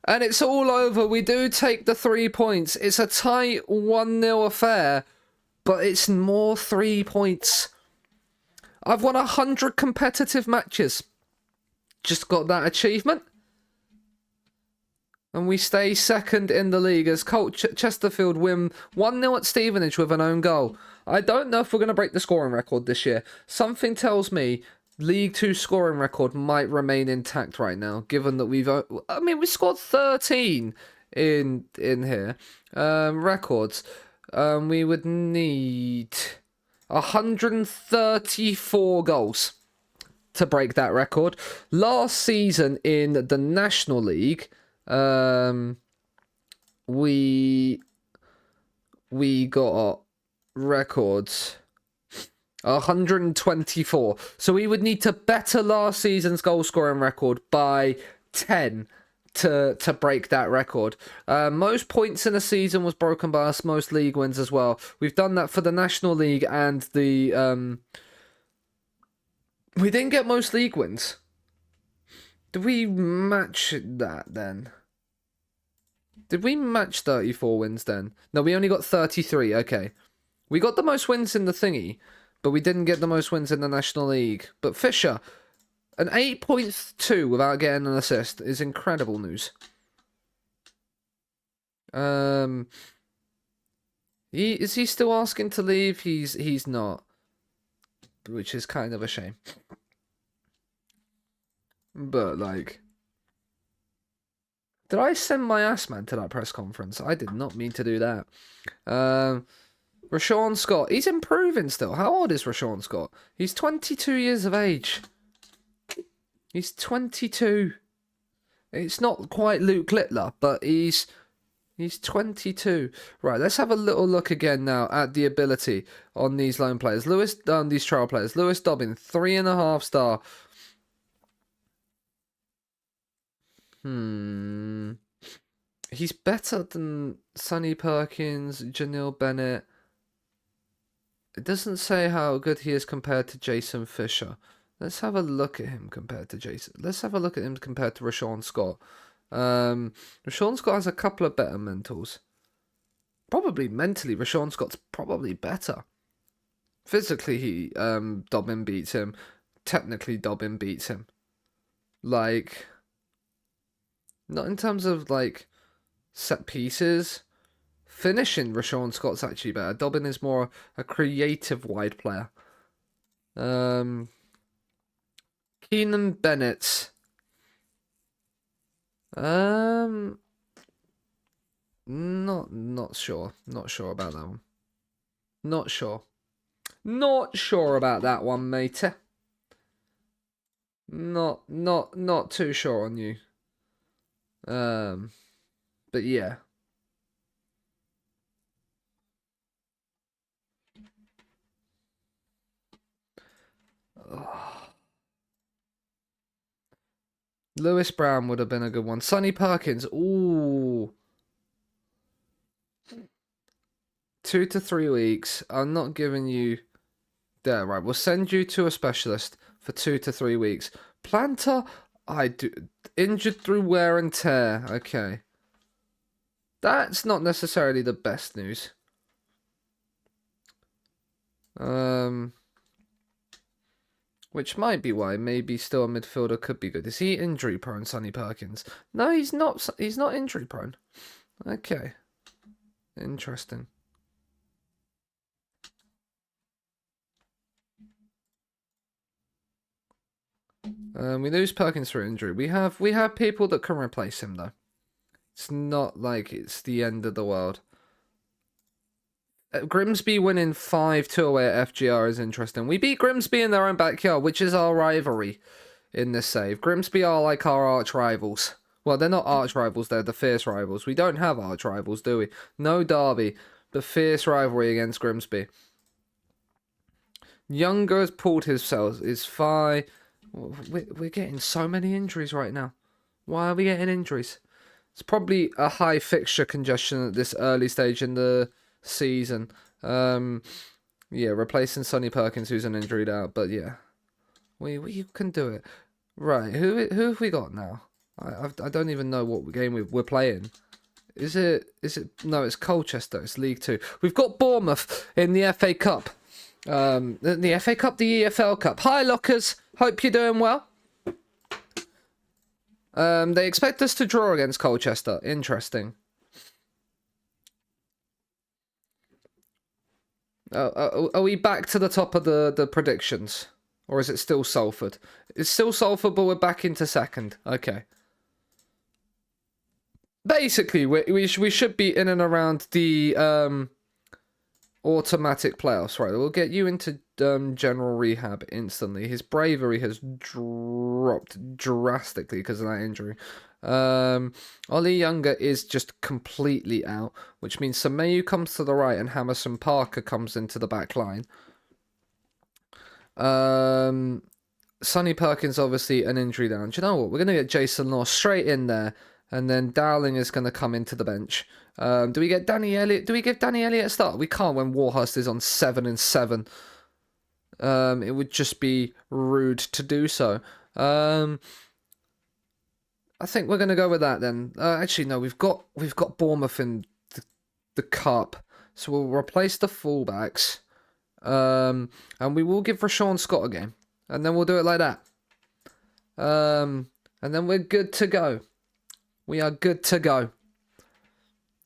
And it's all over. We do take the 3 points. It's a tight 1-0 affair, but it's more 3 points. I've won 100 competitive matches. Just got that achievement. And we stay second in the league as Chesterfield win 1-0 at Stevenage with an own goal. I don't know if we're going to break the scoring record this year. Something tells me League 2 scoring record might remain intact right now, given that we scored 13 in here. Records. We would need 134 goals to break that record. Last season in the National League, we got records 124. So we would need to better last season's goal scoring record by 10 to break that record. Most points in a season was broken by us, most league wins as well. We've done that for the National League and the... we didn't get most league wins. Did we match that then? Did we match 34 wins then? No, we only got 33, okay. We got the most wins in the thingy, but we didn't get the most wins in the National League. But Fisher, an 8.2 without getting an assist is incredible news. Is he still asking to leave? He's not, which is kind of a shame. But like, did I send my ass man to that press conference? I did not mean to do that. Rashawn Scott, he's improving still. How old is Rashawn Scott? He's 22 years of age. He's 22. It's not quite Luke Littler, but he's 22. Right, let's have a little look again now at the ability on these loan players. These trial players. Lewis Dobbin, 3.5 star. He's better than Sonny Perkins, Janelle Bennett. It doesn't say how good he is compared to Jason Fisher. Let's have a look at him compared to Jason. Let's have a look at him compared to Rashawn Scott. Rashawn Scott has a couple of better mentals. Probably mentally, Rashawn Scott's probably better. Physically, Dobbin beats him. Technically, Dobbin beats him. Like, not in terms of, like, set pieces. Finishing, Rashawn Scott's actually better. Dobbin is more a creative wide player. Keenan Bennett. Not sure. Not sure about that one. Not sure about that one, matey. Not too sure on you. But yeah. Lewis Brown would have been a good one. Sonny Perkins, ooh. 2 to 3 weeks. I'm not giving you... There, right. We'll send you to a specialist for 2 to 3 weeks. Planter, injured through wear and tear. Okay. That's not necessarily the best news. Which might be why maybe still a midfielder could be good. Is he injury prone, Sonny Perkins? No, he's not. He's not injury prone. Okay. Interesting. We lose Perkins for injury. We have people that can replace him though. It's not like it's the end of the world. Grimsby winning 5-2 away at FGR is interesting. We beat Grimsby in their own backyard, which is our rivalry in this save. Grimsby are like our arch rivals. Well, they're not arch rivals, they're the fierce rivals. We don't have arch rivals, do we? No derby, but fierce rivalry against Grimsby. Younger has pulled his thigh. We're getting so many injuries right now. Why are we getting injuries? It's probably a high fixture congestion at this early stage in the season. Yeah, replacing Sonny Perkins, who's an injured out, but yeah, we can do it. Right, who have we got now? I don't even know what game we're playing. Is it no, it's Colchester. It's League 2. We've got Bournemouth in the FA Cup. The FA Cup, the EFL Cup. Hi, Lockers. Hope you're doing well. They expect us to draw against Colchester. Interesting. Are we back to the top of the predictions? Or is it still Salford? It's still Salford, but we're back into second. Okay. Basically, we should be in and around the automatic playoffs. Right, we'll get you into general rehab instantly. His bravery has dropped drastically because of that injury. Ollie Younger is just completely out, which means Semeyu comes to the right and Hammerson Parker comes into the back line. Sonny Perkins obviously an injury down. Do you know what? We're going to get Jason Law straight in there And then Dowling is going to come into the bench. Do we get Danny Elliott? Do we give Danny Elliott a start? We can't when Warhurst is on 7-7. It would just be rude to do so. I think we're going to go with that then. Actually, no, we've got Bournemouth in the cup, so we'll replace the fullbacks, and we will give Rashawn Scott a game, and then we'll do it like that. And then we're good to go. We are good to go.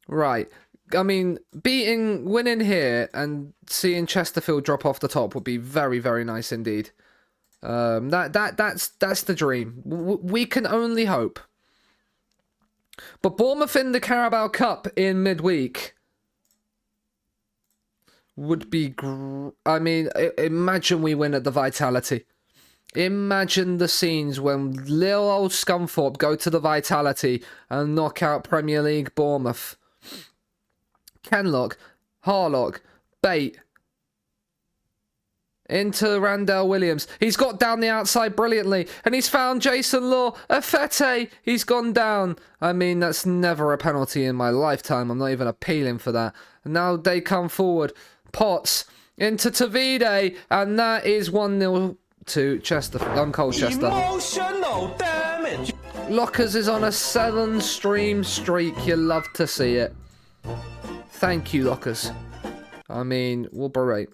Right. I mean, winning here and seeing Chesterfield drop off the top would be very, very nice indeed. That's the dream. We can only hope. But Bournemouth in the Carabao Cup in midweek would be... I mean, imagine we win at the Vitality. Imagine the scenes when little old Scunthorpe go to the Vitality and knock out Premier League Bournemouth. Kenlock, Harlock, Bate, into Randall Williams. He's got down the outside brilliantly, and he's found Jason Law. Afete, he's gone down. I mean, that's never a penalty in my lifetime. I'm not even appealing for that. And now they come forward. Potts into Tavide, and that is 1-0 to Colchester. Emotional damage. Lockers is on a 7-stream streak. You love to see it. Thank you, Lockers. I mean, we'll berate.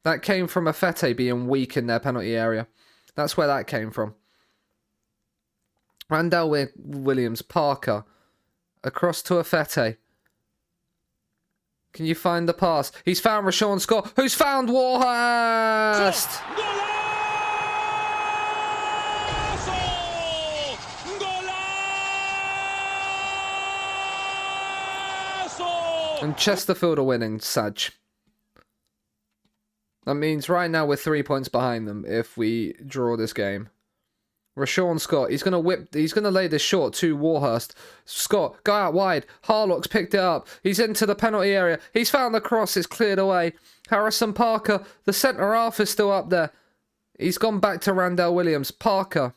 That came from Afete being weak in their penalty area. That's where that came from. Randall Williams, Parker, across to Afete. Can you find the pass? He's found Rashawn Scott, who's found Warhurst! And Chesterfield are winning, Saj. That means right now we're 3 points behind them if we draw this game. Rashawn Scott, he's going to lay this short to Warhurst. Scott, go out wide. Harlock's picked it up. He's into the penalty area. He's found the cross, it's cleared away. Harrison Parker, the centre half is still up there. He's gone back to Randall Williams. Parker,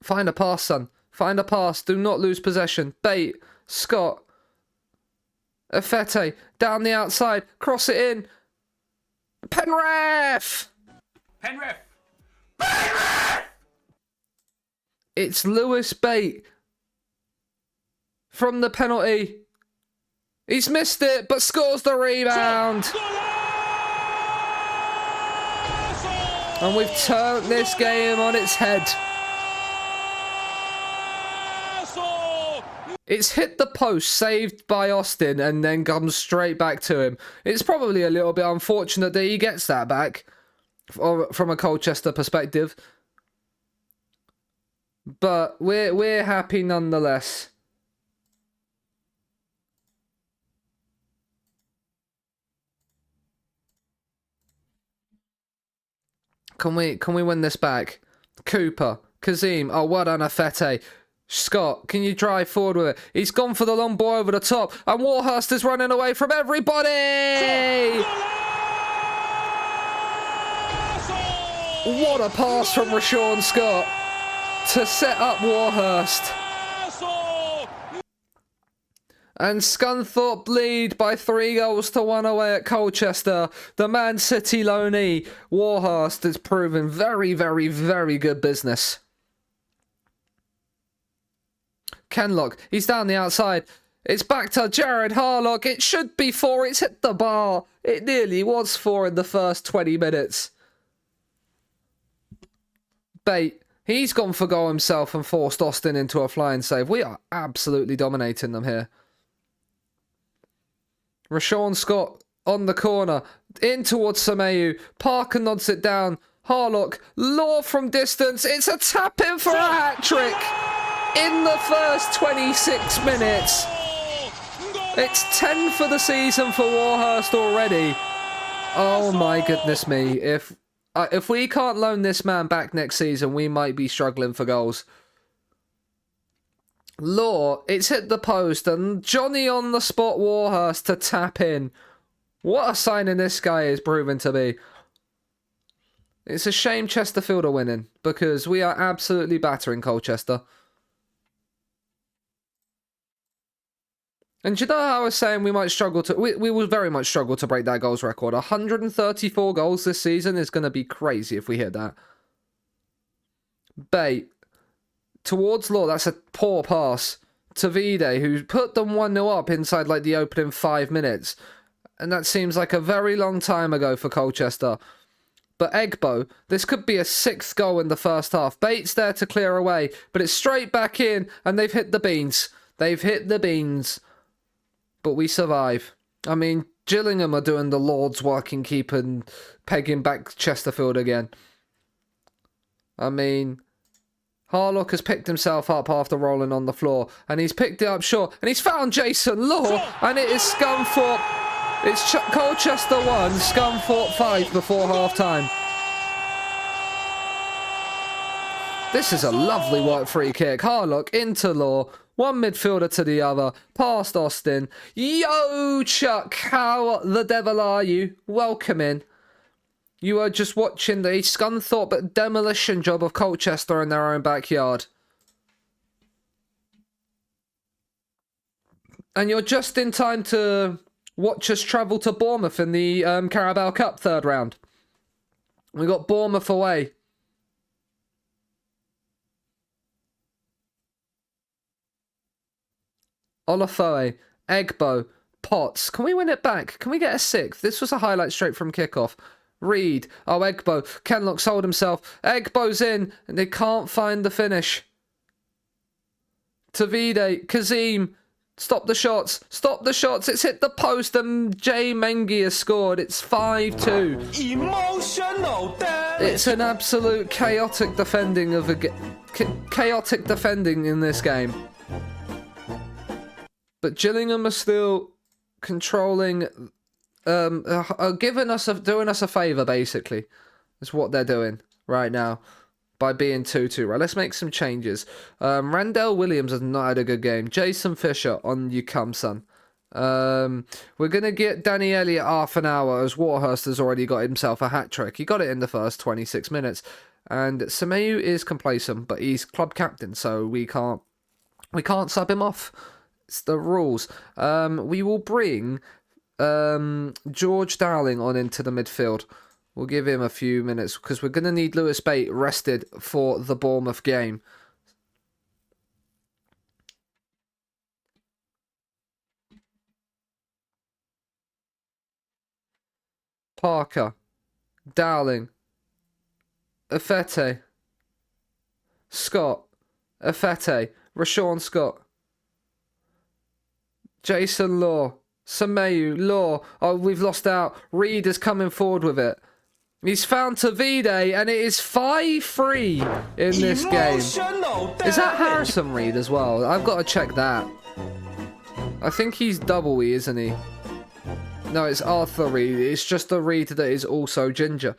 find a pass, son. Find a pass. Do not lose possession. Bate, Scott, Afete, down the outside. Cross it in. Penrith! Penrith. It's Lewis Bate from the penalty. He's missed it, but scores the rebound. And we've turned this game on its head. It's hit the post, saved by Austin, and then comes straight back to him. It's probably a little bit unfortunate that he gets that back from a Colchester perspective. But we're happy nonetheless. Can we win this back? Cooper, Kazim, oh well done Afete. Scott, can you drive forward with it? He's gone for the long ball over the top, and Warhurst is running away from everybody! What a pass from Rashawn Scott to set up Warhurst. And Scunthorpe lead by 3-1 away at Colchester. The Man City loanee, Warhurst, has proven very, very, very good business. Kenlock, he's down the outside. It's back to Jared Harlock. It should be 4. It's hit the bar. It nearly was 4 in the first 20 minutes. Bate, he's gone for goal himself and forced Austin into a flying save. We are absolutely dominating them here. Rashawn Scott on the corner. In towards Sameu. Parker nods it down. Harlock, Law from distance. It's a tap in for a hat-trick. In the first 26 minutes. It's 10 for the season for Warhurst already. Oh my goodness me. If we can't loan this man back next season, we might be struggling for goals. Law, it's hit the post, and Johnny on the spot Warhurst to tap in. What a signing this guy is proven to be. It's a shame Chesterfield are winning, because we are absolutely battering Colchester. And do you know how I was saying we might struggle to... We will very much struggle to break that goals record. 134 goals this season is going to be crazy if we hit that. Bate. Towards Law, that's a poor pass. To Vide, who put them 1-0 up inside like the opening 5 minutes. And that seems like a very long time ago for Colchester. But Egbo, this could be a 6th goal in the first half. Bates there to clear away, but it's straight back in, and they've hit the beans. They've hit the beans. But we survive. I mean, Gillingham are doing the Lord's work in keeping, pegging back Chesterfield again. I mean, Harlock has picked himself up after rolling on the floor, and he's picked it up short, and he's found Jason Law, and it is Scunthorpe. It's Colchester 1, Scunthorpe 5 before half-time. This is a lovely work free kick. Harlock into Law. One midfielder to the other. Past Austin. Yo, Chuck, how the devil are you? Welcome in. You are just watching the Scunthorpe demolition job of Colchester in their own backyard. And you're just in time to watch us travel to Bournemouth in the Carabao Cup 3rd round. We got Bournemouth away. Olafoe, Egbo, Potts. Can we win it back? Can we get a 6th? This was a highlight straight from kickoff. Reed. Oh, Egbo. Kenlock sold himself. Egbo's in, and they can't find the finish. Tavide. Kazim. Stop the shots. Stop the shots. It's hit the post, and Jay Mengi has scored. It's 5-2. Emotional damage. It's an absolute chaotic defending of chaotic defending in this game. But Gillingham are still controlling, are doing us a favour, basically. That's what they're doing right now by being 2-2. Right, let's make some changes. Randell Williams has not had a good game. Jason Fisher, on you come, son. We're going to get Danny Elliott half an hour, as Warhurst has already got himself a hat-trick. He got it in the first 26 minutes. And Semeyu is complacent, but he's club captain, so we can't sub him off. It's the rules. We will bring George Dowling on into the midfield. We'll give him a few minutes because we're going to need Lewis Bate rested for the Bournemouth game. Parker, Dowling, Afete, Scott, Afete, Rashawn Scott, Jason Law, Semeyu, Law. Oh, we've lost out. Reed is coming forward with it. He's found Tavide, and it is 5-3 in this game. Is that Harrison Reed as well? I've got to check that. I think he's double E, isn't he? No, it's Arthur Reed. It's just the Reed that is also ginger.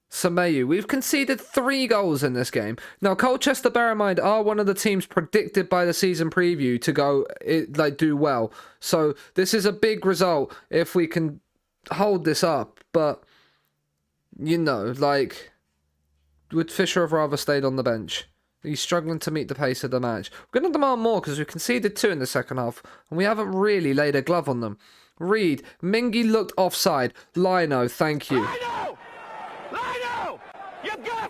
Semeyu. We've conceded 3 goals in this game. Now, Colchester, bear in mind, are one of the teams predicted by the season preview to do well. So this is a big result if we can hold this up. But, you know, would Fisher have rather stayed on the bench? He's struggling to meet the pace of the match. We're going to demand more because we've conceded 2 in the second half, and we haven't really laid a glove on them. Reed. Mingy looked offside. Lino, thank you.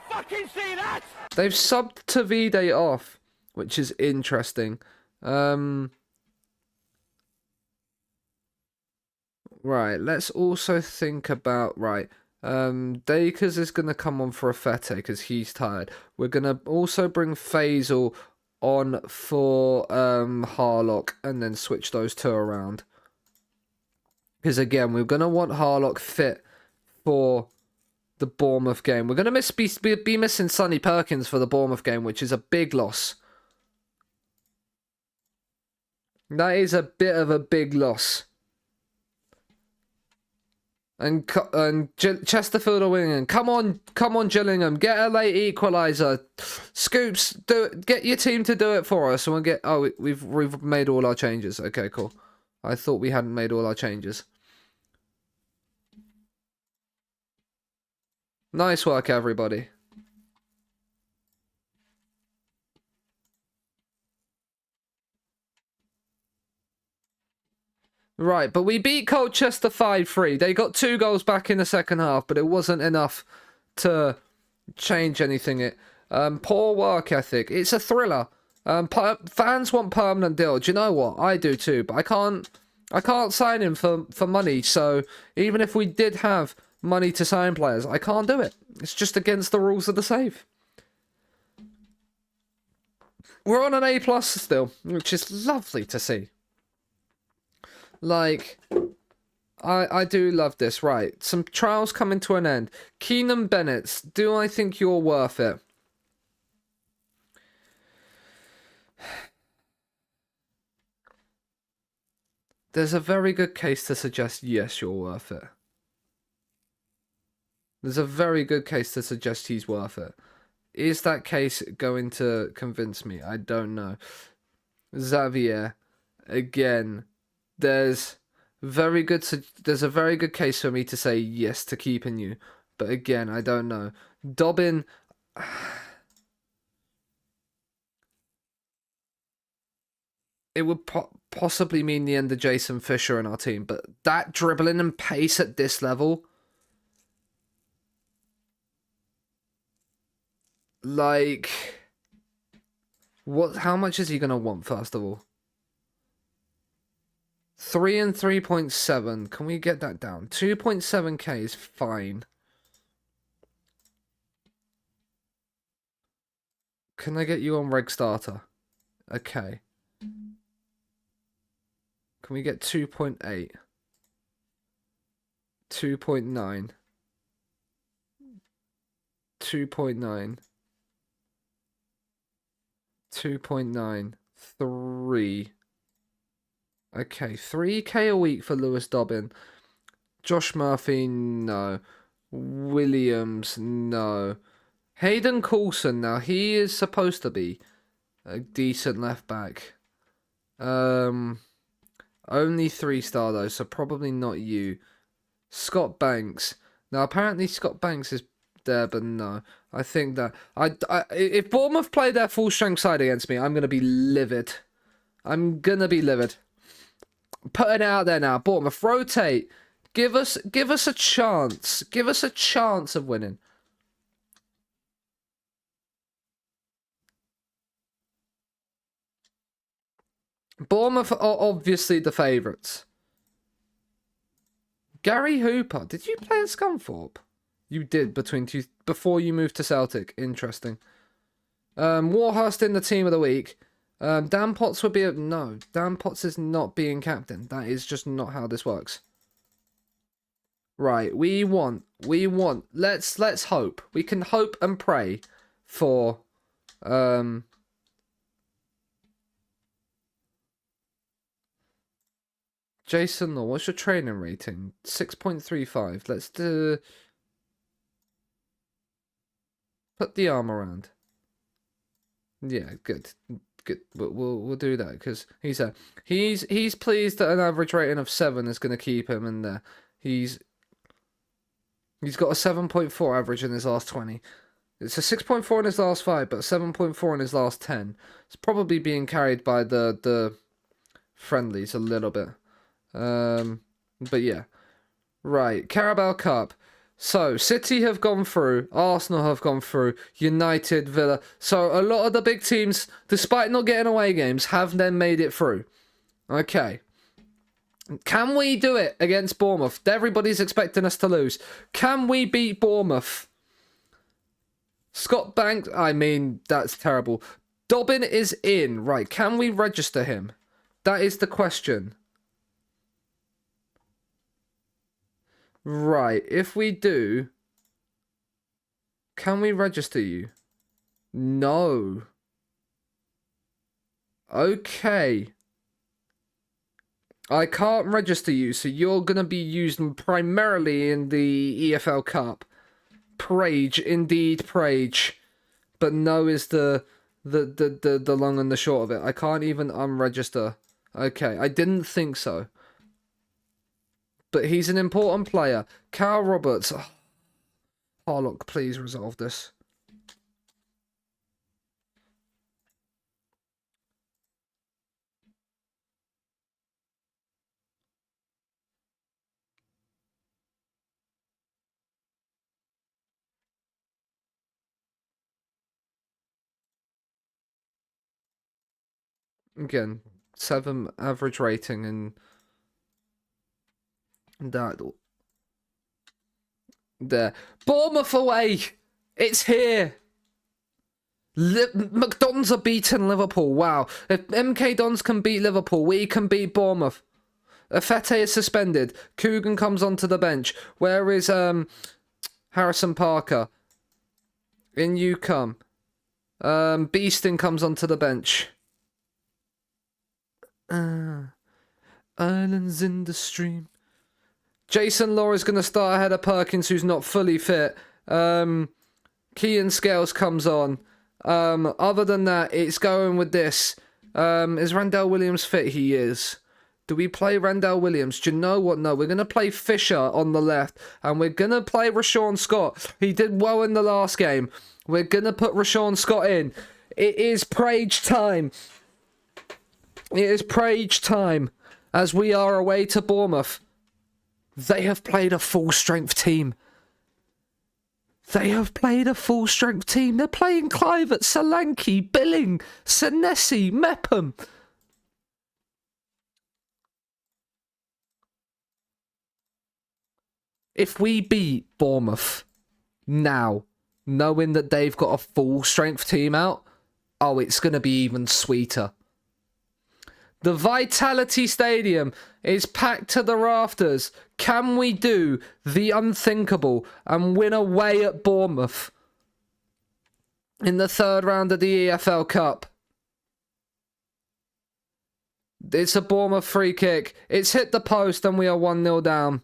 Fucking see that? They've subbed Tavide off, which is interesting. Right, let's also think about... Right, Dakers is going to come on for Afete because he's tired. We're going to also bring Faisal on for Harlock and then switch those 2 around. Because again, we're going to want Harlock fit for the Bournemouth game. We're going to be missing Sonny Perkins for the Bournemouth game, which is a big loss. That is a bit of a big loss. And Chesterfield are winning. Come on, Gillingham. Get a late equaliser. Scoops, get your team to do it for us. And we'll get... Oh, we've made all our changes. Okay, cool. I thought we hadn't made all our changes. Nice work, everybody. Right, but we beat Colchester 5-3. They got 2 goals back in the second half, but it wasn't enough to change anything. Poor work ethic. It's a thriller. Fans want permanent deal. Do you know what? I do too, but I can't sign him for money. So even if we did have money to sign players, I can't do it. It's just against the rules of the save. We're on an A+ still, which is lovely to see. Like, I do love this. Right, some trials coming to an end. Keenan Bennett, do I think you're worth it? There's a very good case to suggest yes, you're worth it. There's a very good case to suggest he's worth it. Is that case going to convince me? I don't know. Xavier, again, there's a very good case for me to say yes to keeping you, but again, I don't know. Dobbin, it would possibly mean the end of Jason Fisher in our team, but that dribbling and pace at this level, like, what? How much is he gonna want? First of all, 3 and 3.7. Can we get that down? 2.7k is fine. Can I get you on reg starter? Okay. Can we get 2.8? 2.9. 2.9. 2.9. 3. Okay, 3k a week for Lewis Dobbin. Josh Murphy, no. Williams, no. Hayden Coulson, now he is supposed to be a decent left back. Only 3-star though, so probably not you. Scott Banks. Now apparently Scott Banks is there, but no. I think that if Bournemouth play their full strength side against me, I'm gonna be livid. I'm gonna be livid. Putting it out there now, Bournemouth, rotate. Give us a chance. Give us a chance of winning. Bournemouth are obviously the favourites. Gary Hooper, did you play at Scunthorpe? You did before you moved to Celtic. Interesting. Warhurst in the team of the week. Dan Potts would be no. Dan Potts is not being captain. That is just not how this works. Right, we want. Let's hope. We can hope and pray for Jason Law. What's your training rating? 6.35. Let's put the arm around. Yeah, good. We'll do that because he's pleased that an average rating of 7 is going to keep him in there. He's got a 7.4 average in his last 20. It's a 6.4 in his last 5, but 7.4 in his last 10. It's probably being carried by the friendlies a little bit. But yeah. Right, Carabao Cup. So, City have gone through, Arsenal have gone through, United, Villa. So, a lot of the big teams, despite not getting away games, have then made it through. Okay. Can we do it against Bournemouth? Everybody's expecting us to lose. Can we beat Bournemouth? Scott Banks, I mean, that's terrible. Dobbin is in. Right, can we register him? That is the question. Right, if we do, can we register you? No. Okay. I can't register you, so you're going to be used primarily in the EFL Cup. Prage, indeed Prage. But no is the long and the short of it. I can't even unregister. Okay, I didn't think so. But he's an important player. Carl Roberts. Oh, Harlock, please resolve this. Again, 7 average rating and that. There. Bournemouth away! It's here! McDonald's are beating Liverpool. Wow. If MK Dons can beat Liverpool, we can beat Bournemouth. Afete is suspended. Coogan comes onto the bench. Where is Harrison Parker? In you come. Beeston comes onto the bench. Islands in the stream. Jason Law is going to start ahead of Perkins, who's not fully fit. Kean Scales comes on. Other than that, it's going with this. Is Randall Williams fit? He is. Do we play Randall Williams? Do you know what? No, we're going to play Fisher on the left. And we're going to play Rashawn Scott. He did well in the last game. We're going to put Rashawn Scott in. It is Prage time. It is Prage time. As we are away to Bournemouth. They have played a full-strength team. They have played a full-strength team. They're playing Clivert, Solanke, Billing, Seanasea, Mepham. If we beat Bournemouth now, knowing that they've got a full-strength team out, oh, it's going to be even sweeter. The Vitality Stadium is packed to the rafters. Can we do the unthinkable and win away at Bournemouth in the 3rd round of the EFL Cup? It's a Bournemouth free kick. It's hit the post and we are 1-0 down.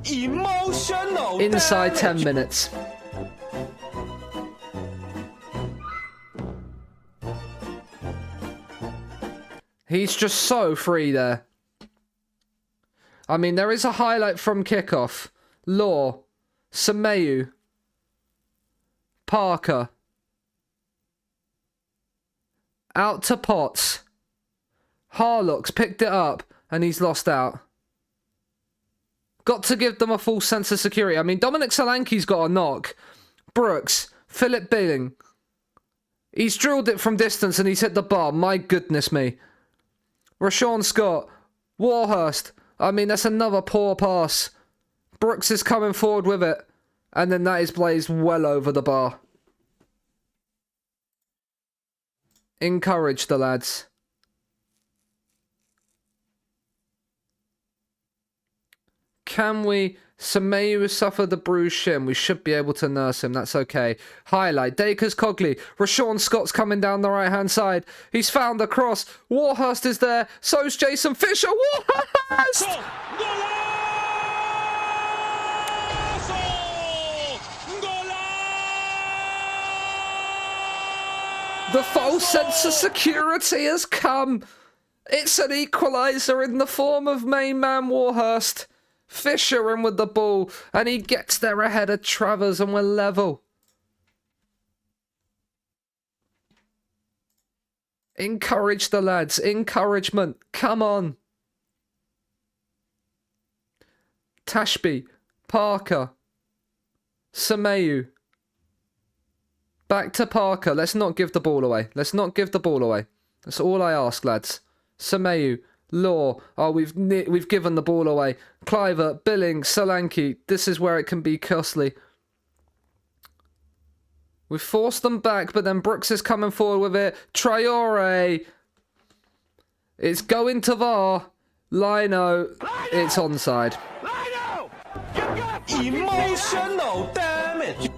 Emotional Inside damage. 10 minutes. He's just so free there. I mean, there is a highlight from kickoff. Law, Semeyu, Parker, out to Potts. Harlock's picked it up and he's lost out. Got to give them a full sense of security. I mean, Dominic Solanke's got a knock. Brooks, Philip Billing. He's drilled it from distance and he's hit the bar. My goodness me. Rashawn Scott, Warhurst. I mean, that's another poor pass. Brooks is coming forward with it. And then that is blazed well over the bar. Encourage the lads. Can we... Semeyu has suffered the bruised shin. We should be able to nurse him. That's okay. Highlight. Dacres Cogley. Rashawn Scott's coming down the right-hand side. He's found a cross. Warhurst is there. So's Jason Fisher. Warhurst! The false sense of security has come. It's an equaliser in the form of main man Warhurst. Fisher in with the ball, and he gets there ahead of Travers, and we're level. Encourage the lads. Encouragement. Come on. Tashby. Parker. Semeyu. Back to Parker. Let's not give the ball away. Let's not give the ball away. That's all I ask, lads. Semeyu. Law. Oh, we've given the ball away. Clivert, Billing, Solanke. This is where it can be costly. We've forced them back, but then Brooks is coming forward with it. Traore. It's going to VAR. Lino. It's onside. Lino! You got emotional damage.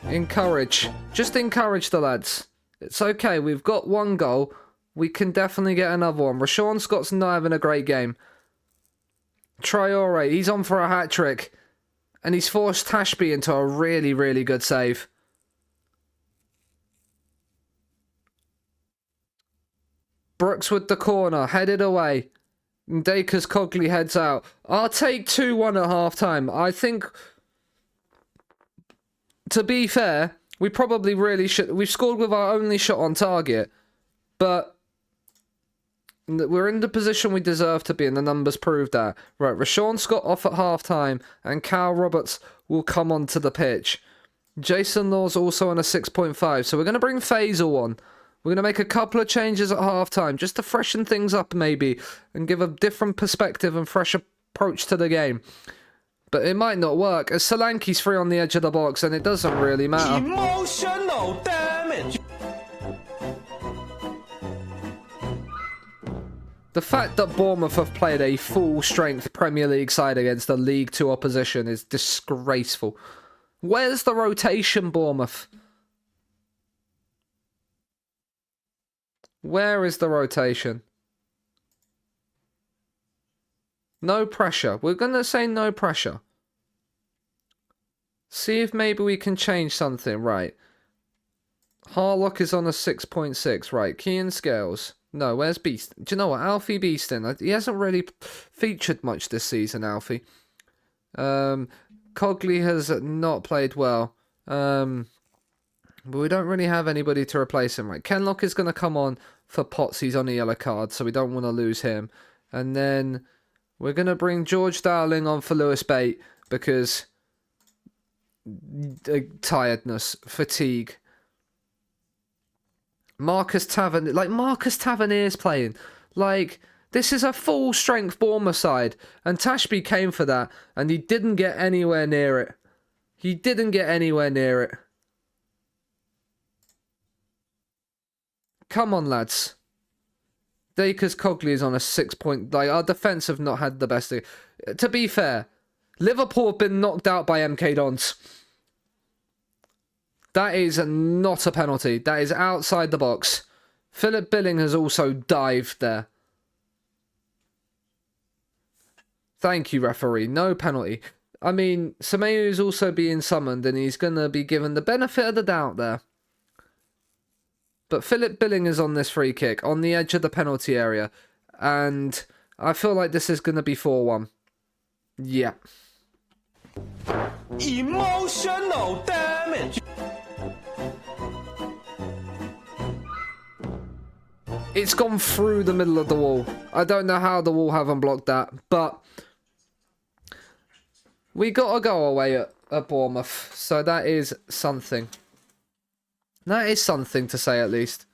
Encourage. Just encourage the lads. It's okay. We've got one goal. We can definitely get another one. Rashawn Scott's not having a great game. Traore, he's on for a hat-trick. And he's forced Tashby into a really, really good save. Brooks with the corner, headed away. Dacres Cogley heads out. I'll take 2-1 at half-time. I think... To be fair, we probably really should... We've scored with our only shot on target. But we're in the position we deserve to be, and the numbers prove that. Right, Rashawn Scott off at half-time, and Cal Roberts will come onto the pitch. Jason Law's also on a 6.5. So we're going to bring Faisal on. We're going to make a couple of changes at halftime just to freshen things up maybe and give a different perspective and fresh approach to the game. But it might not work as Solanke's free on the edge of the box and it doesn't really matter. Emotional damage. The fact that Bournemouth have played a full-strength Premier League side against a League 2 opposition is disgraceful. Where's the rotation, Bournemouth? Where is the rotation? No pressure. We're going to say no pressure. See if maybe we can change something. Right. Harlock is on a 6.6. Right. Kean Scales. No, where's Beast? Do you know what? Alfie Beeston. He hasn't really featured much this season, Alfie. Cogley has not played well. But we don't really have anybody to replace him. Right. Kenlock is going to come on for Potts. He's on a yellow card, so we don't want to lose him. And then we're going to bring George Dowling on for Lewis Bate because tiredness, fatigue. Marcus Tavernier's playing. Like, this is a full-strength Bournemouth side. And Tashby came for that, and he didn't get anywhere near it. He didn't get anywhere near it. Come on, lads. Dacres Cogley is on a 6 point. Like, our defence have not had the best. To be fair, Liverpool have been knocked out by MK Dons. That is not a penalty. That is outside the box. Philip Billing has also dived there. Thank you, referee. No penalty. I mean, Semedo is also being summoned and he's going to be given the benefit of the doubt there. But Philip Billing is on this free kick, on the edge of the penalty area. And I feel like this is going to be 4-1. Yeah. Emotional damage. It's gone through the middle of the wall. I don't know how the wall haven't blocked that, but we got to go away at Bournemouth, so that is something. That is something to say at least.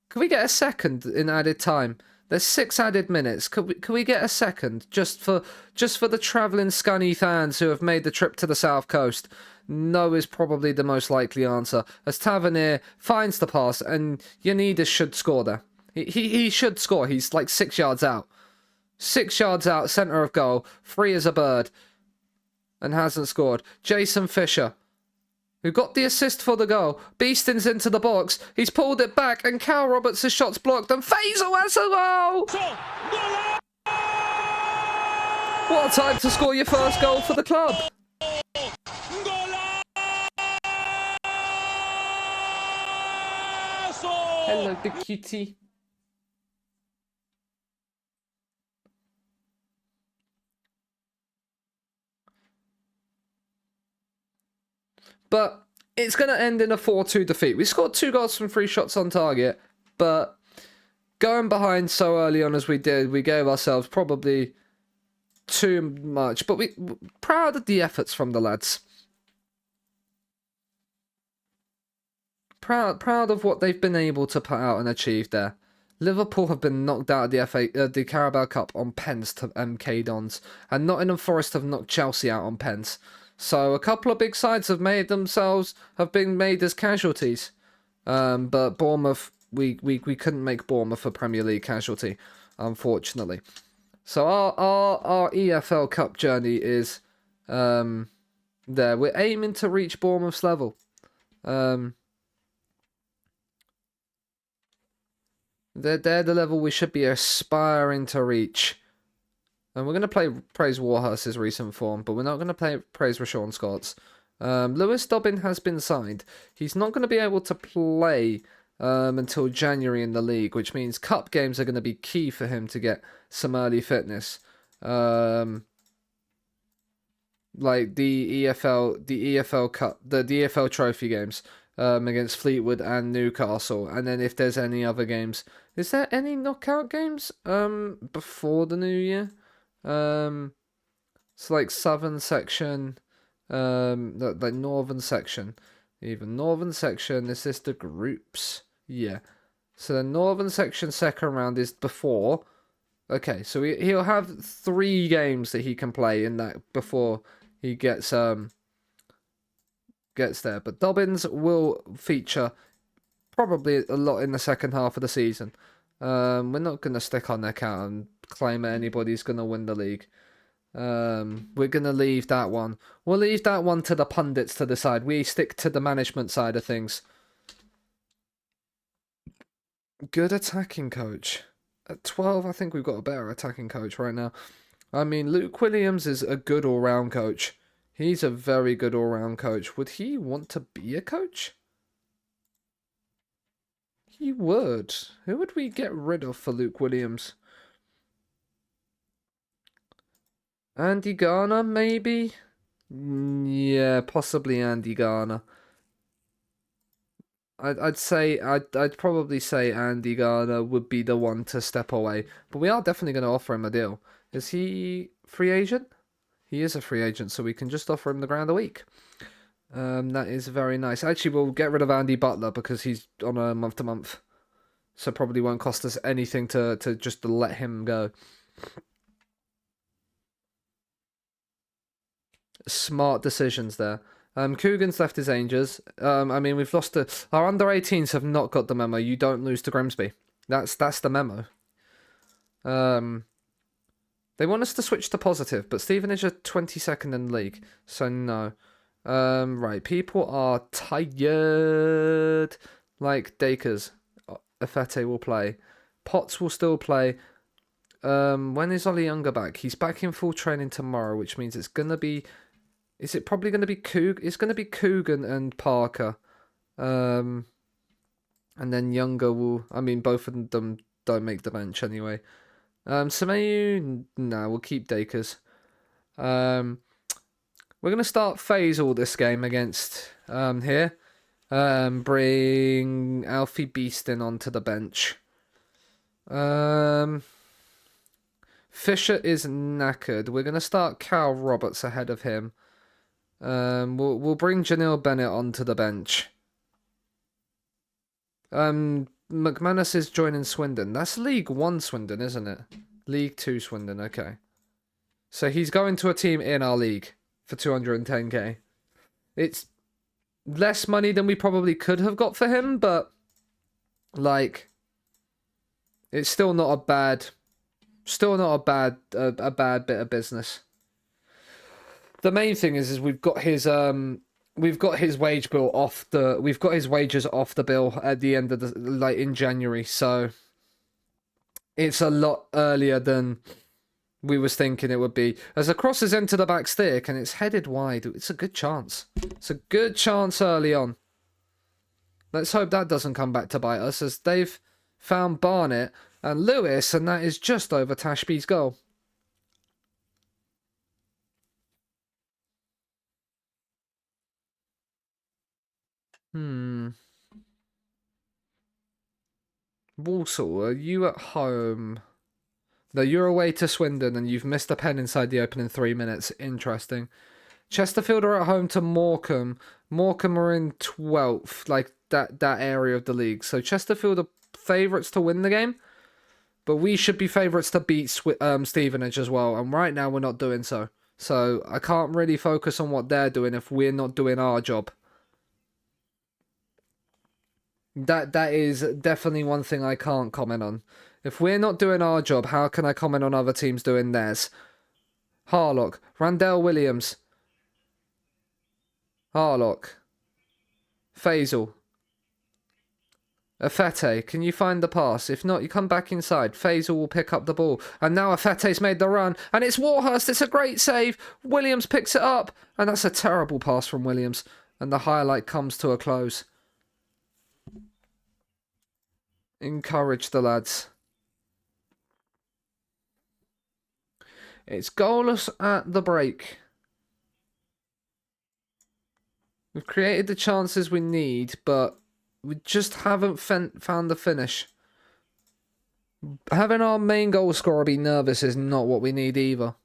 Can we get a second in added time? There's 6 added minutes. Can we get a second just for the travelling Scunny fans who have made the trip to the south coast? No is probably the most likely answer, as Tavernier finds the pass and Yanidis should score there. He should score. He's like 6 yards out. 6 yards out, centre of goal, free as a bird, and hasn't scored. Jason Fisher, who got the assist for the goal. Beeston's into the box. He's pulled it back, and Cal Roberts' shot's blocked, and Faisal has a goal! What a time to score your first goal for the club! Hello, big cutie. But it's going to end in a 4-2 defeat. We scored 2 goals from 3 shots on target, but going behind so early on as we did, we gave ourselves probably too much. But we proud of the efforts from the lads. Proud of what they've been able to put out and achieve there. Liverpool have been knocked out of the Carabao Cup on pens to MK Dons, and Nottingham Forest have knocked Chelsea out on pens. So a couple of big sides have been made as casualties. But Bournemouth, we couldn't make Bournemouth a Premier League casualty, unfortunately. So our EFL Cup journey is there. We're aiming to reach Bournemouth's level. They're the level we should be aspiring to reach. And we're going to praise Warhurst's recent form, but we're not going to praise Rashawn Scott's. Lewis Dobbin has been signed. He's not going to be able to play until January in the league, which means cup games are going to be key for him to get some early fitness. Like the EFL Cup, the EFL Trophy games against Fleetwood and Newcastle, and then if there's any other games, is there any knockout games before the new year? So like southern section, like northern section. Even Northern section, is this the groups? Yeah. So the Northern section second round is before. Okay, so he'll have 3 games that he can play in that before he gets there. But Dobbins will feature probably a lot in the second half of the season. We're not going to stick our neck out and claim that anybody's going to win the league. We're going to leave that one. We'll leave that one to the pundits to decide. We stick to the management side of things. Good attacking coach. At 12, I think we've got a better attacking coach right now. I mean, Luke Williams is a good all-round coach. He's a very good all-round coach. Would he want to be a coach? He would. Who would we get rid of for Luke Williams? Andy Garner, maybe? Yeah, possibly Andy Garner. I'd probably say Andy Garner would be the one to step away. But we are definitely going to offer him a deal. Is he free agent? He is a free agent, so we can just offer him the grand a week. That is very nice. Actually, we'll get rid of Andy Butler because he's on a month-to-month. So probably won't cost us anything to just let him go. Smart decisions there. Coogan's left his Angels. I mean, we've lost our under-18s have not got the memo. You don't lose to Grimsby. That's the memo. They want us to switch to positive, but Stevenage are 22nd in the league, so no. Right, people are tired. Like Dakers. Afete will play. Potts will still play. When is Ollie Younger back? He's back in full training tomorrow, which means it's going to be... Is it probably going to be It's going to be Coogan and Parker. And then Younger will... I mean, both of them don't make the bench anyway. Semeyu... No, we'll keep Dakers. We're going to start Faisal this game against here. Bring Alfie Beeston onto the bench. Fisher is knackered. We're going to start Cal Roberts ahead of him. We'll bring Janelle Bennett onto the bench. McManus is joining Swindon. That's League 1 Swindon, isn't it? League 2 Swindon, okay. So he's going to a team in our league for 210k. It's less money than we probably could have got for him, but like it's still not a bad bit of business. The main thing is we've got his wage bill off the we've got his wages off the bill at the end of the in January, so it's a lot earlier than we was thinking it would be. As the cross is into the back stick and it's headed wide, it's a good chance. It's a good chance early on. Let's hope that doesn't come back to bite us, as they've found Barnett and Lewis, and that is just over Tashby's goal. Walsall, are you at home? No, you're away to Swindon and you've missed a pen inside the opening 3 minutes. Interesting. Chesterfield are at home to Morecambe. Morecambe are in 12th, like that area of the league. So Chesterfield are favourites to win the game, but we should be favourites to beat Stevenage as well. And right now we're not doing so. So I can't really focus on what they're doing if we're not doing our job. That is definitely one thing I can't comment on. If we're not doing our job, how can I comment on other teams doing theirs? Harlock, Randell Williams. Harlock. Faisal. Afete, can you find the pass? If not, you come back inside. Faisal will pick up the ball. And now Afete's made the run. And it's Warhurst. It's a great save. Williams picks it up. And that's a terrible pass from Williams. And the highlight comes to a close. Encourage the lads. It's goalless at the break. We've created the chances we need, but we just haven't found the finish. Having our main goal scorer be nervous is not what we need either.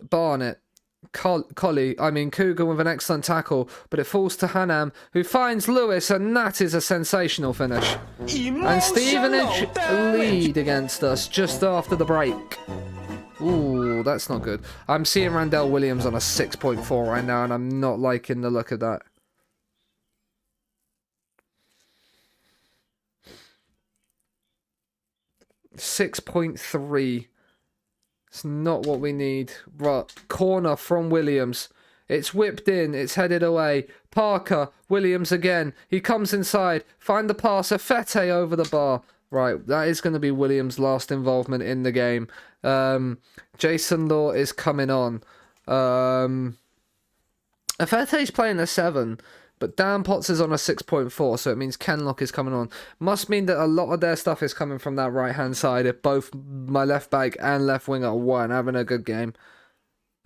Barnett. Cougar with an excellent tackle, but it falls to Hanam, who finds Lewis, and that is a sensational finish. And Stevenage lead against us just after the break. Ooh, that's not good. I'm seeing Randell Williams on a 6.4 right now, and I'm not liking the look of that. .3. It's not what we need. Right, corner from Williams. It's whipped in. It's headed away. Parker. Williams again. He comes inside. Find the pass. Fete over the bar. Right, that is going to be Williams' last involvement in the game. Jason Law is coming on. Fete's playing a 7. But Dan Potts is on a 6.4, so it means Kenlock is coming on. Must mean that a lot of their stuff is coming from that right-hand side if both my left back and left winger weren't having a good game.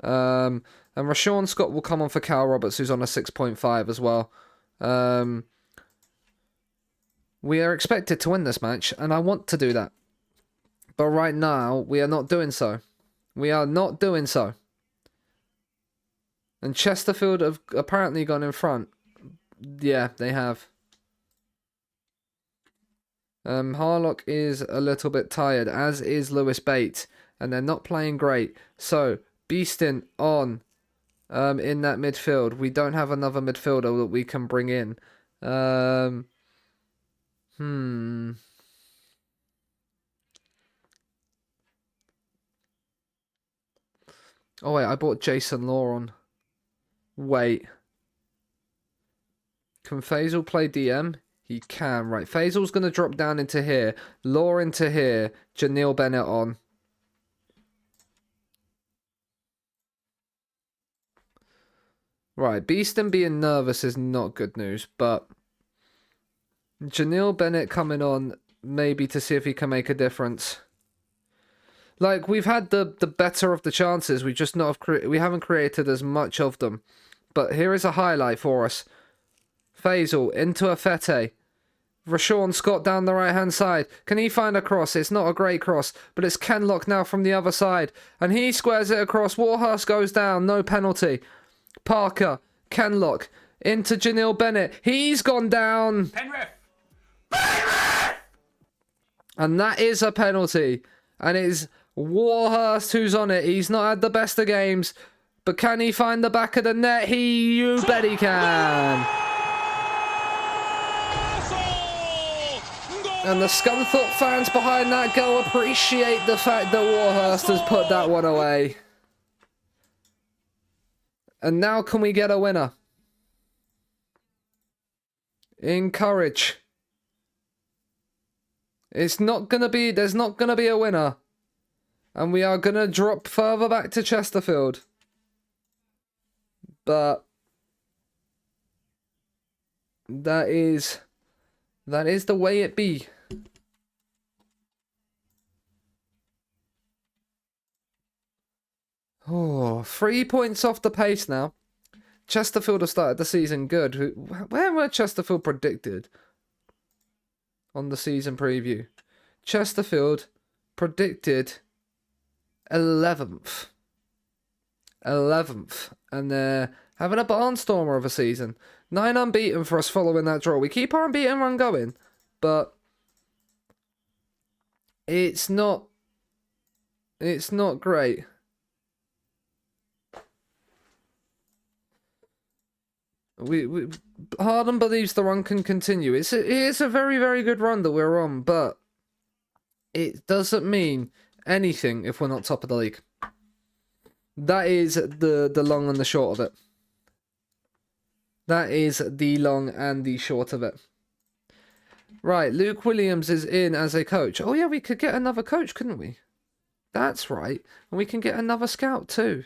And Rashawn Scott will come on for Cal Roberts, who's on a 6.5 as well. We are expected to win this match, and I want to do that. But right now, we are not doing so. We are not doing so. And Chesterfield have apparently gone in front. Yeah, they have. Harlock is a little bit tired, as is Lewis Bates, and they're not playing great. So, Beeston on in that midfield. We don't have another midfielder that we can bring in. Oh wait, I bought Jason Law on. Wait. Can Faisal play DM? He can. Right, Faisal's going to drop down into here. Law into here. Janeel Bennett on. Right, Beeston being nervous is not good news, but Janeel Bennett coming on maybe to see if he can make a difference. Like, we've had the better of the chances. We just not have we haven't created as much of them. But here is a highlight for us. Faisal into Fete. Rashawn Scott down the right-hand side. Can he find a cross? It's not a great cross, but it's Kenlock now from the other side. And he squares it across. Warhurst goes down. No penalty. Parker. Kenlock. Into Janeel Bennett. He's gone down. Penrith! And that is a penalty. And it's Warhurst who's on it. He's not had the best of games. But can he find the back of the net? You bet he can. And the Scunthorpe fans behind that goal appreciate the fact that Warhurst has put that one away. And now can we get a winner? Encourage. There's not gonna be a winner. And we are gonna drop further back to Chesterfield. But that is the way it be. Oh, 3 points off the pace now. Chesterfield have started the season good. Where were Chesterfield predicted on the season preview? Chesterfield predicted 11th. 11th. And they're having a barnstormer of a season. 9 unbeaten for us following that draw. We keep our unbeaten run going, but it's not great. Harden believes the run can continue. It's a very, very good run that we're on, but it doesn't mean anything if we're not top of the league. That is the long and the short of it. That is the long and the short of it. Right, Luke Williams is in as a coach. Oh yeah, we could get another coach, couldn't we? That's right. And we can get another scout too.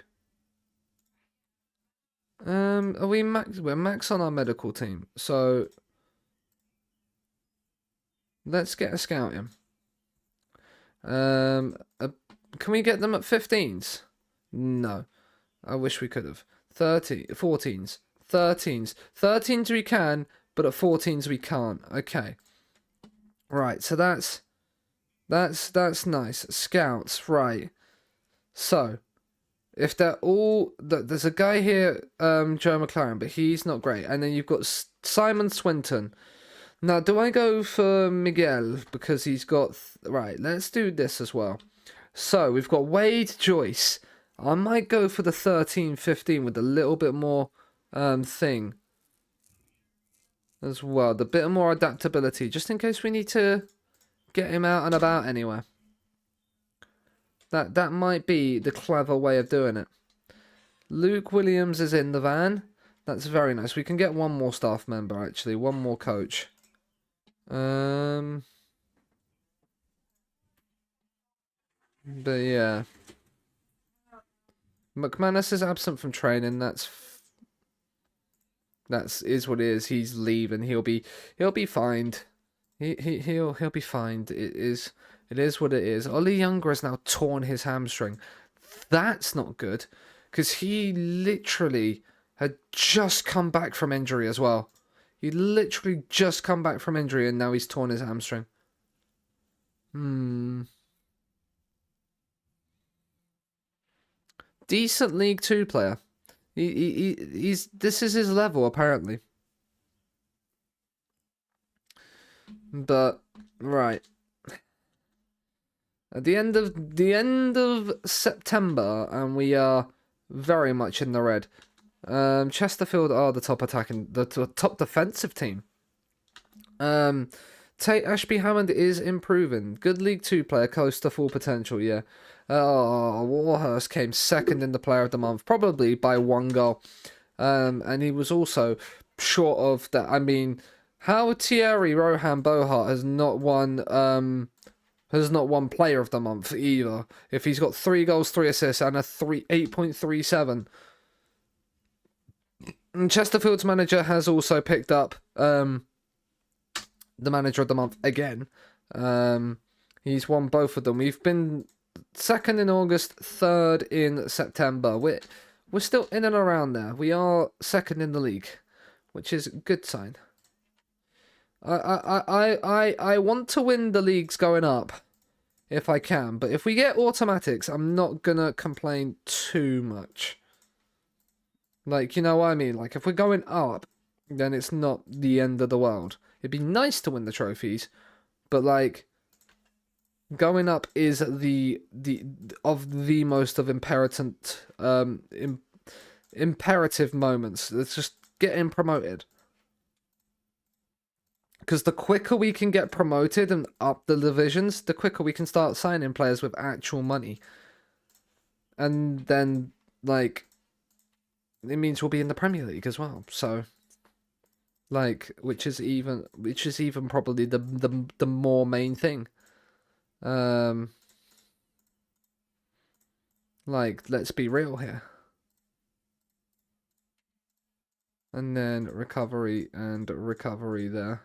Are we max? We're max on our medical team, so let's get a scout in. Can we get them at 15s? No. I wish we could have. 14s. 13s. 13s we can, but at 14s we can't. Okay. Right, so that's nice. Scouts, right. So, if they're all... There's a guy here, Joe McLaren, but he's not great. And then you've got Simon Swinton. Now, do I go for Miguel? Because he's got... Right, let's do this as well. So, we've got Wade Joyce. I might go for the 13-15 with a little bit more thing as well. The bit more adaptability, just in case we need to get him out and about anywhere. That might be the clever way of doing it. Luke Williams is in the van. That's very nice. We can get one more staff member, actually. One more coach. But yeah. McManus is absent from training. That's is what it is. He's leaving. He'll be fined. He'll be fined. It is what it is. Ollie Younger has now torn his hamstring. That's not good, because he literally had just come back from injury as well. He literally just come back from injury and now he's torn his hamstring. Decent League 2 player. He's this is his level apparently. But right. At the end of September, and we are very much in the red. Chesterfield are the top top defensive team. Tate Ashby Hammond is improving. Good League 2 player, close to full potential, yeah. Warhurst came second in the Player of the Month, probably by 1 goal. And he was also short of that. I mean, how Thierry Rohan Bohart has not won Player of the Month either. If he's got 3 goals, 3 assists, and a 8.37. And Chesterfield's manager has also picked up the Manager of the Month again. He's won both of them. We've been 2nd in August, 3rd in September. We're still in and around there. We are 2nd in the league, which is a good sign. I want to win the leagues going up if I can, but if we get automatics, I'm not gonna complain too much. Like, you know what I mean? Like, if we're going up, then it's not the end of the world. It'd be nice to win the trophies, but like, going up is the most of imperative moments. It's just getting promoted. Because the quicker we can get promoted and up the divisions, the quicker we can start signing players with actual money. And then, like, it means we'll be in the Premier League as well. So, like, which is even probably the more main thing. Like, let's be real here. And then recovery there.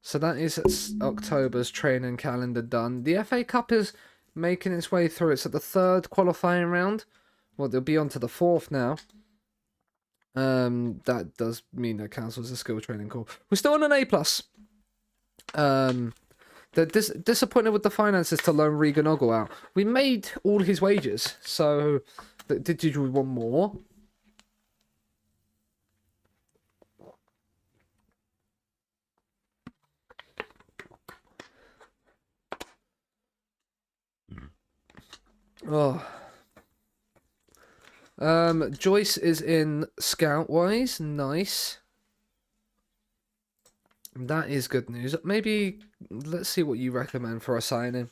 So that is October's training calendar done. The FA Cup is making its way through. It's at the 3rd qualifying round. Well, they'll be on to the 4th now. That does mean that cancels the skill training call. We're still on an A+. They're disappointed with the finances to loan Regan Ogle out. We made all his wages, so did you want more? Oh. Joyce is in Scout-wise. Nice. That is good news. Maybe let's see what you recommend for a signing.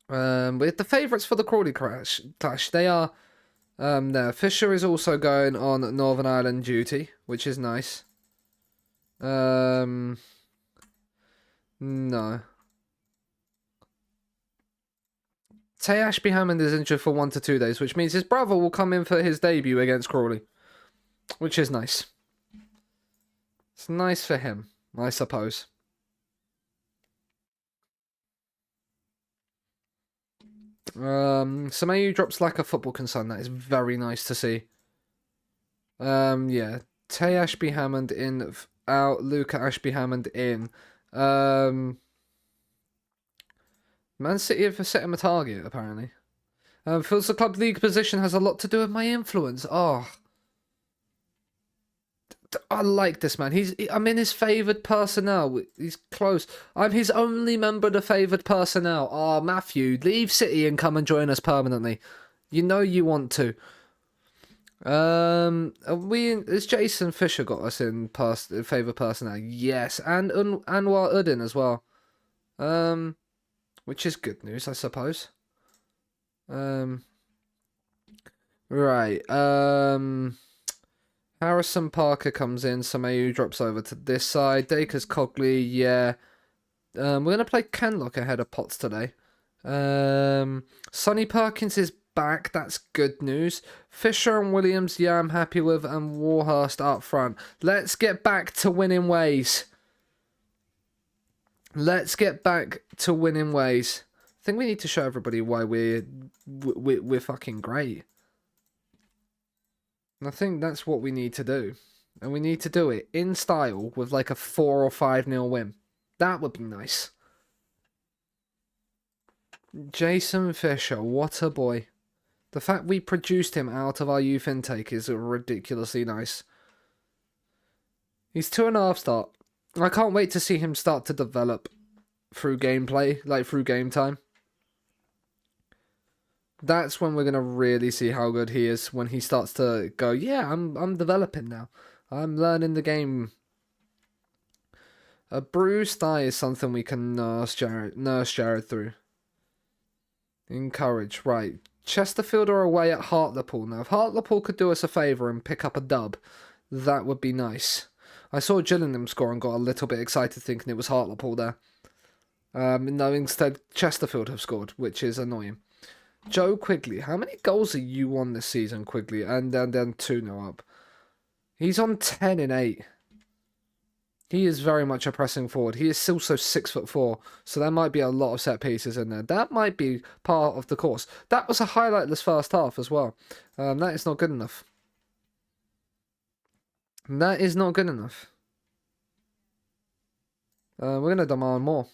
With the favourites for the Crawley clash, they are there. Fisher is also going on Northern Ireland duty, which is nice. No. Tay Ashby Hammond is injured for 1 to 2 days, which means his brother will come in for his debut against Crawley, which is nice. It's nice for him, I suppose. Samayu drops like a football concern. That is very nice to see. Yeah. Tay Ashby Hammond in, out. Luca Ashby Hammond in. Man City have set him a target, apparently. Feels the club league position has a lot to do with my influence. Oh. I like this man. I'm in his favoured personnel. He's close. I'm his only member of the favoured personnel. Oh, Matthew, leave City and come and join us permanently. You know you want to. Has Jason Fisher got us in favoured personnel? Yes, and Anwar Uddin as well. Which is good news, I suppose. Right. Harrison Parker comes in. Semeyu drops over to this side. Dacres Cogley, yeah. We're going to play Kenlock ahead of Potts today. Sonny Perkins is back. That's good news. Fisher and Williams, yeah, I'm happy with. And Warhurst up front. Let's get back to winning ways. Let's get back to winning ways. I think we need to show everybody why we're fucking great. And I think that's what we need to do. And we need to do it in style with like a 4 or 5-0 win. That would be nice. Jason Fisher, what a boy. The fact we produced him out of our youth intake is ridiculously nice. He's 2.5 star. I can't wait to see him start to develop through gameplay, like through game time. That's when we're going to really see how good he is, when he starts to go, yeah, I'm developing now. I'm learning the game. A bruised thigh is something we can nurse Jared through. Encourage, right. Chesterfield are away at Hartlepool now. If Hartlepool could do us a favour and pick up a dub, that would be nice. I saw Gillingham score and got a little bit excited thinking it was Hartlepool there. No, instead Chesterfield have scored, which is annoying. Joe Quigley, how many goals are you on this season, Quigley? And then 2-0 up. He's on 10 in 8. He is very much a pressing forward. He is also 6'4", so there might be a lot of set pieces in there. That might be part of the course. That was a highlightless first half as well. That is not good enough. That is not good enough. We're going to demand more.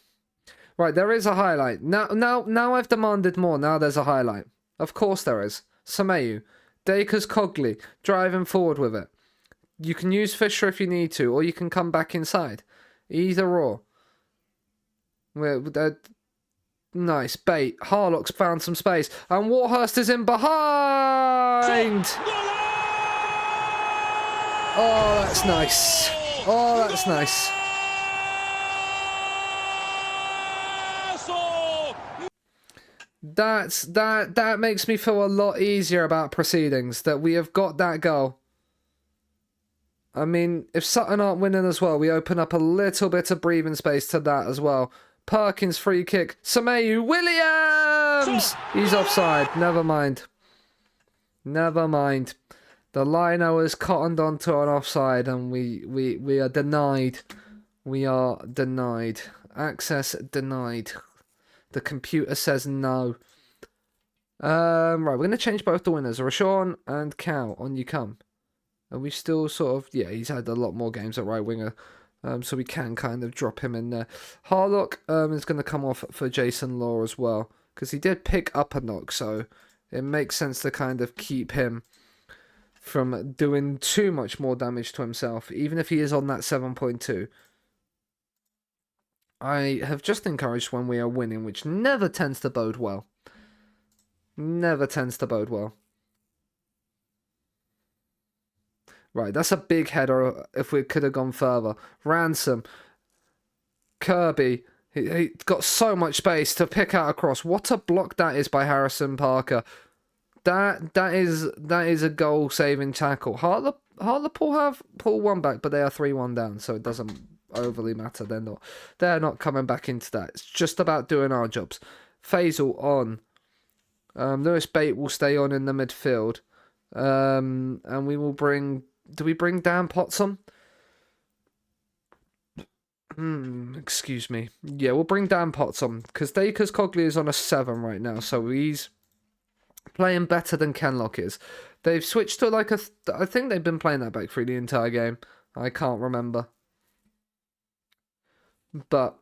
Right, there is a highlight. Now I've demanded more. Now there's a highlight. Of course there is. Semeyu. Dacres Cogley. Driving forward with it. You can use Fisher if you need to, or you can come back inside. Either or. Nice. Bait. Harlock's found some space. And Warhurst is in behind! Oh, that's nice. Oh, that's nice. That makes me feel a lot easier about proceedings, that we have got that goal. I mean, if Sutton aren't winning as well, we open up a little bit of breathing space to that as well. Perkins free kick. Semeyu Williams! He's offside. Never mind. Never mind. The lino has cottoned onto an offside and we are denied. We are denied. Access denied. The computer says no. Right, we're going to change both the winners. Rashawn and Cal, on you come. Are we still sort of... Yeah, he's had a lot more games at right winger. So we can kind of drop him in there. Harlock is going to come off for Jason Law as well. Because he did pick up a knock, so it makes sense to kind of keep him from doing too much more damage to himself. Even if he is on that 7.2. I have just encouraged when we are winning, which never tends to bode well. Never tends to bode well. Right, that's a big header if we could have gone further. Ransom. Kirby. He got so much space to pick out across. What a block that is by Harrison Parker. That is a goal-saving tackle. Hartlepool have pulled one back, but they are 3-1 down, so it doesn't overly matter. They're not coming back into that. It's just about doing our jobs. Faisal on. Lewis Bate will stay on in the midfield. And we will bring... Do we bring Dan Potts on? Excuse me. Yeah, we'll bring Dan Potts on. Because Dacres Cogley is on a 7 right now. So he's playing better than Kenlock is. They've switched to like a... I think they've been playing that back through the entire game. I can't remember. But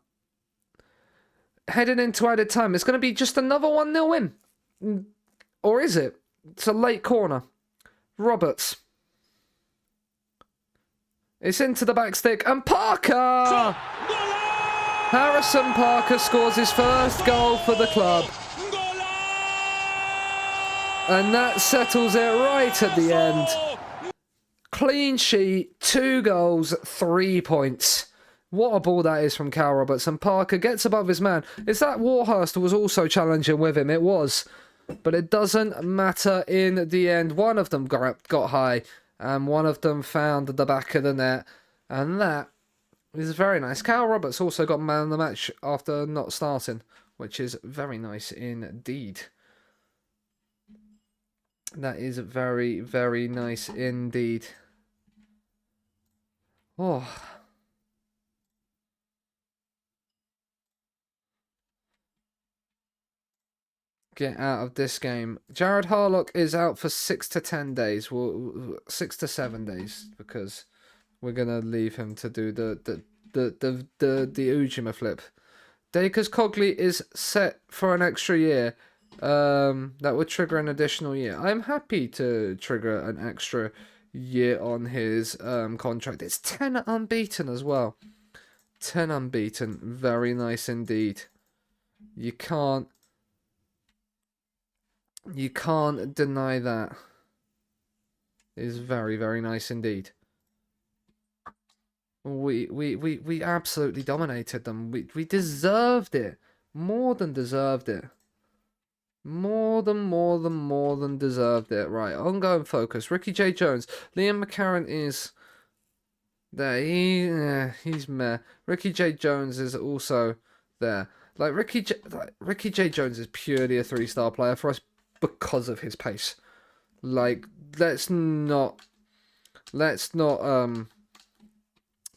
heading into added time. It's going to be just another 1-0 win. Or is it? It's a late corner. Roberts. It's into the back stick. And Parker! Harrison Parker scores his first goal for the club. And that settles it right at the end. Clean sheet, 2 goals, 3 points. What a ball that is from Cal Roberts. And Parker gets above his man. It's that Warhurst was also challenging with him. It was. But it doesn't matter in the end. One of them got high. And one of them found the back of the net. And that is very nice. Cal Roberts also got man of the match after not starting. Which is very nice indeed. That is very, very nice indeed. Oh. Get out of this game. Jared Harlock is out for 6 to 10 days. Well, 6 to 7 days, because we're gonna leave him to do the Ujima flip. Dacres Cogley is set for an extra year. That would trigger an additional year. I'm happy to trigger an extra year on his contract. It's 10 unbeaten as well. 10 unbeaten. Very nice indeed. You can't deny that. It is very, very nice indeed. We absolutely dominated them. We deserved it. More than deserved it. More than deserved it. Right, ongoing focus. Ricky J. Jones. Liam McCarron is there. He's meh. Ricky J. Jones is also there. Like Ricky J. Jones is purely a 3-star player for us because of his pace. Like, let's not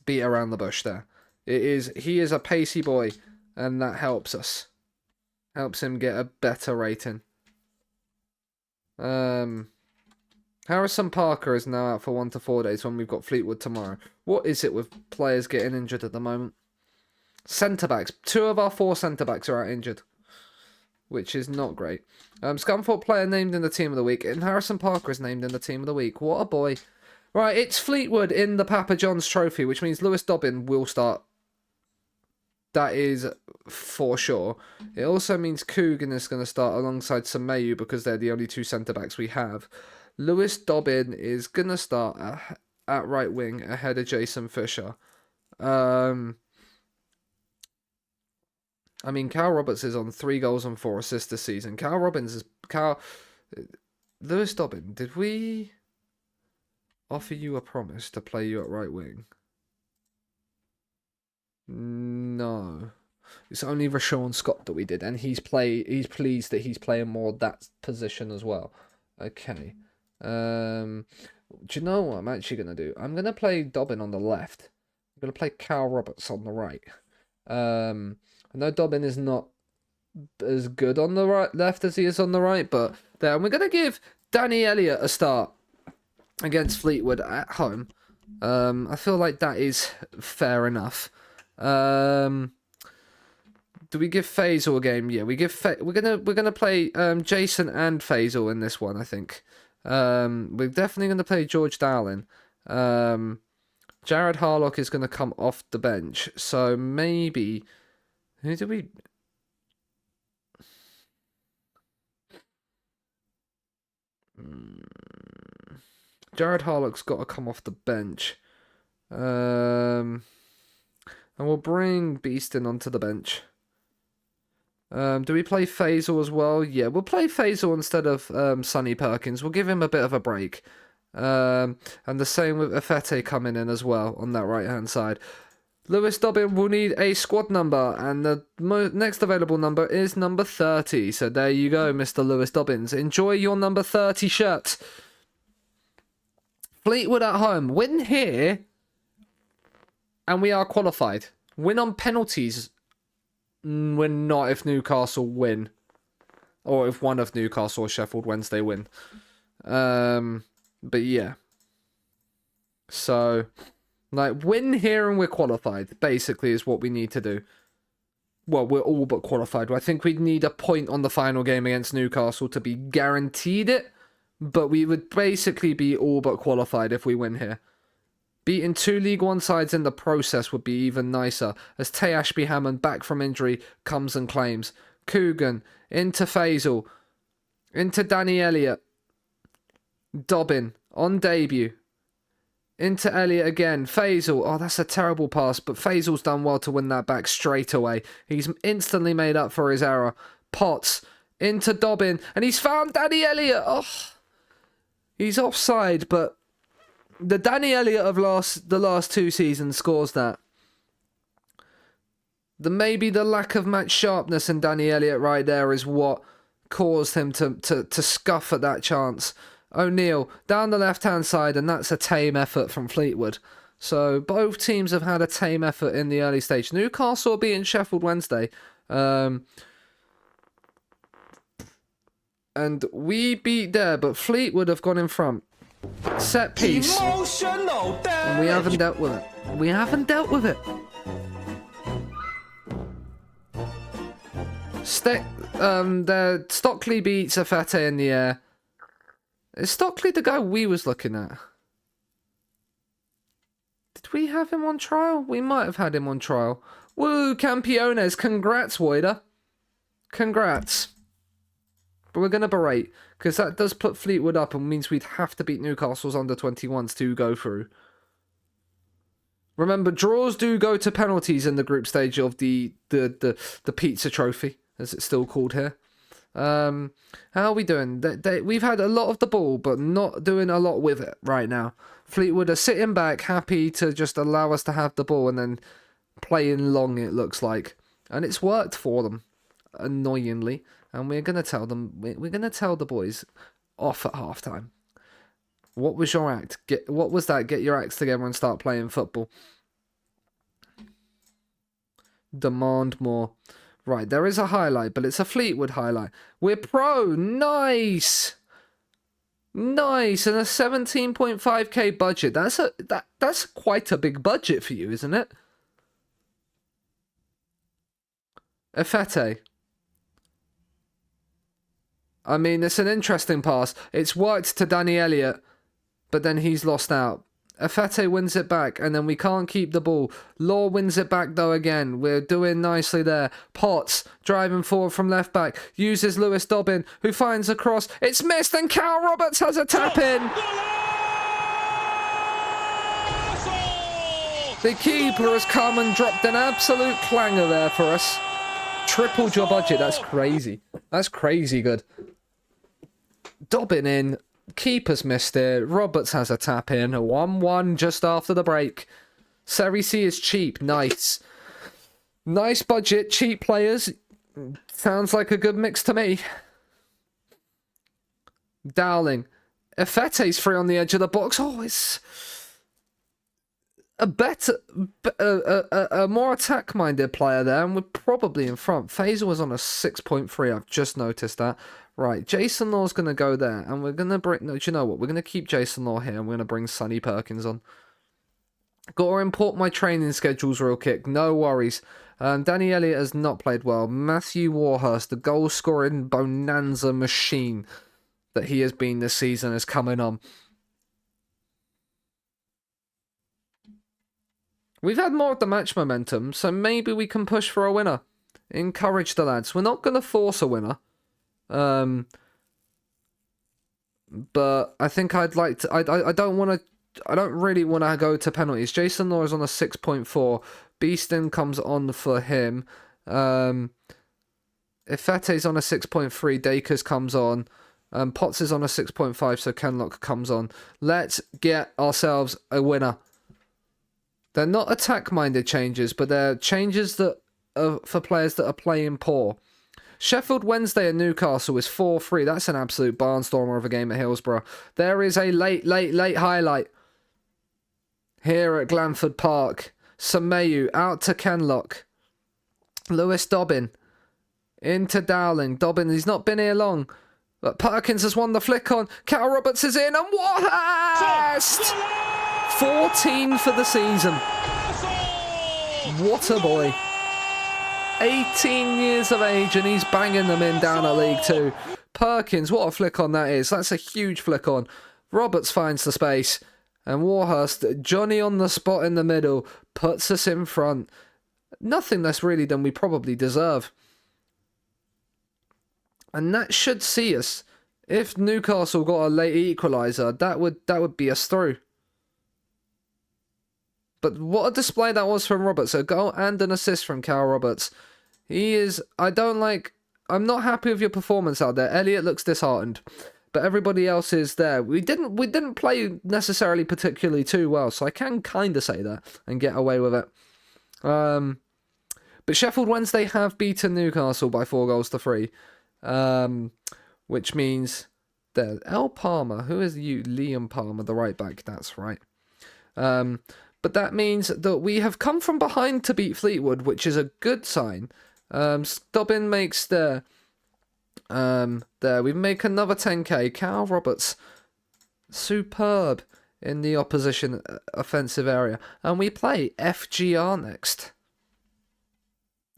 beat around the bush there. He is a pacey boy, and that helps us. Helps him get a better rating. Harrison Parker is now out for 1 to 4 days when we've got Fleetwood tomorrow. What is it with players getting injured at the moment? Centre-backs. 2 of our 4 centre-backs are out injured, which is not great. Scunthorpe player named in the team of the week, and Harrison Parker is named in the team of the week. What a boy. Right, it's Fleetwood in the Papa John's Trophy, which means Lewis Dobbin will start. That is for sure. It also means Coogan is going to start alongside Samayu because they're the only 2 centre-backs we have. Lewis Dobbin is going to start at right wing ahead of Jason Fisher. I mean, Cal Roberts is on 3 goals and 4 assists this season. Lewis Dobbin, did we offer you a promise to play you at right wing? No. It's only Rashawn Scott that we did, and he's pleased that he's playing more that position as well. Okay. Do you know what I'm actually going to do? I'm going to play Dobbin on the left. I'm going to play Cal Roberts on the right. I know Dobbin is not as good on the left as he is on the right, but there. And we're going to give Danny Elliott a start against Fleetwood at home. I feel like that is fair enough. Do we give Faisal a game? Yeah, we give. We're gonna play Jason and Faisal in this one. I think. We're definitely gonna play George Dowling. Jared Harlock is gonna come off the bench. So maybe who do we? Jared Harlock's got to come off the bench. And we'll bring Beeston onto the bench. Do we play Faisal as well? Yeah, we'll play Faisal instead of Sonny Perkins. We'll give him a bit of a break. And the same with Afete coming in as well on that right-hand side. Lewis Dobbin will need a squad number, and the next available number is number 30. So there you go, Mr. Lewis Dobbins. Enjoy your number 30 shirt. Fleetwood at home. Win here, and we are qualified. Win on penalties. We're not if Newcastle win. Or if one of Newcastle or Sheffield Wednesday win. But yeah. So, like, win here and we're qualified, basically, is what we need to do. well, we're all but qualified. I think we'd need a point on the final game against Newcastle to be guaranteed it, but we would basically be all but qualified if we win here. Beating 2 League One sides in the process would be even nicer, as Tay Ashby-Hammond, back from injury, comes and claims. Coogan, into Faisal, into Danny Elliott, Dobbin, on debut, into Elliott again, Faisal, oh that's a terrible pass, but Faisal's done well to win that back straight away. He's instantly made up for his error. Potts, into Dobbin, and he's found Danny Elliott. Oh, he's offside, but the Danny Elliott of the last 2 seasons scores that. Maybe the lack of match sharpness in Danny Elliott right there is what caused him to scuff at that chance. O'Neill down the left-hand side, and that's a tame effort from Fleetwood. So both teams have had a tame effort in the early stage. Newcastle beating Sheffield Wednesday. And we beat there, but Fleetwood have gone in front. Set piece. Emotional damage. And we haven't dealt with it. We haven't dealt with it. The Stockley beats Afete in the air. Is Stockley the guy we was looking at? Did we have him on trial? We might have had him on trial. Woo, Campiones. Congrats, Woider. Congrats. But we're going to berate, because that does put Fleetwood up and means we'd have to beat Newcastle's under-21s to go through. Remember, draws do go to penalties in the group stage of the pizza trophy, as it's still called here. How are we doing? We've had a lot of the ball, but not doing a lot with it right now. Fleetwood are sitting back, happy to just allow us to have the ball and then playing long, it looks like. And it's worked for them, annoyingly. And we're going to tell them, we're going to tell the boys off at halftime. What was your act? What was that? Get your acts together and start playing football. Demand more. Right, there is a highlight, but it's a Fleetwood highlight. We're pro. Nice. Nice. And a 17.5k budget. That's quite a big budget for you, isn't it? Afete. I mean, it's an interesting pass. It's worked to Danny Elliott, but then he's lost out. Afete wins it back, and then we can't keep the ball. Law wins it back, though, again. We're doing nicely there. Potts, driving forward from left back, uses Lewis Dobbin, who finds a cross. It's missed, and Cal Roberts has a tap-in. The keeper has come and dropped an absolute clanger there for us. Tripled your budget. That's crazy. That's crazy good. Dobbin in. Keeper's missed it. Roberts has a tap in. A 1-1 just after the break. Serie C is cheap. Nice. Nice budget. Cheap players. Sounds like a good mix to me. Dowling. Efete's free on the edge of the box. Oh, it's a more attack-minded player there, and we're probably in front. Faisal was on a 6.3. I've just noticed that. Right, Jason Law's going to go there, and we're going to bring... No, do you know what? We're going to keep Jason Law here, and we're going to bring Sonny Perkins on. Got to import my training schedules real quick. No worries. Danny Elliott has not played well. Matthew Warhurst, the goal-scoring bonanza machine that he has been this season, is coming on. We've had more of the match momentum, so maybe we can push for a winner. Encourage the lads. We're not going to force a winner. But I think I'd like to... I don't really want to go to penalties. Jason Law is on a 6.4. Beeston comes on for him. Ifete's on a 6.3. Dakers comes on. Potts is on a 6.5, so Kenlock comes on. Let's get ourselves a winner. They're not attack-minded changes, but they're changes that are for players that are playing poor. Sheffield Wednesday and Newcastle is 4-3. That's an absolute barnstormer of a game at Hillsborough. There is a late highlight here at Glanford Park. Semeyu out to Kenlock. Lewis Dobbin into Dowling. Dobbin, he's not been here long, but Perkins has won the flick on. Cal Roberts is in, and Warhurst! 14 for the season. What a boy. 18 years of age, and he's banging them in down at League Two. Perkins, what a flick on that is. That's a huge flick on. Roberts finds the space, and Warhurst, Johnny on the spot in the middle, puts us in front. Nothing less really than we probably deserve. And that should see us. If Newcastle got a late equaliser, that would be us through. But what a display that was from Roberts. A goal and an assist from Cal Roberts. He is... I'm not happy with your performance out there. Elliot looks disheartened. But everybody else is there. We didn't play necessarily particularly too well, so I can kind of say that and get away with it. But Sheffield Wednesday have beaten Newcastle by 4-3. Which means that L. Palmer, who is you? Liam Palmer, the right back. That's right. But that means that we have come from behind to beat Fleetwood, which is a good sign. Dobbin makes there. We make another 10k. Cal Roberts, superb in the opposition offensive area. And we play FGR next.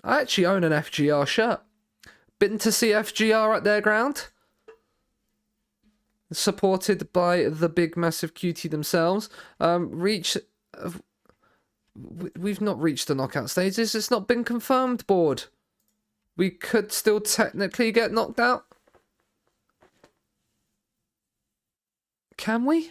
I actually own an FGR shirt. Been to see FGR at their ground. Supported by the big massive cutie themselves. We've not reached the knockout stages. It's not been confirmed, board. We could still technically get knocked out. Can we?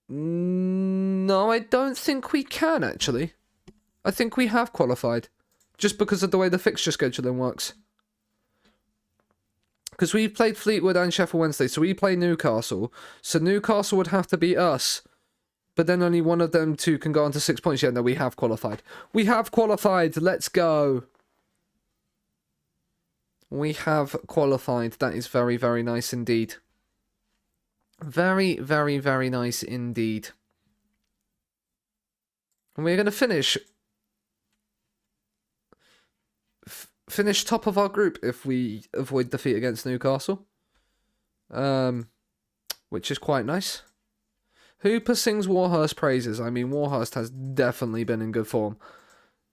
No, I don't think we can, actually. I think we have qualified. Just because of the way the fixture scheduling works. Because we've played Fleetwood and Sheffield Wednesday, so we play Newcastle. So Newcastle would have to beat us. But then only one of them two can go on to 6 points. Yeah, no, we have qualified. We have qualified. Let's go. We have qualified. That is very, very nice indeed. Very, very, very nice indeed. And we're going to finish top of our group if we avoid defeat against Newcastle. Which is quite nice. Hooper sings Warhurst praises. I mean, Warhurst has definitely been in good form.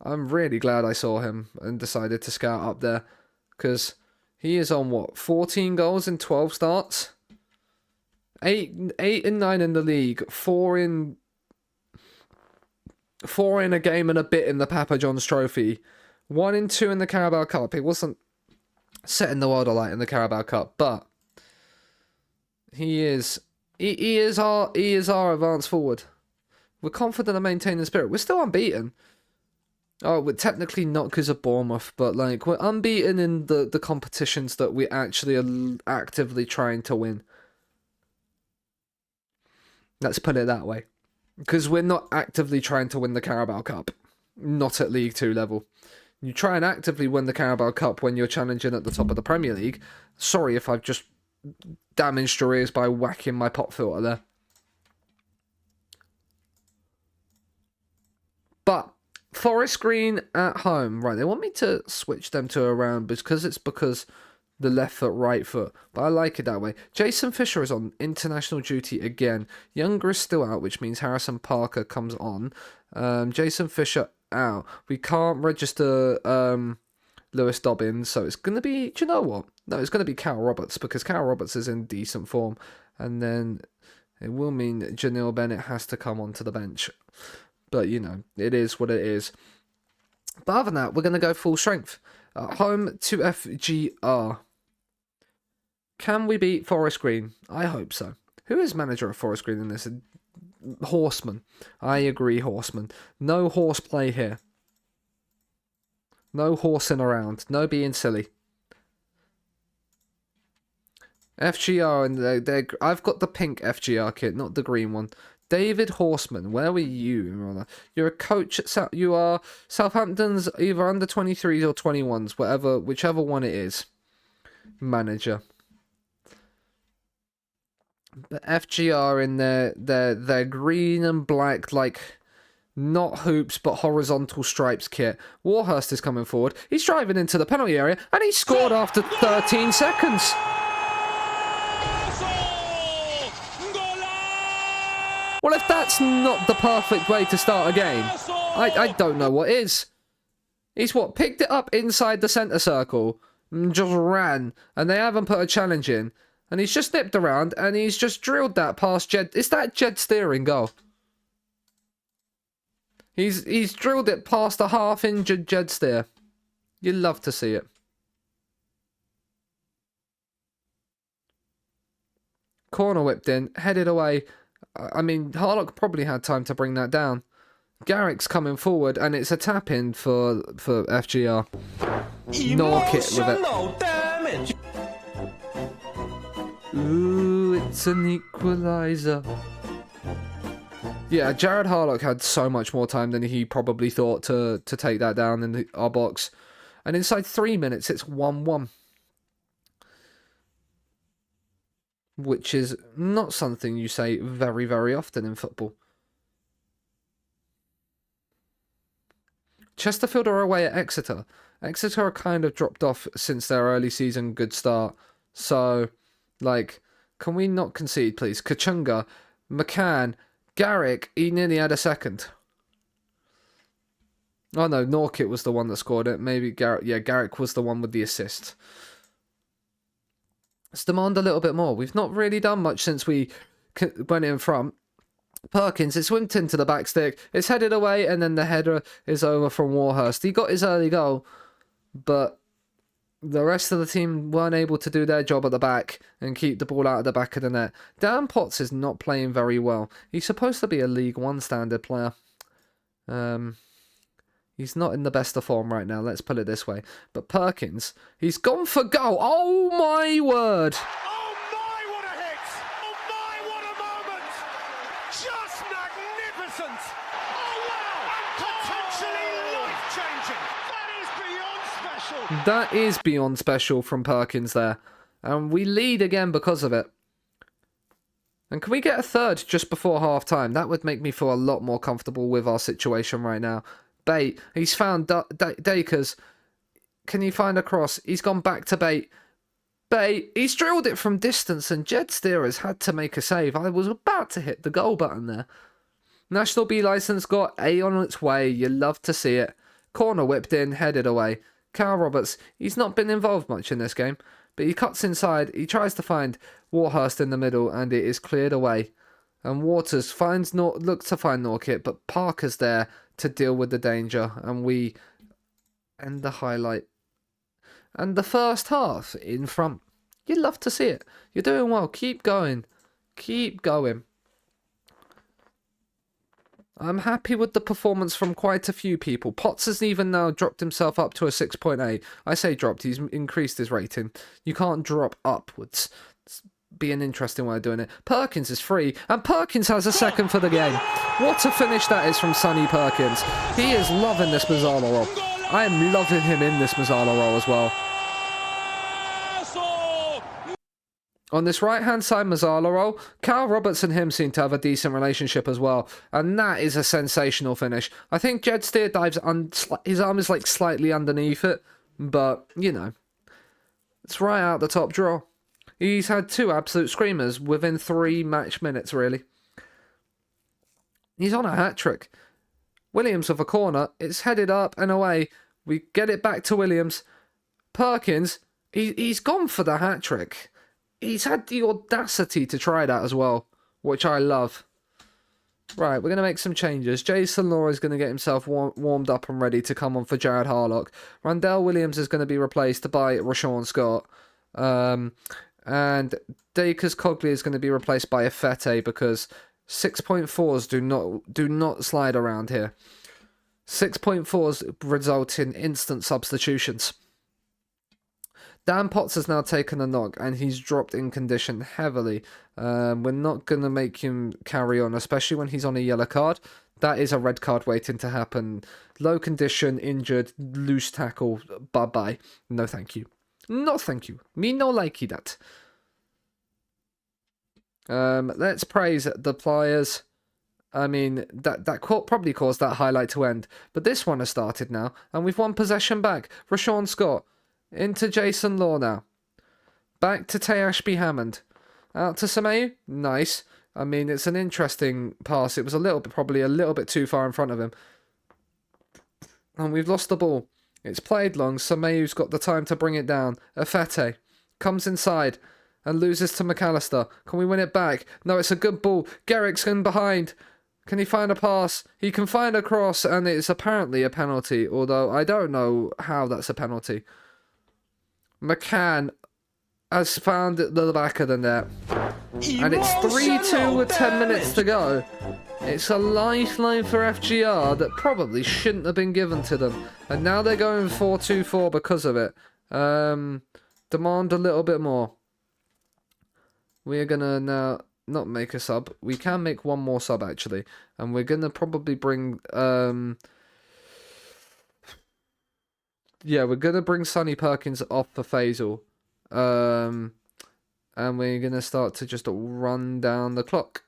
I'm really glad I saw him and decided to scout up there. Because he is on, 14 goals in 12 starts? 8 and 9 in the league. 4 in a game and a bit in the Papa John's Trophy. 1 and 2 in the Carabao Cup. It wasn't setting the world alight in the Carabao Cup, but he is our advance forward. We're confident of maintaining spirit. We're still unbeaten. Oh, we're technically not because of Bournemouth, but we're unbeaten in the competitions that we actually are actively trying to win. Let's put it that way. Because we're not actively trying to win the Carabao Cup. Not at League 2 level. You try and actively win the Carabao Cup when you're challenging at the top of the Premier League. Sorry if I've just damaged your ears by whacking my pop filter there. But Forest Green at home. Right, they want me to switch them to around because the left foot, right foot. But I like it that way. Jason Fisher is on international duty again. Younger is still out, which means Harrison Parker comes on. Jason Fisher out. We can't register Lewis Dobbins, so it's going to be... Do you know what? No, it's going to be Cal Roberts, because Cal Roberts is in decent form. And then it will mean Janelle Bennett has to come onto the bench. But, it is what it is. But other than that, we're going to go full strength. Home to FGR. Can we beat Forest Green? I hope so. Who is manager of Forest Green in this? Horseman. I agree, Horseman. No horseplay here. No horsing around. No being silly. FGR, and I've got the pink FGR kit, not the green one. David Horseman, where were you? You're a coach at you are Southampton's either under 23s or 21s, whichever one it is. Manager. But FGR in their green and black, not hoops but horizontal stripes kit. Warhurst is coming forward. He's driving into the penalty area and he scored after 13 seconds. 1-0 golazo! Well, if that's not the perfect way to start a game, I don't know what is. He's picked it up inside the centre circle, and just ran, and they haven't put a challenge in. And he's just nipped around, and he's just drilled that past Jed. Is that Jed steering goal? He's drilled it past a half-injured Jed Steer. You'd love to see it. Corner whipped in, headed away. I mean, Harlock probably had time to bring that down. Garrick's coming forward, and it's a tap-in for FGR. Knock it with it. Damage. Ooh, it's an equaliser. Yeah, Jared Harlock had so much more time than he probably thought to take that down in our box. And inside 3 minutes, it's 1-1. Which is not something you say very, very often in football. Chesterfield are away at Exeter. Exeter are kind of dropped off since their early season good start. So, like, can we not concede, please? Kachunga, McCann, Garrick, he nearly had a second. Oh no, Norkit was the one that scored it. Maybe Garrick. Yeah, Garrick was the one with the assist. Let's demand a little bit more. We've not really done much since we went in front. Perkins, it's whipped into the back stick. It's headed away, and then the header is over from Warhurst. He got his early goal, but the rest of the team weren't able to do their job at the back and keep the ball out of the back of the net. Dan Potts is not playing very well. He's supposed to be a League One standard player. He's not in the best of form right now, let's put it this way. But Perkins, he's gone for goal. Oh my word! Oh my, what a hit! Oh my, what a moment! Just magnificent! Oh wow! Potentially life-changing! That is beyond special! That is beyond special from Perkins there. And we lead again because of it. And can we get a third just before half-time? That would make me feel a lot more comfortable with our situation right now. Bate, he's found Dakers. Can he find a cross? He's gone back to Bate. Bate, he's drilled it from distance, and Jed Steer has had to make a save. I was about to hit the goal button there. National B licence got A on its way. You love to see it. Corner whipped in, headed away. Carl Roberts, he's not been involved much in this game, but he cuts inside. He tries to find Warhurst in the middle, and it is cleared away. And Waters looks to find Norkit, but Parker's there to deal with the danger, and we end the highlight. And the first half in front. You'd love to see it. You're doing well. Keep going. Keep going. I'm happy with the performance from quite a few people. Potts has even now dropped himself up to a 6.8. I say dropped, he's increased his rating. You can't drop upwards. Be an interesting way of doing it. Perkins is free, and Perkins has a second for the game. What a finish that is from Sonny Perkins. He is loving this Mazzala role. I am loving him in this Mazzala role as well. On this right-hand side Mazzala role, Carl Roberts and him seem to have a decent relationship as well, and that is a sensational finish. I think Jed Steer dives, his arm is like slightly underneath it, but, you know, it's right out the top drawer. He's had two absolute screamers within 3 match minutes, really. He's on a hat-trick. Williams with a corner. It's headed up and away. We get it back to Williams. Perkins, he's gone for the hat-trick. He's had the audacity to try that as well, which I love. Right, we're going to make some changes. Jason Law is going to get himself warmed up and ready to come on for Jared Harlock. Randell Williams is going to be replaced by Rashawn Scott. And Dakers Cogley is going to be replaced by Afete because 6.4s do not slide around here. 6.4s result in instant substitutions. Dan Potts has now taken a knock and he's dropped in condition heavily. We're not going to make him carry on, especially when he's on a yellow card. That is a red card waiting to happen. Low condition, injured, loose tackle, bye-bye. No thank you. No thank you. Me no likey that. Let's praise the players. I mean, that probably caused that highlight to end. But this one has started now, and we've won possession back. Rashawn Scott into Jason Law now. Back to Tay Ashby Hammond. Out to Sameu. Nice. I mean, it's an interesting pass. It was probably a little bit too far in front of him. And we've lost the ball. It's played long. Sameu's got the time to bring it down. Afete comes inside and loses to McAllister. Can we win it back? No, it's a good ball. Garrick's in behind. Can he find a pass? He can find a cross, and it's apparently a penalty, although I don't know how that's a penalty. McCann has found the back of the net. And it's 3-2 with 10 minutes to go. It's a lifeline for FGR that probably shouldn't have been given to them. And now they're going 4-2-4 because of it. Demand a little bit more. We're going to now not make a sub. We can make one more sub, actually. And we're going to probably bring... yeah, we're going to bring Sonny Perkins off for Faisal. And we're going to start to just run down the clock.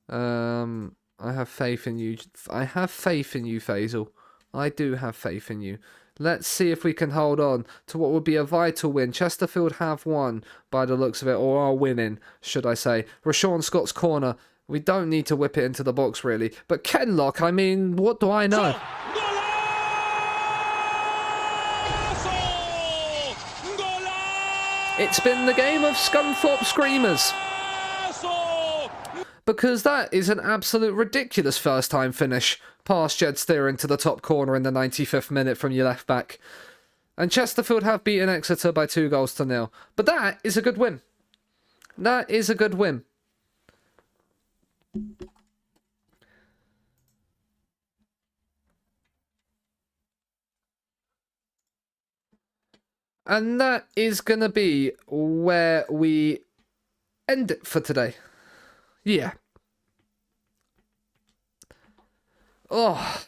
I have faith in you. I have faith in you, Faisal. I do have faith in you. Let's see if we can hold on to what would be a vital win. Chesterfield have won by the looks of it, or are winning, should I say. Rashawn Scott's corner. We don't need to whip it into the box, really. But Kenlock, I mean, what do I know? It's been the game of Scunthorpe Screamers. Because that is an absolute ridiculous first-time finish. Past Jed Steer into the top corner in the 95th minute from your left back. And Chesterfield have beaten Exeter by 2-0. But that is a good win. That is a good win. And that is going to be where we end it for today. Yeah. Oh.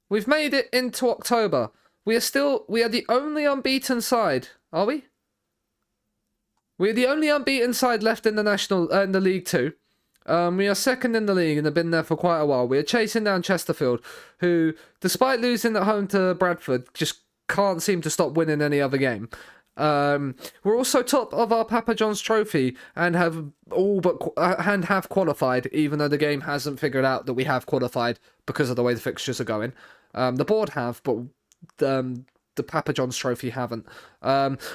We've made it into October. We are the only unbeaten side, are we? We're the only unbeaten side left in the League 2. We are second in the league and have been there for quite a while. We are chasing down Chesterfield, who, despite losing at home to Bradford, just can't seem to stop winning any other game. We're also top of our Papa John's trophy and have qualified, even though the game hasn't figured out that we have qualified because of the way the fixtures are going. The board have, but the Papa John's trophy haven't.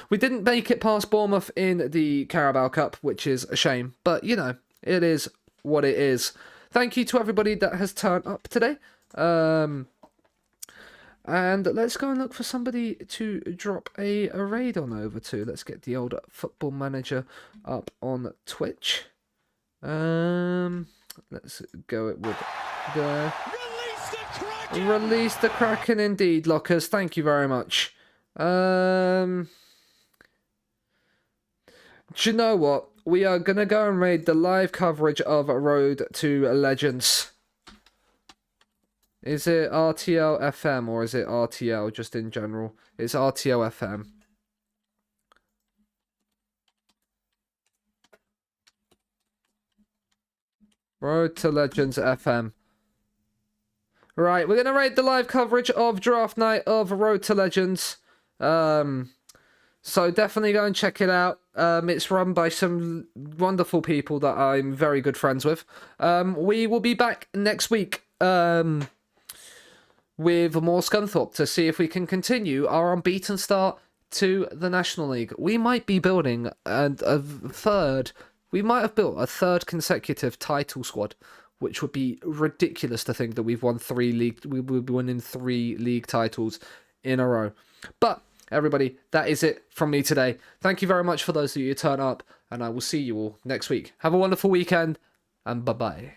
We didn't make it past Bournemouth in the Carabao Cup, which is a shame, but you know, it is what it is. Thank you to everybody that has turned up today. And let's go and look for somebody to drop a raid on over to. Let's get the old Football Manager up on Twitch. Let's go with the... Release the Kraken indeed, Lockers. Thank you very much. Do you know what? We are going to go and raid the live coverage of Road to Legends. Is it RTL FM or is it RTL just in general? It's RTL FM. Road to Legends FM. Right, we're going to raid the live coverage of Draft Night of Road to Legends. So definitely go and check it out. It's run by some wonderful people that I'm very good friends with. We will be back next week. With more Scunthorpe to see if we can continue our unbeaten start to the National League. We might be building we might have built a third consecutive title squad, which would be ridiculous to think that we will be winning 3 league titles in a row. But everybody, that is it from me today. Thank you very much for those of you who turn up, and I will see you all next week. Have a wonderful weekend, and bye-bye.